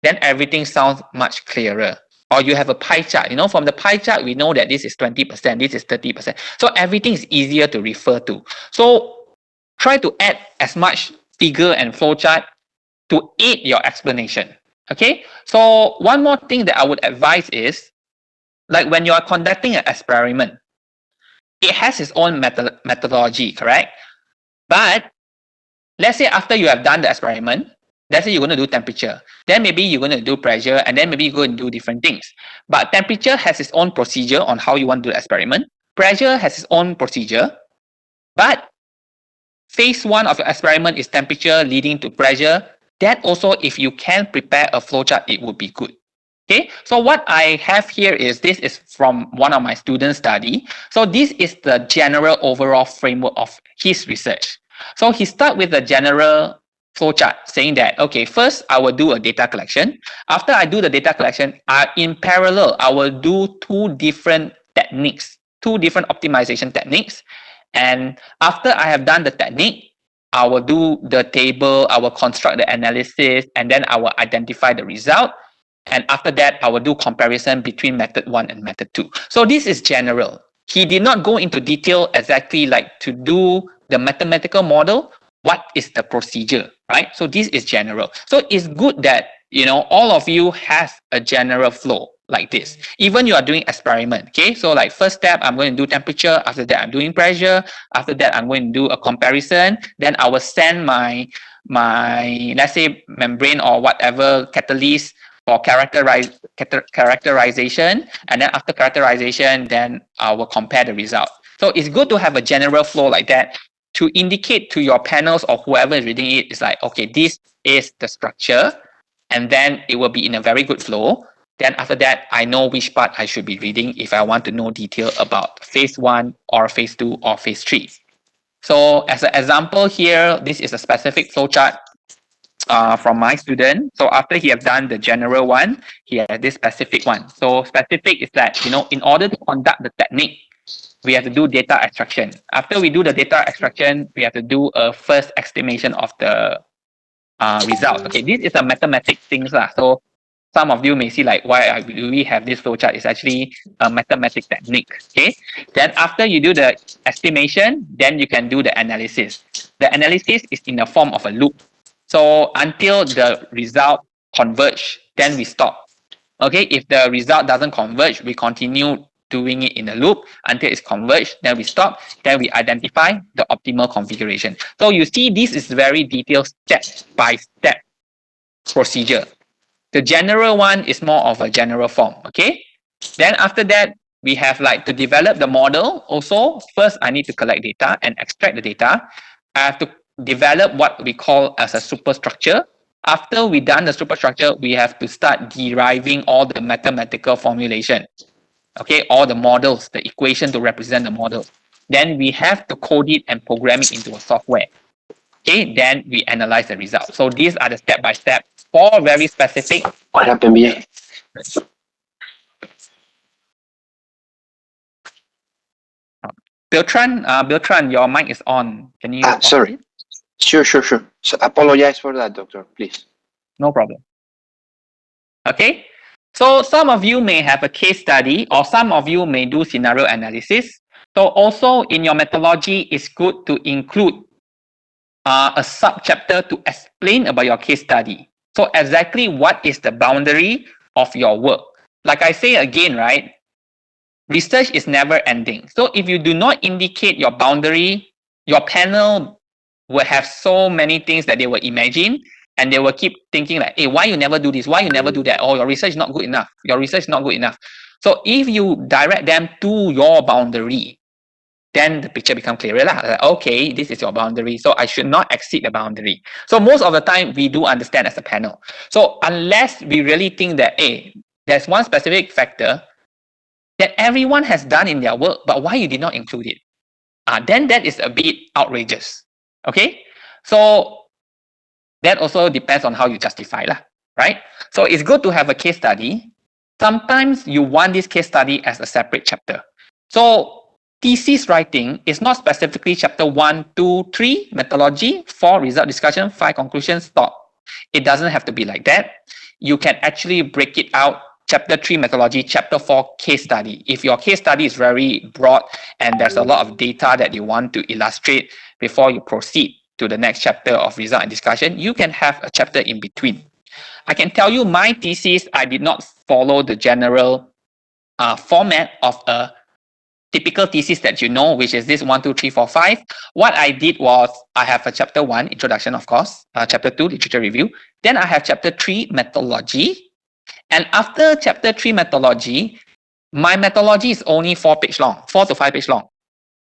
Then everything sounds much clearer. Or you have a pie chart, from the pie chart, we know that this is 20%, this is 30%. So everything is easier to refer to. So try to add as much figure and flowchart to aid your explanation. Okay. So one more thing that I would advise is, like when you are conducting an experiment, it has its own methodology, correct? But let's say after you have done the experiment, let's say you're going to do temperature, then maybe you're going to do pressure, and then maybe you go and do different things. But temperature has its own procedure on how you want to do the experiment. Pressure has its own procedure. But phase 1 of your experiment is temperature leading to pressure. That also, if you can prepare a flowchart, it would be good. Okay, so what I have here is, this is from one of my students' study. So this is the general overall framework of his research. So he starts with the general flowchart saying that, okay, first I will do a data collection. After I do the data collection, in parallel, I will do two different optimization techniques. And after I have done the technique, I will do the table, I will construct the analysis, and then I will identify the result. And after that, I will do comparison between method 1 and method 2. So this is general. He did not go into detail exactly like to do the mathematical model. What is the procedure, right? So this is general. So it's good that, all of you have a general flow like this. Even you are doing experiment, okay? So like first step, I'm going to do temperature. After that, I'm doing pressure. After that, I'm going to do a comparison. Then I will send my let's say membrane or whatever catalyst for characterization, and then after characterization, then I will compare the result. So it's good to have a general flow like that to indicate to your panels or whoever is reading it, is like, okay, this is the structure, and then it will be in a very good flow. Then after that, I know which part I should be reading if I want to know detail about phase 1 or phase 2 or phase 3. So as an example here, this is a specific flowchart from my student. So after he has done the general one, he has this specific one. So specific is that, in order to conduct the technique, we have to do data extraction. After we do the data extraction, we have to do a first estimation of the result. Okay, this is a mathematic things. So some of you may see like, why do we have this flowchart? It's actually a mathematic technique. Okay, then after you do the estimation, then you can do the analysis. The analysis is in the form of a loop. So until the result converge, then we stop. Okay, if the result doesn't converge, we continue doing it in a loop until it's converged, then we stop, then we identify the optimal configuration. So you see, this is very detailed step-by-step procedure. The general one is more of a general form, okay? Then after that, we have like to develop the model. Also, first I need to collect data and extract the data. I have to develop what we call as a superstructure. After we done the superstructure, we have to start deriving all the mathematical formulation. Okay, all the models, the equation to represent the model. Then we have to code it and program it into a software. Okay, then we analyze the result. So these are the step-by-step, 4 very specific. What happened here? Beltran, your mic is on. Can you? Sorry. Sure. So apologize for that, doctor, please. No problem. Okay. So some of you may have a case study, or some of you may do scenario analysis. So also in your methodology, it's good to include a sub-chapter to explain about your case study. So exactly what is the boundary of your work? Like I say again, right? Research is never ending. So if you do not indicate your boundary, your panel will have so many things that they will imagine, and they will keep thinking like, hey, why you never do this? Why you never do that? Oh, your research is not good enough. Your research is not good enough. So if you direct them to your boundary, then the picture becomes clearer. Like, okay, this is your boundary, so I should not exceed the boundary. So most of the time, we do understand as a panel. So unless we really think that, hey, there's one specific factor that everyone has done in their work, but why you did not include it? Then that is a bit outrageous. Okay? So that also depends on how you justify, right? So it's good to have a case study. Sometimes you want this case study as a separate chapter. So thesis writing is not specifically chapter 1, 2, 3, methodology, 4, result discussion, 5, conclusion, stop. It doesn't have to be like that. You can actually break it out. Chapter 3 methodology, chapter 4 case study. If your case study is very broad and there's a lot of data that you want to illustrate before you proceed to the next chapter of result and discussion, you can have a chapter in between. I can tell you my thesis, I did not follow the general format of a typical thesis that you know, which is this 1, 2, 3, 4, 5. What I did was I have a chapter 1, introduction, of course, chapter 2, literature review. Then I have chapter 3, methodology. And after chapter 3 methodology, my methodology is only 4 to 5 page long.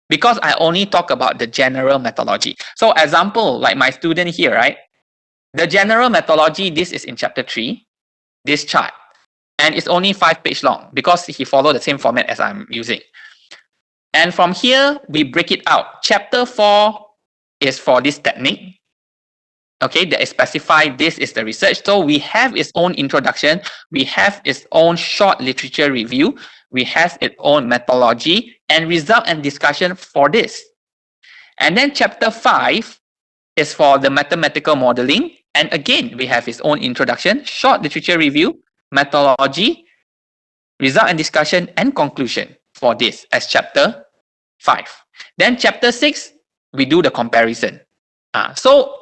Because I only talk about the general methodology. So example, like my student here, right? The general methodology, this is in chapter 3, this chart. And it's only 5 page long because he followed the same format as I'm using. And from here, we break it out. Chapter 4 is for this technique. Okay, that is specified, this is the research. So we have its own introduction, we have its own short literature review, we have its own methodology and result and discussion for this. And then chapter 5 is for the mathematical modeling. And again, we have its own introduction, short literature review, methodology, result and discussion, and conclusion for this as chapter 5. Then chapter 6, we do the comparison. So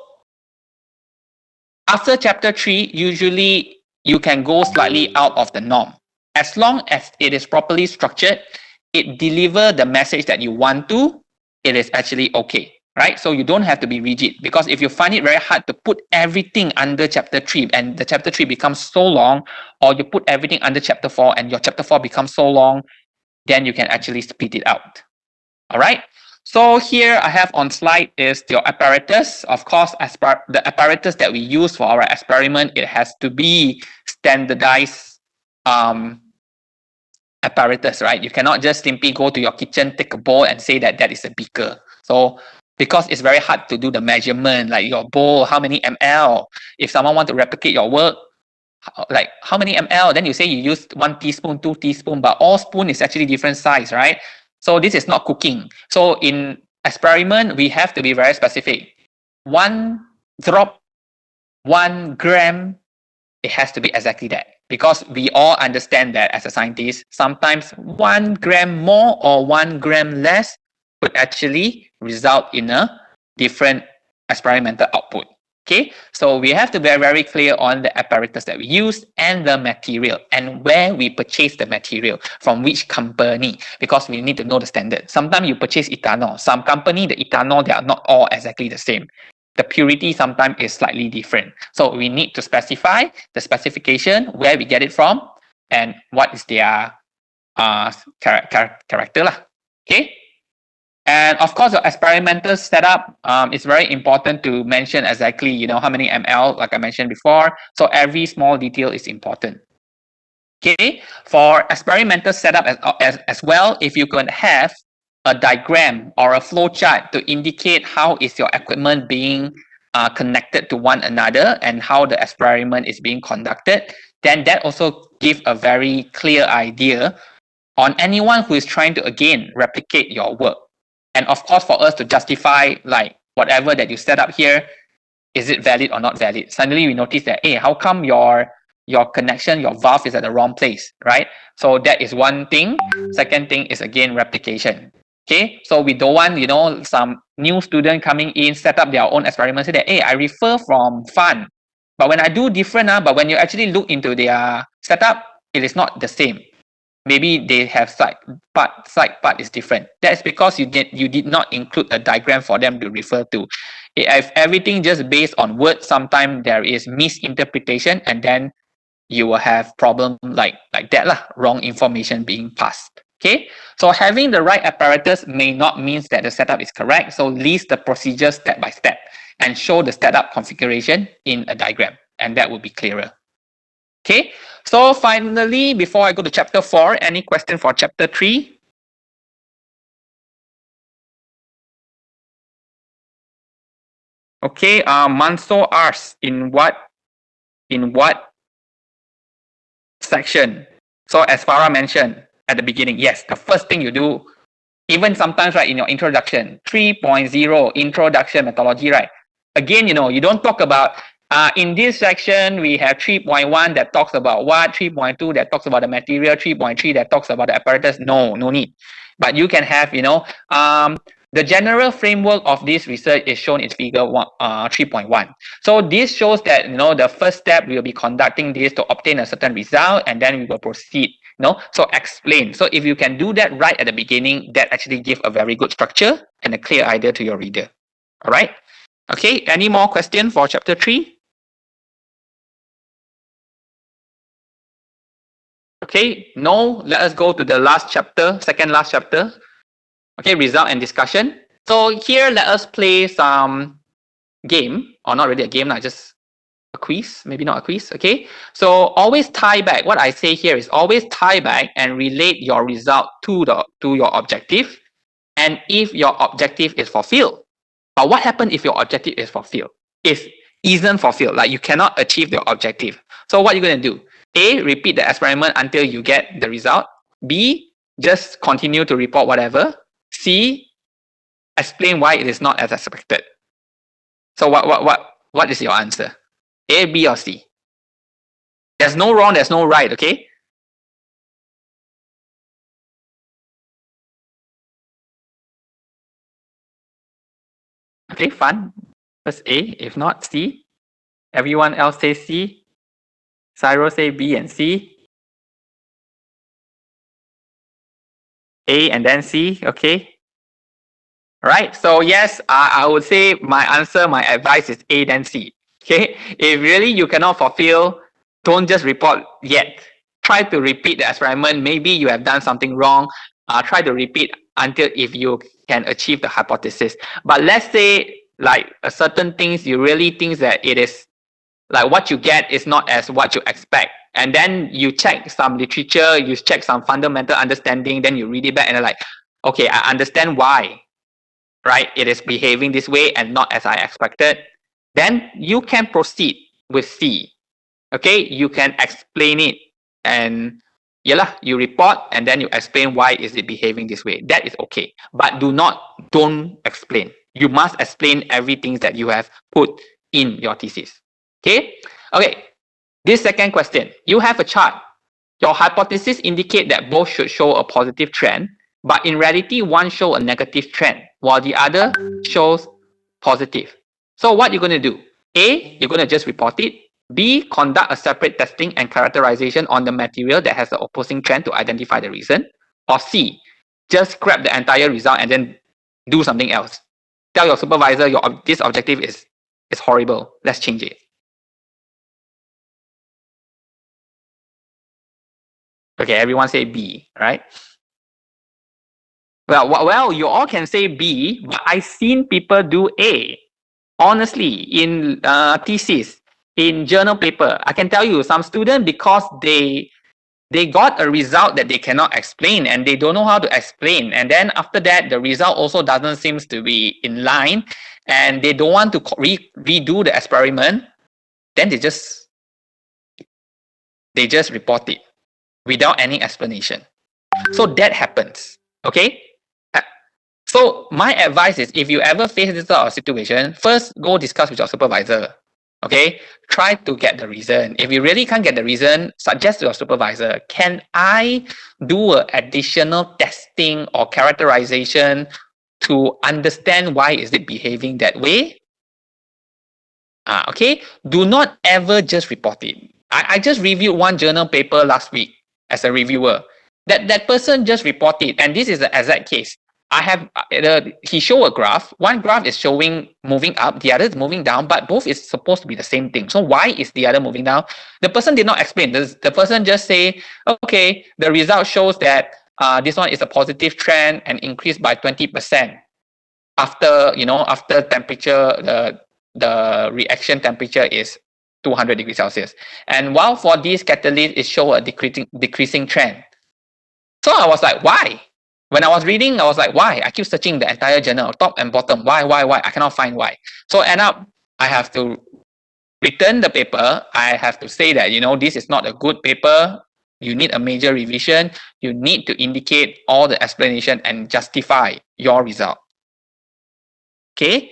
after chapter 3, usually you can go slightly out of the norm. As long as it is properly structured, it delivers the message that you want to, it is actually okay, right? So you don't have to be rigid, because if you find it very hard to put everything under chapter 3 and the chapter 3 becomes so long, or you put everything under chapter 4 and your chapter 4 becomes so long, then you can actually split it out. All right? So here I have on slide is your apparatus. Of course, the apparatus that we use for our experiment, it has to be standardized apparatus, right? You cannot just simply go to your kitchen, take a bowl and say that that is a beaker. So because it's very hard to do the measurement, like your bowl, how many ml? If someone want to replicate your work, like how many ml? Then you say you use 1 teaspoon, 2 teaspoon, but all spoon is actually different size, right? So this is not cooking. So in experiment, we have to be very specific. 1 drop, 1 gram, it has to be exactly that. Because we all understand that as a scientist, sometimes 1 gram more or 1 gram less could actually result in a different experimental output. Okay, so we have to be very clear on the apparatus that we use and the material and where we purchase the material from which company, because we need to know the standard. Sometimes you purchase ethanol. Some company, the ethanol, they are not all exactly the same. The purity sometimes is slightly different. So we need to specify the specification, where we get it from, and what is their character lah. Okay. And of course, the experimental setup is very important to mention exactly, you know, how many ml, like I mentioned before. So every small detail is important. Okay, for experimental setup as well, if you can have a diagram or a flow chart to indicate how is your equipment being connected to one another and how the experiment is being conducted, then that also gives a very clear idea on anyone who is trying to, again, replicate your work. And of course, for us to justify, like, whatever that you set up here, is it valid or not valid? Suddenly we notice that, hey, how come your connection, your valve is at the wrong place, right? So that is one thing. Second thing is, again, replication. Okay, so we don't want, you know, some new student coming in, set up their own experiment, say that, hey, I refer from fun. But when I do different, but when you actually look into their setup, it is not the same. Maybe they have side part is different. That's because you did not include a diagram for them to refer to. If everything just based on words, sometimes there is misinterpretation, and then you will have problem like that lah, wrong information being passed. Okay, so having the right apparatus may not mean that the setup is correct. So list the procedure step by step and show the setup configuration in a diagram, and that will be clearer. Okay, so finally, before I go to chapter 4, any question for chapter 3? Okay, Manso asks, in what section? So as Farah mentioned at the beginning, yes, the first thing you do, even sometimes, right, in your introduction, 3.0 introduction methodology, right? Again, you know, you don't talk about in this section, we have 3.1 that talks about what, 3.2 that talks about the material, 3.3 that talks about the apparatus. No need. But you can have, you know, the general framework of this research is shown in figure 3.1. So this shows that, you know, the first step, we will be conducting this to obtain a certain result, and then we will proceed. No, so explain. So if you can do that right at the beginning, that actually gives a very good structure and a clear idea to your reader. All right. Okay. Any more questions for chapter 3? Okay, no, let us go to the last chapter, second last chapter. Okay, result and discussion. So here, let us play some game, or not really a game, just a quiz, maybe not a quiz, okay? So always tie back, what I say here is always tie back and relate your result to your objective, and if your objective is fulfilled. But what happens if your objective is fulfilled? If isn't fulfilled, like you cannot achieve your objective. So what are you going to do? A, repeat the experiment until you get the result. B, just continue to report whatever. C, explain why it is not as expected. So what is your answer? A, B, or C? There's no wrong, there's no right, okay? Okay, fun. First A, if not C. Everyone else say C. Cyril say B and C. A and then C, okay? Right, so yes, I would say my answer, my advice is A then C, okay? If really you cannot fulfill, don't just report yet. Try to repeat the experiment. Maybe you have done something wrong. Try to repeat until if you can achieve the hypothesis. But let's say like a certain things you really think that it is like what you get is not as what you expect. And then you check some literature, you check some fundamental understanding, then you read it back and like, okay, I understand why, right? It is behaving this way and not as I expected. Then you can proceed with C. Okay, you can explain it and you report and then you explain why is it behaving this way. That is okay. But don't explain. You must explain everything that you have put in your thesis. Okay. This second question, you have a chart. Your hypothesis indicate that both should show a positive trend, but in reality, one shows a negative trend while the other shows positive. So what you're going to do? A, you're going to just report it. B, conduct a separate testing and characterization on the material that has the opposing trend to identify the reason. Or C, just grab the entire result and then do something else. Tell your supervisor this objective is horrible. Let's change it. Okay, everyone say B, right? Well, you all can say B, but I've seen people do A. Honestly, in thesis, in journal paper, I can tell you some students, because they got a result that they cannot explain and they don't know how to explain. And then after that, the result also doesn't seem to be in line and they don't want to redo the experiment. Then they just report it without any explanation. So that happens, okay? So my advice is, if you ever face this sort of situation, first go discuss with your supervisor, okay? Try to get the reason. If you really can't get the reason, suggest to your supervisor, can I do an additional testing or characterization to understand why is it behaving that way? Okay? Do not ever just report it. I just reviewed one journal paper last week as a reviewer. That person just reported, and this is the exact case. I have he showed a graph. One graph is showing moving up, the other is moving down, but both is supposed to be the same thing. So why is the other moving down? The person did not explain. The person just say, okay, the result shows that this one is a positive trend and increased by 20% after temperature, the reaction temperature is 200 degrees Celsius. And while for these catalysts, it show a decreasing trend. So I was like, why? When I was reading, I was like, why? I keep searching the entire journal, top and bottom. Why? I cannot find why. So end up, I have to return the paper. I have to say that, this is not a good paper. You need a major revision. You need to indicate all the explanation and justify your result. Okay?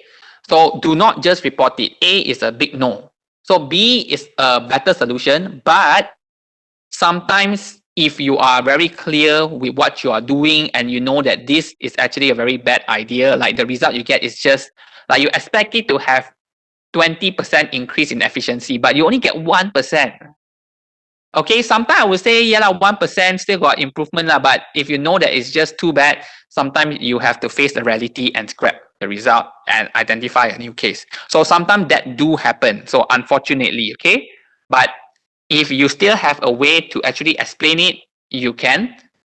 So do not just report it. A is a big no. So B is a better solution, but sometimes if you are very clear with what you are doing and you know that this is actually a very bad idea, like the result you get is just like you expect it to have 20% increase in efficiency, but you only get 1%. Okay, sometimes I would say, 1% still got improvement, but if you know that it's just too bad, sometimes you have to face the reality and scrap the result and identify a new case. So sometimes that do happen. So unfortunately, okay, but if you still have a way to actually explain it, you can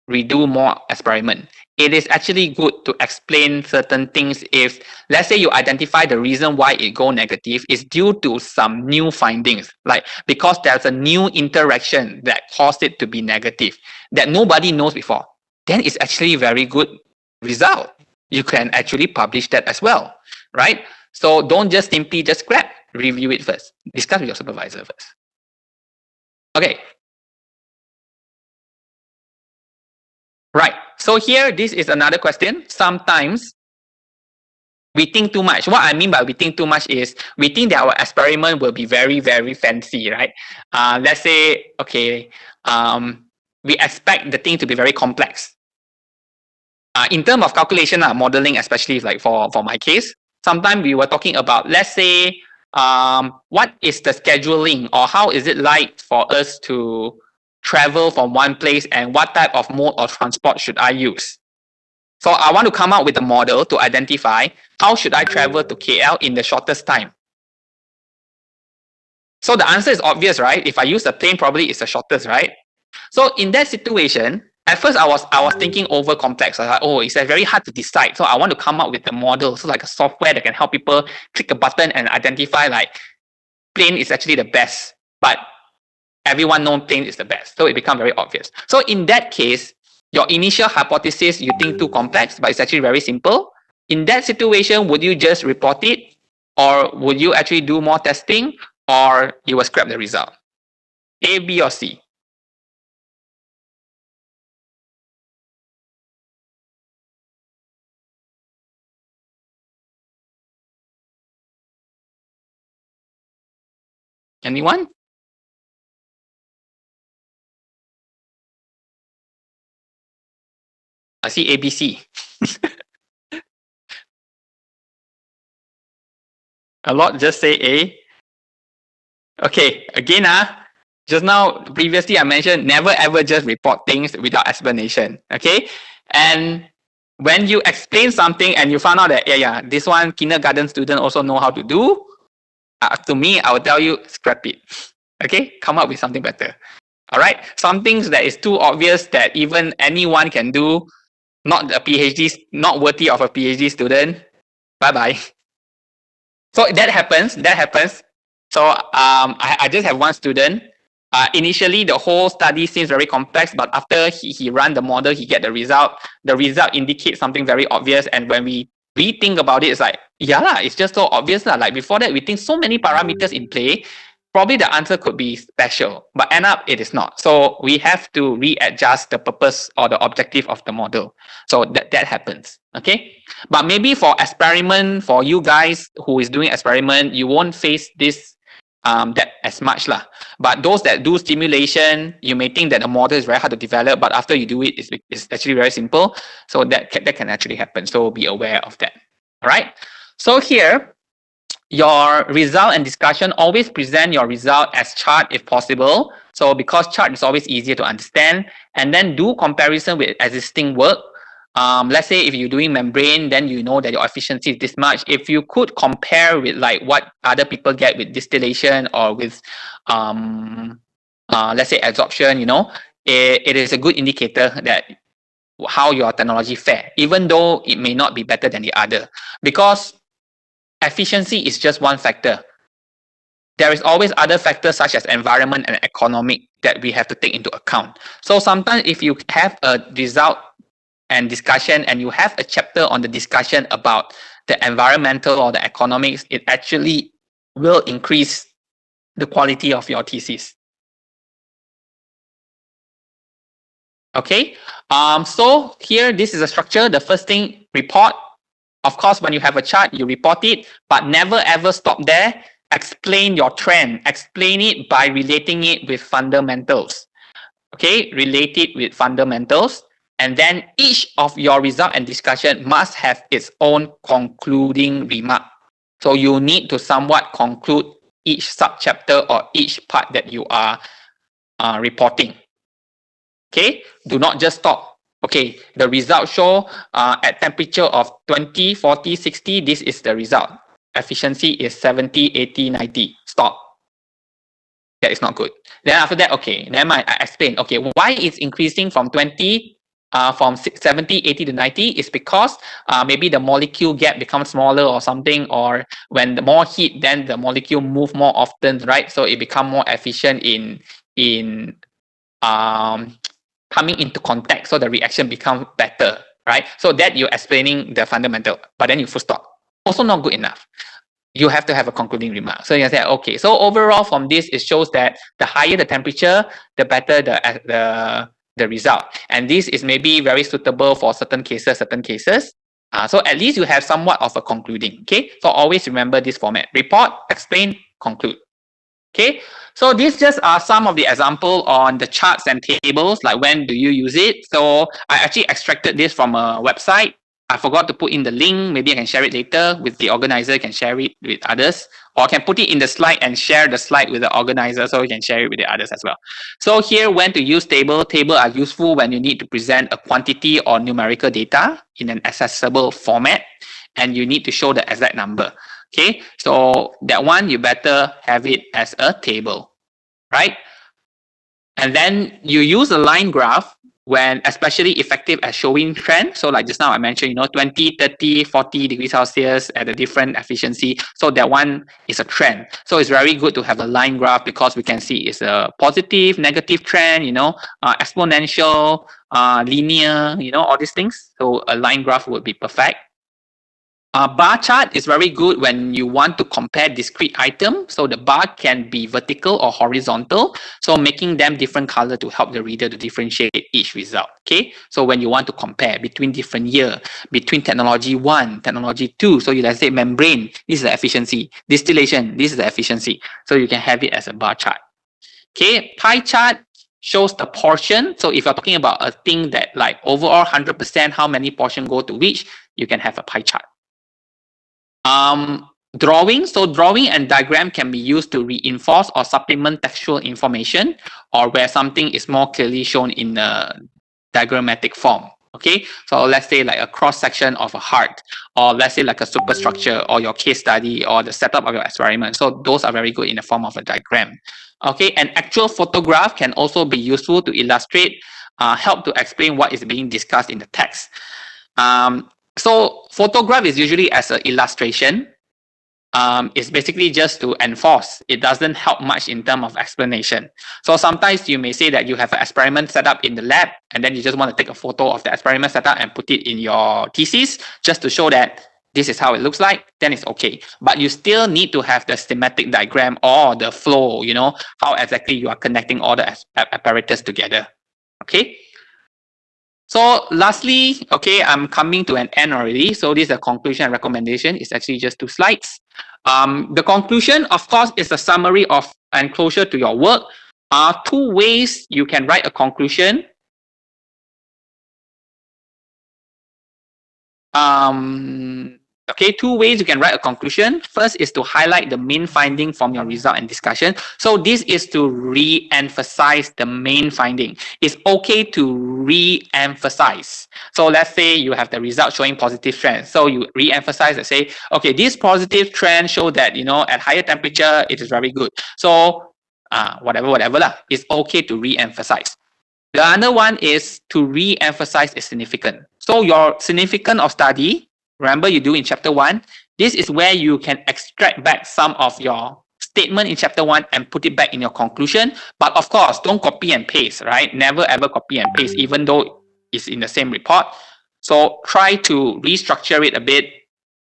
redo more experiment. It is actually good to explain certain things. If let's say you identify the reason why it go negative is due to some new findings, like because there's a new interaction that caused it to be negative that nobody knows before, then it's actually a very good result. You can actually publish that as well, right? So don't just simply just scrap, review it first, discuss with your supervisor first. Okay. Right. So here, this is another question. Sometimes we think too much. What I mean by we think too much is we think that our experiment will be very, very fancy, right? Let's say, okay, we expect the thing to be very complex. In terms of calculation, modeling, especially like for my case, sometimes we were talking about, let's say, what is the scheduling or how is it like for us to travel from one place and what type of mode of transport should I use? So I want to come up with a model to identify how should I travel to KL in the shortest time. So the answer is obvious, right? If I use a plane, probably it's the shortest, right? So in that situation, At first, I was thinking over complex. I was like, oh, it's very hard to decide. So I want to come up with a model, so like a software that can help people click a button and identify like plain is actually the best, but everyone knows plain is the best. So it becomes very obvious. So in that case, your initial hypothesis you think too complex, but it's actually very simple. In that situation, would you just report it, or would you actually do more testing, or you will scrap the result? A, B, or C? Anyone? I see A, B, C. A lot just say A. Okay, again, just now, previously I mentioned never ever just report things without explanation. Okay, and when you explain something and you found out that yeah, this one kindergarten student also know how to do, to me, I will tell you scrap it. Okay, come up with something better. All right, some things that is too obvious that even anyone can do, not a PhD, not worthy of a PhD student. Bye bye. So that happens. So I just have one student. Initially, the whole study seems very complex, but after he run the model, he get the result. The result indicates something very obvious, and when we think about it, it's like, yeah lah, it's just so obvious lah. Like before that, we think so many parameters in play. Probably the answer could be special, but end up it is not. So we have to readjust the purpose or the objective of the model. So that happens. Okay. But maybe for experiment, for you guys who is doing experiment, you won't face this that as much lah. But those that do simulation, you may think that the model is very hard to develop, but after you do it, it's actually very simple. So that can actually happen. So be aware of that. All right. So here, your result and discussion, always present your result as chart if possible. So because chart is always easier to understand, and then do comparison with existing work. Let's say if you're doing membrane, then you know that your efficiency is this much. If you could compare with like what other people get with distillation or with, let's say adsorption, it is a good indicator that how your technology fare, even though it may not be better than the other, because efficiency is just one factor. There is always other factors such as environment and economic that we have to take into account. So sometimes if you have a result and discussion and you have a chapter on the discussion about the environmental or the economics, it actually will increase the quality of your thesis. Okay, so here, this is a structure. The first thing, report. Of course, when you have a chart, you report it, but never ever stop there. Explain your trend. Explain it by relating it with fundamentals. Okay, relate it with fundamentals. And then each of your result and discussion must have its own concluding remark. So you need to somewhat conclude each subchapter or each part that you are reporting. Okay, do not just stop. Okay, the result show at temperature of 20, 40, 60, this is the result. Efficiency is 70, 80, 90. Stop. That is not good. Then after that, okay, then I explain, okay, why it's increasing from 20, from 70, 80 to 90 is because maybe the molecule gap becomes smaller or something, or when the more heat, then the molecule move more often, right? So it become more efficient in coming into contact, so the reaction becomes better, right? So that you're explaining the fundamental, but then you full stop. Also not good enough. You have to have a concluding remark. So you say, okay, so overall from this, it shows that the higher the temperature, the better the result. And this is maybe very suitable for certain cases. So at least you have somewhat of a concluding, okay? So always remember this format: report, explain, conclude. Okay, so these just are some of the example on the charts and tables, like when do you use it. So I actually extracted this from a website. I forgot to put in the link. Maybe I can share it later with the organizer, can share it with others, or I can put it in the slide and share the slide with the organizer so you can share it with the others as well. So here, when to use table. Table are useful when you need to present a quantity or numerical data in an accessible format, and you need to show the exact number. Okay, so that one, you better have it as a table, right? And then you use a line graph when especially effective at showing trend. So like just now I mentioned, 20, 30, 40 degrees Celsius at a different efficiency. So that one is a trend. So it's very good to have a line graph because we can see it's a positive, negative trend, exponential, linear, all these things. So a line graph would be perfect. Bar chart is very good when you want to compare discrete items. So the bar can be vertical or horizontal. So making them different color to help the reader to differentiate each result. Okay. So when you want to compare between different year, between technology 1, technology 2. So you let's say membrane, this is the efficiency. Distillation, this is the efficiency. So you can have it as a bar chart. Okay. Pie chart shows the portion. So if you're talking about a thing that like overall 100%, how many portion go to which, you can have a pie chart. Drawing. So drawing and diagram can be used to reinforce or supplement textual information, or where something is more clearly shown in a diagrammatic form. Okay, so let's say like a cross section of a heart, or let's say like a superstructure, or your case study, or the setup of your experiment. So those are very good in the form of a diagram. Okay, an actual photograph can also be useful to illustrate, help to explain what is being discussed in the text. So photograph is usually as an illustration. It's basically just to enforce. It doesn't help much in terms of explanation. So sometimes you may say that you have an experiment set up in the lab, and then you just want to take a photo of the experiment setup and put it in your thesis just to show that this is how it looks like, then it's okay. But you still need to have the schematic diagram or the flow, how exactly you are connecting all the apparatus together. Okay. So lastly, okay, I'm coming to an end already. So this is a conclusion and recommendation. It's actually just 2 slides. The conclusion, of course, is a summary of and closure to your work. 2 ways you can write a conclusion. Okay, 2 ways you can write a conclusion. First is to highlight the main finding from your result and discussion. So this is to re-emphasize the main finding. It's okay to re-emphasize. So let's say you have the result showing positive trend. So you re-emphasize and say, okay, this positive trend show that, at higher temperature, it is very good. So whatever lah, it's okay to re-emphasize. The other one is to re-emphasize its significance. So your significance of study, remember you do in chapter 1, this is where you can extract back some of your statement in chapter 1 and put it back in your conclusion. But of course, don't copy and paste, right? Never ever copy and paste, even though it's in the same report. So try to restructure it a bit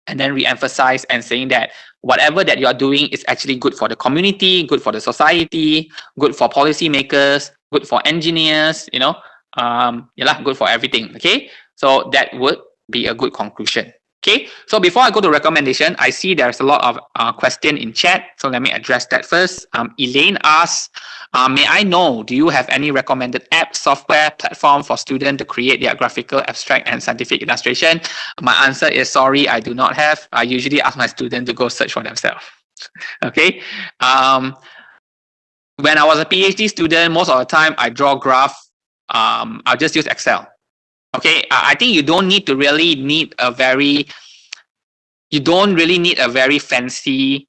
and then re-emphasize and saying that whatever that you're doing is actually good for the community, good for the society, good for policymakers, good for engineers, good for everything. Okay, so that would be a good conclusion. Okay, so before I go to recommendation, I see there's a lot of question in chat. So let me address that first. Elaine asks, may I know, do you have any recommended app, software, platform for students to create their graphical, abstract, and scientific illustration? My answer is sorry, I do not have. I usually ask my students to go search for themselves. Okay. When I was a PhD student, most of the time I draw graph. I'll just use Excel. Okay, I think you don't really need a very fancy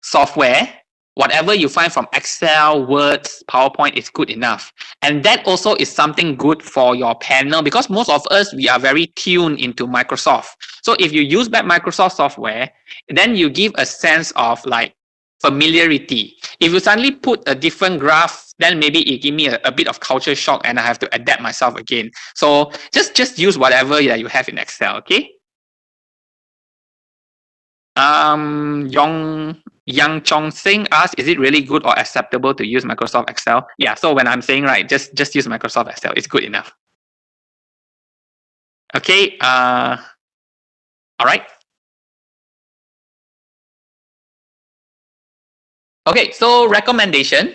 software. Whatever you find from Excel, Word, PowerPoint is good enough. And that also is something good for your panel, because most of us, we are very tuned into Microsoft. So if you use that Microsoft software, then you give a sense of like familiarity. If you suddenly put a different graph, then maybe it give me a bit of culture shock and I have to adapt myself again. So just use whatever that you have in Excel, okay? Yang Chong Sing asks, is it really good or acceptable to use Microsoft Excel? Yeah, so when I'm saying right, just use Microsoft Excel. It's good enough. Okay, all right. Okay, so recommendation.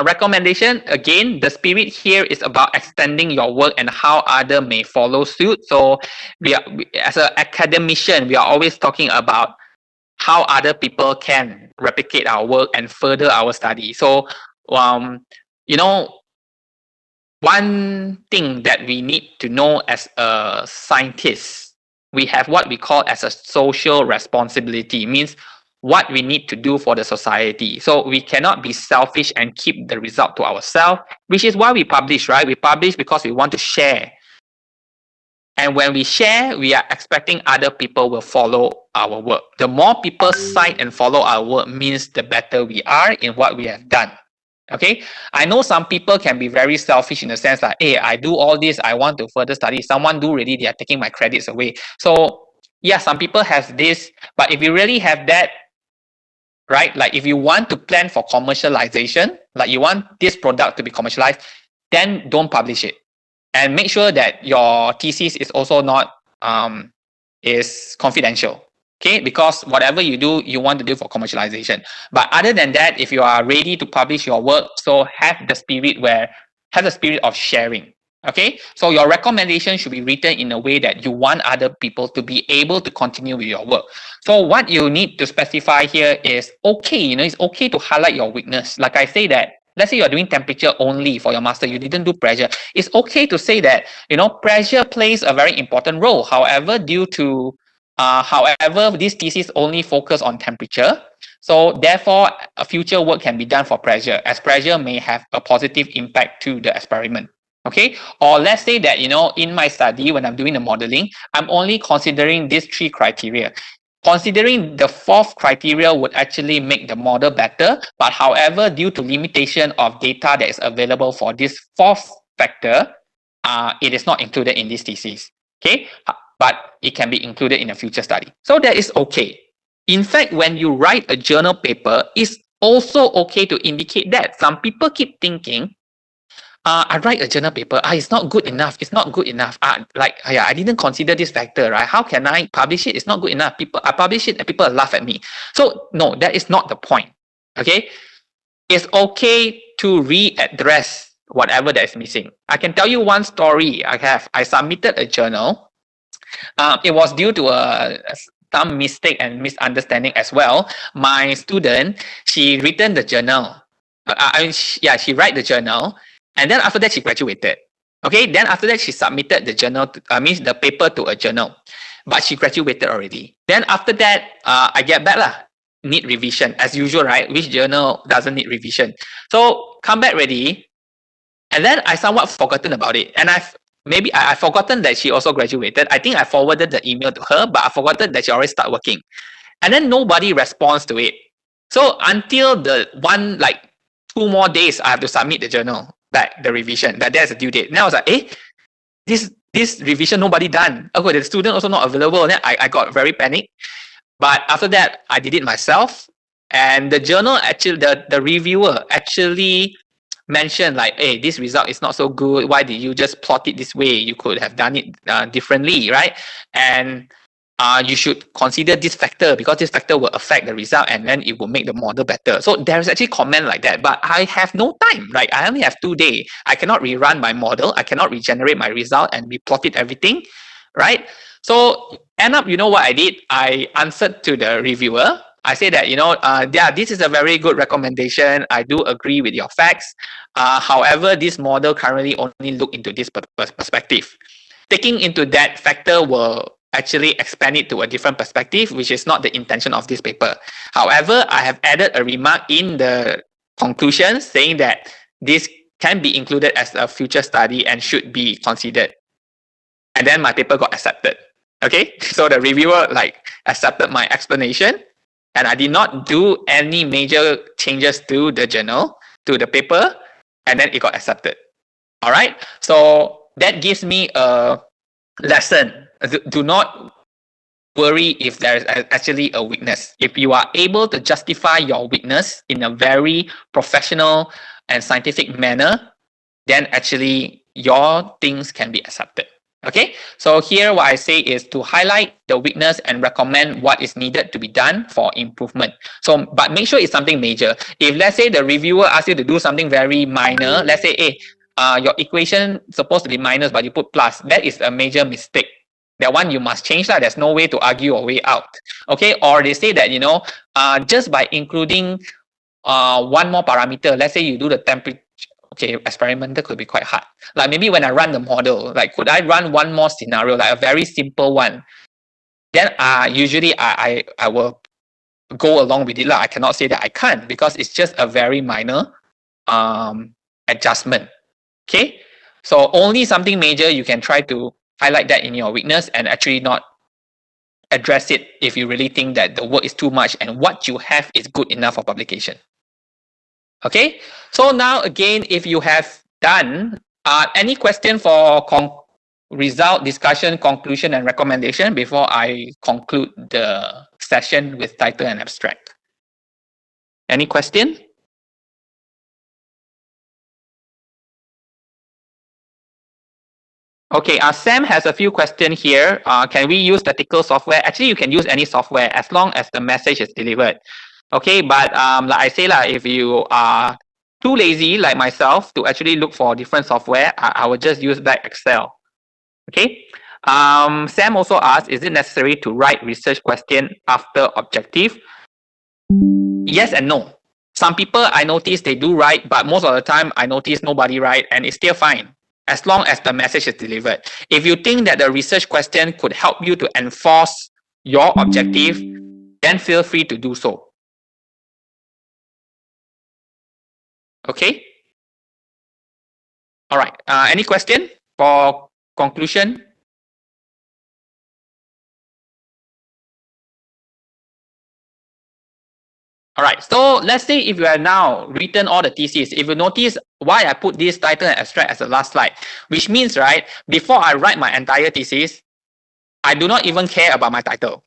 Recommendation, again, the spirit here is about extending your work and how others may follow suit. So as an academician, we are always talking about how other people can replicate our work and further our study. So, one thing that we need to know as a scientist, we have what we call as a social responsibility. Means what we need to do for the society. So we cannot be selfish and keep the result to ourselves, which is why we publish, right? We publish because we want to share. And when we share, we are expecting other people will follow our work. The more people cite and follow our work means the better we are in what we have done. Okay, I know some people can be very selfish in the sense that, hey, I do all this, I want to further study. Someone do already, they are taking my credits away. So yeah, some people have this, but if you really have that, right? Like if you want to plan for commercialization, like you want this product to be commercialized, then don't publish it. And make sure that your thesis is also not is confidential. Okay, because whatever you do, you want to do for commercialization. But other than that, if you are ready to publish your work, so have the spirit of sharing. Okay, so your recommendation should be written in a way that you want other people to be able to continue with your work. So what you need to specify here is okay, it's okay to highlight your weakness. Like I say that, let's say you're doing temperature only for your master, you didn't do pressure. It's okay to say that, pressure plays a very important role. However, however, this thesis only focus on temperature. So therefore, a future work can be done for pressure, as pressure may have a positive impact to the experiment. Okay, or let's say that, in my study, when I'm doing the modeling, I'm only considering these 3 criteria. Considering the 4th criteria would actually make the model better, but however, due to limitation of data that is available for this 4th factor, it is not included in this thesis. Okay, but it can be included in a future study. So that is okay. In fact, when you write a journal paper, it's also okay to indicate that. Some people keep thinking, I write a journal paper, it's not good enough. It's not good enough. I didn't consider this factor, right? How can I publish it? It's not good enough. I publish it and people laugh at me. So no, that is not the point. Okay, it's okay to readdress whatever that is missing. I can tell you one story. I submitted a journal. It was due to some mistake and misunderstanding as well. My student, she written the journal. She write the journal. And then after that, she graduated. Okay, then after that, she submitted the journal, means the paper to a journal. But she graduated already. Then after that, I get back lah. Need revision as usual, right? Which journal doesn't need revision? So come back ready. And then I somewhat forgotten about it. And I forgotten that she also graduated. I think I forwarded the email to her, but I forgotten that she already started working. And then nobody responds to it. So until the 2 more days, I have to submit the journal, the revision, that there's a due date. Then I was like, this revision, nobody done. Okay, the student also not available. Then I got very panicked. But after that, I did it myself. And the journal, actually, the reviewer actually mentioned hey, this result is not so good. Why did you just plot it this way? You could have done it differently, right? And you should consider this factor because this factor will affect the result and then it will make the model better. So there's actually comment like that, but I have no time, right? I only have 2 days. I cannot rerun my model. I cannot regenerate my result and replot it everything, right? So end up, what I did? I answered to the reviewer. I say that, this is a very good recommendation. I do agree with your facts. However, this model currently only look into this perspective. Taking into that factor will actually expand it to a different perspective, which is not the intention of this paper. However, I have added a remark in the conclusion saying that this can be included as a future study and should be considered. And then my paper got accepted. Okay, so the reviewer accepted my explanation, and I did not do any major changes to the journal, to the paper, and then it got accepted. All right, so that gives me a lesson. Do not worry if there is actually a weakness. If you are able to justify your weakness in a very professional and scientific manner, then actually your things can be accepted. Okay, so here what I say is to highlight the weakness and recommend what is needed to be done for improvement. So, but make sure it's something major. If let's say the reviewer asks you to do something very minor, let's say, hey, your equation supposed to be minus, but you put plus, that is a major mistake. That one you must change that. There's no way to argue your way out. Okay, or they say that, just by including one more parameter, let's say you do the temperature. Okay, experimental could be quite hard. Like maybe when I run the model, could I run one more scenario, like a very simple one? Then usually I will go along with it. I cannot say that I can't, because it's just a very minor adjustment. Okay, so only something major you can try to highlight that in your weakness and actually not address it if you really think that the work is too much and what you have is good enough for publication. Okay, so now again, if you have done any question for result, discussion, conclusion, and recommendation before I conclude the session with title and abstract? Any question? Okay, Sam has a few questions here. Can we use statistical software? Actually, you can use any software as long as the message is delivered. Okay, but like I say, if you are too lazy like myself to actually look for different software, I will just use back Excel. Okay. Sam also asked, is it necessary to write research question after objective? Yes and no. Some people I notice they do write, but most of the time I notice nobody write, and it's still fine as long as the message is delivered. If you think that the research question could help you to enforce your objective, then feel free to do so. Okay. All right. Any question for conclusion? All right, so let's say if you have now written all the thesis, if you notice why I put this title and abstract as the last slide, which means, right, before I write my entire thesis, I do not even care about my title.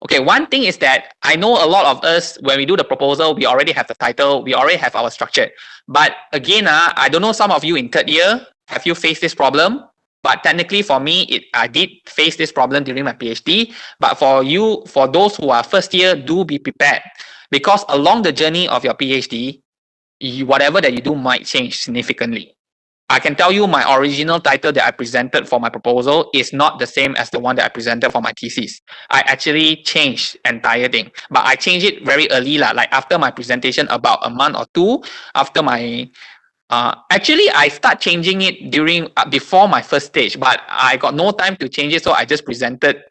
Okay, one thing is that I know a lot of us, when we do the proposal, we already have the title, we already have our structure. But again, I don't know some of you in third year, have you faced this problem? But technically for me, I did face this problem during my PhD. But for you, for those who are first year, do be prepared. Because along the journey of your PhD, whatever that you do might change significantly. I can tell you my original title that I presented for my proposal is not the same as the one that I presented for my thesis. I actually changed entire thing, but I changed it very early, like after my presentation, about a month or two after my. Actually, I start changing it during before my first stage, but I got no time to change it, so I just presented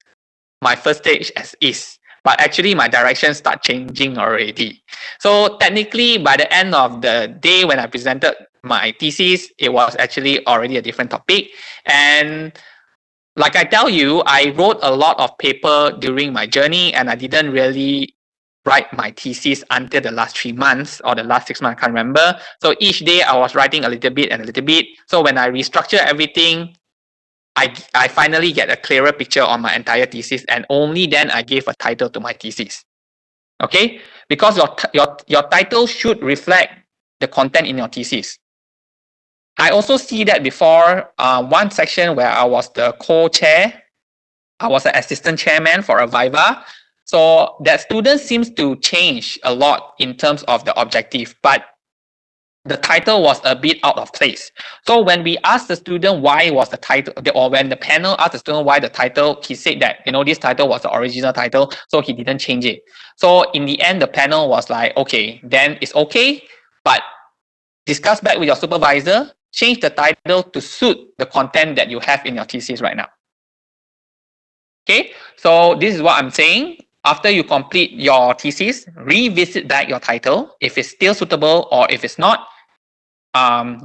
my first stage as is. But actually, my direction start changing already. So technically, by the end of the day when I presented my thesis, it was actually already a different topic. And like I tell you, I wrote a lot of paper during my journey, and I didn't really write my thesis until the last 3 months or the last 6 months, I can't remember. So each day I was writing a little bit and a little bit. So when I restructure everything, I finally get a clearer picture on my entire thesis, and only then I gave a title to my thesis. Okay, because your title should reflect the content in your thesis. I also see that before one section where I was the co-chair, I was an assistant chairman for a Viva. So that student seems to change a lot in terms of the objective, but the title was a bit out of place. So when we asked the student why was the title, or when the panel asked the student why the title, he said that, this title was the original title, so he didn't change it. So in the end, the panel was like, okay, then it's okay, but discuss back with your supervisor, change the title to suit the content that you have in your thesis right now. Okay, so this is what I'm saying. After you complete your thesis, revisit back your title. If it's still suitable or if it's not,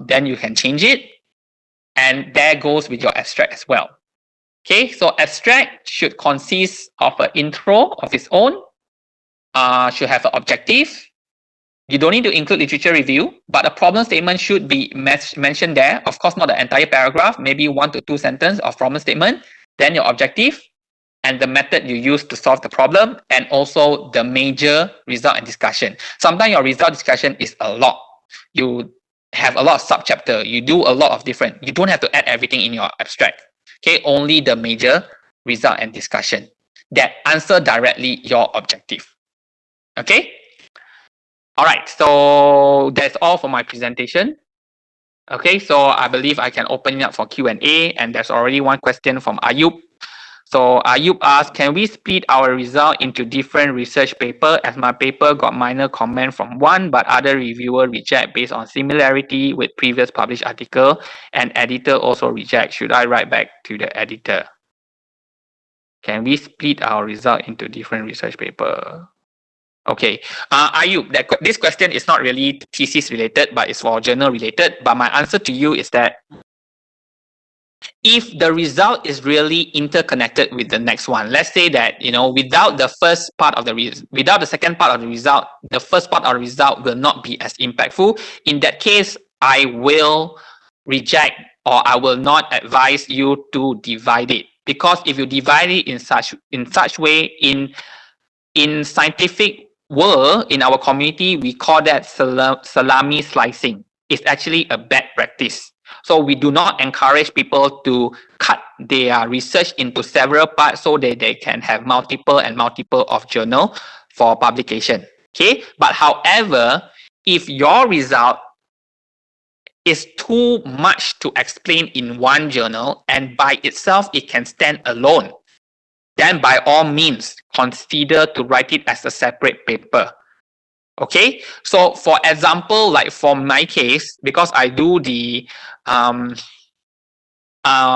then you can change it. And there goes with your abstract as well. Okay, so abstract should consist of an intro of its own, should have an objective. You don't need to include literature review, but a problem statement should be mentioned there. Of course, not the entire paragraph, maybe 1 to 2 sentences of problem statement. Then your objective and the method you use to solve the problem, and also the major result and discussion. Sometimes your result discussion is a lot. You have a lot of sub-chapter. You do a lot of different. You don't have to add everything in your abstract. Okay, only the major result and discussion that answer directly your objective. Okay. All right. So that's all for my presentation. Okay. So I believe I can open it up for Q&A, and there's already one question from Ayub. So Ayub asked, can we split our result into different research paper, as my paper got minor comment from one, but other reviewer reject based on similarity with previous published article, and editor also reject. Should I write back to the editor? Can we split our result into different research paper? Okay, Ayub, this question is not really thesis related, but it's for journal related. But my answer to you is that if the result is really interconnected with the next one, let's say that, you know, without the first part of the without the second part of the result, the first part of the result will not be as impactful. In that case, I will reject, or I will not advise you to divide it, because if you divide it in such way, in scientific world, in our community, we call that salami slicing. It's actually a bad practice. So we do not encourage people to cut their research into several parts so that they can have multiple of journal for publication. Okay, but however, if your result is too much to explain in one journal and by itself it can stand alone, then by all means consider to write it as a separate paper. Okay, so for example, like for my case, because I do the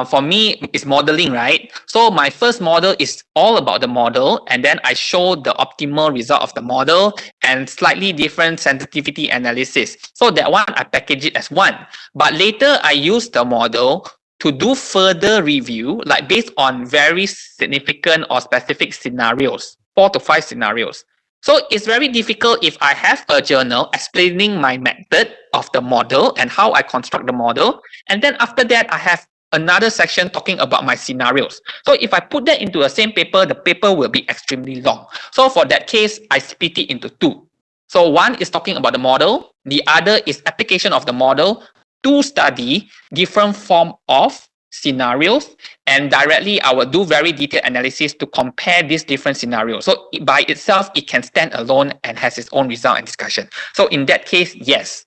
for me it's modeling, right? So my first model is all about the model, and then I show the optimal result of the model and slightly different sensitivity analysis. So that one I package it as one, but later I use the model to do further review, like based on very significant or specific scenarios, 4 to 5 scenarios. So it's very difficult if I have a journal explaining my method of the model and how I construct the model, and then after that I have another section talking about my scenarios. So if I put that into the same paper, the paper will be extremely long. So for that case, I split it into two. So one is talking about the model, the other is application of the model to study different form of scenarios, and directly I will do very detailed analysis to compare these different scenarios. So by itself, it can stand alone and has its own result and discussion. So in that case, yes,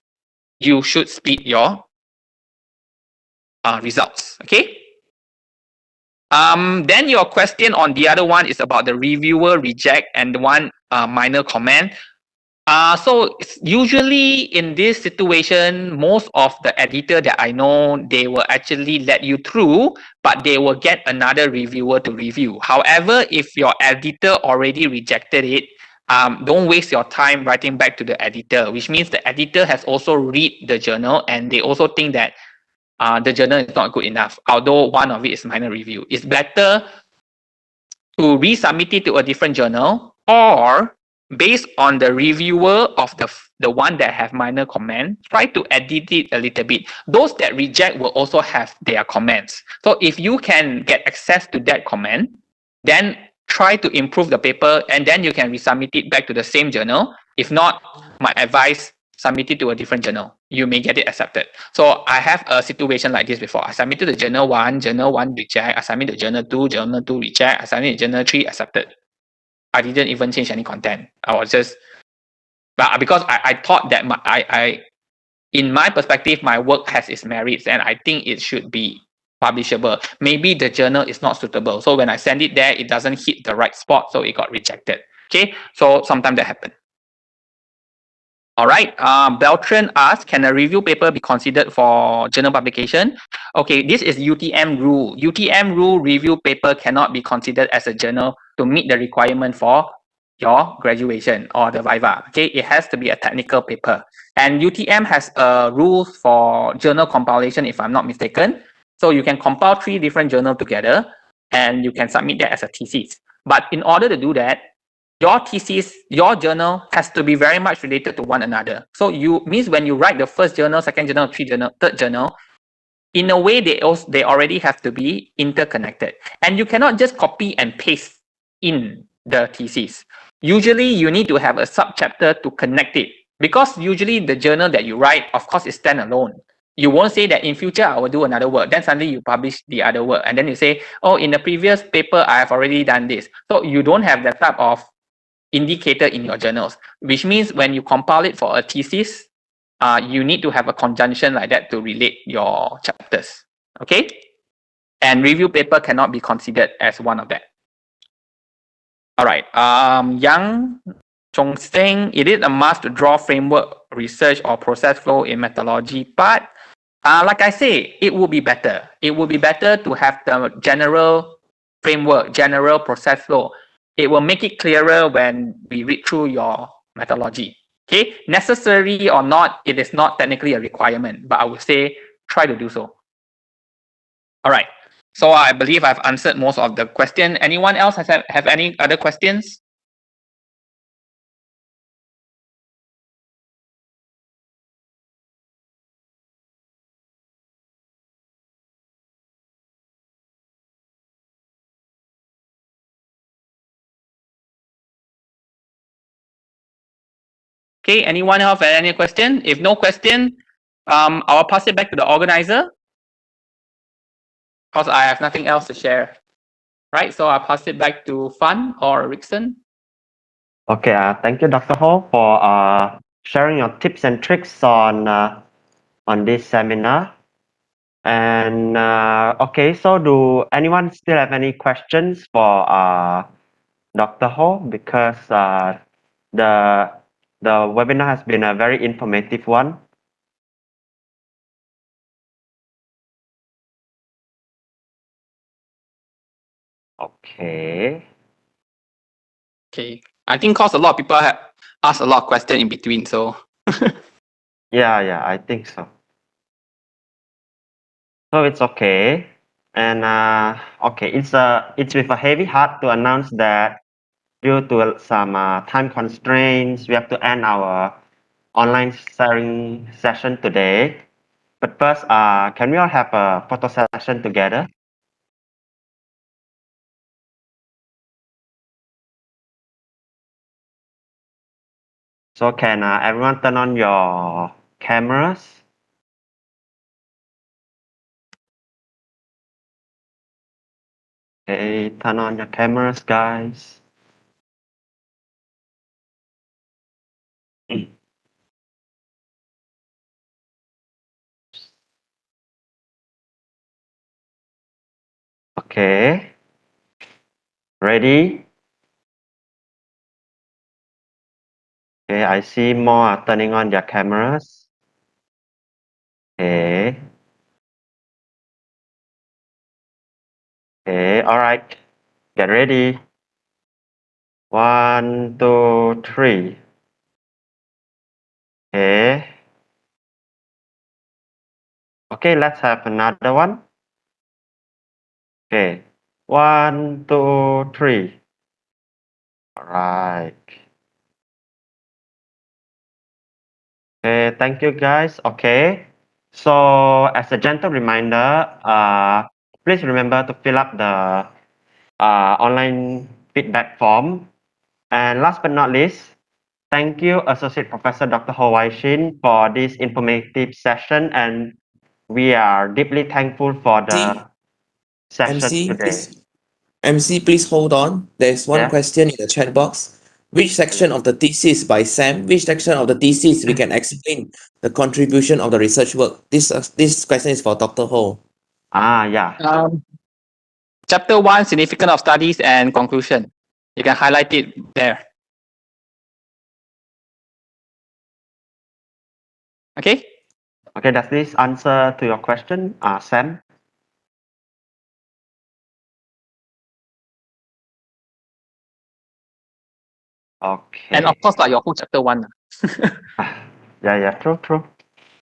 you should split your results. Okay. Then your question on the other one is about the reviewer reject and one minor comment. So usually in this situation, most of the editor that I know, they will actually let you through, but they will get another reviewer to review. However, if your editor already rejected it, don't waste your time writing back to the editor, which means the editor has also read the journal and they also think that the journal is not good enough, although one of it is minor review. It's better to resubmit it to a different journal, or based on the reviewer of the one that have minor comment, try to edit it a little bit. Those that reject will also have their comments. So if you can get access to that comment, then try to improve the paper, and then you can resubmit it back to the same journal. If not, my advice, submit it to a different journal. You may get it accepted. So I have a situation like this before. I submitted the journal 1, journal 1 reject. I submitted journal 2 reject. I submitted journal 3 accepted. I didn't even change any content. I was just, but because I thought that in my perspective, my work has its merits and I think it should be publishable. Maybe the journal is not suitable. So when I send it there, it doesn't hit the right spot. So it got rejected. Okay. So sometimes that happens. All right. Beltran asks, can a review paper be considered for journal publication? Okay, this is UTM rule. UTM rule, review paper cannot be considered as a journal to meet the requirement for your graduation or the Viva. Okay, it has to be a technical paper. And UTM has a rule for journal compilation, if I'm not mistaken. So you can compile 3 different journals together and you can submit that as a thesis. But in order to do that, your thesis, your journal has to be very much related to one another. So you means when you write the first journal, second journal, third journal, in a way they already have to be interconnected. And you cannot just copy and paste in the thesis. Usually you need to have a subchapter to connect it, because usually the journal that you write, of course, is standalone. You won't say that in future I will do another work. Then suddenly you publish the other work, and then you say, oh, in the previous paper I have already done this. So you don't have that type of indicator in your journals, which means when you compile it for a thesis, you need to have a conjunction like that to relate your chapters. Okay, and review paper cannot be considered as one of that. All right. Yang Chong Seng, it is a must to draw framework, research, or process flow in methodology part. Like I say, it would be better. It would be better to have the general framework, general process flow. it will make it clearer when we read through your methodology. Okay, necessary or not, it is not technically a requirement, but I would say try to do so. All right. So I believe I've answered most of the question. Anyone else have any other questions? Okay, anyone else have any question? If no question, I'll pass it back to the organizer because I have nothing else to share. Right, so I'll pass it back to Fan or Rickson. Okay, thank you, Dr. Ho, for sharing your tips and tricks on this seminar. And okay, so do anyone still have any questions for Dr. Ho? Because the webinar has been a very informative one. Okay. Okay, I think cause a lot of people have asked a lot of questions in between, so Yeah, I think so. So it's okay. And okay, it's with a heavy heart to announce that due to some time constraints, we have to end our online sharing session today. But first, can we all have a photo session together? So can everyone turn on your cameras? Okay, turn on your cameras, guys. Okay. Ready? Okay, I see more are turning on their cameras. Okay. Okay, all right. Get ready. 1, 2, 3. Okay. Okay, let's have another one. Okay. 1, 2, 3. All right. Okay, thank you guys. Okay. So as a gentle reminder, please remember to fill up the online feedback form. And last but not least, thank you, Associate Professor Dr. Shin, for this informative session. And we are deeply thankful for the session MC, today. please hold on. There's one Yeah. question in the chat box. Which section of the thesis by Sam? Which section of the thesis we can explain the contribution of the research work? This question is for Dr. Ho. Yeah. Chapter 1, significance of studies and conclusion. You can highlight it there. Okay. Okay, does this answer to your question, Sam? Okay. And of course, like your whole chapter 1. Yeah, true.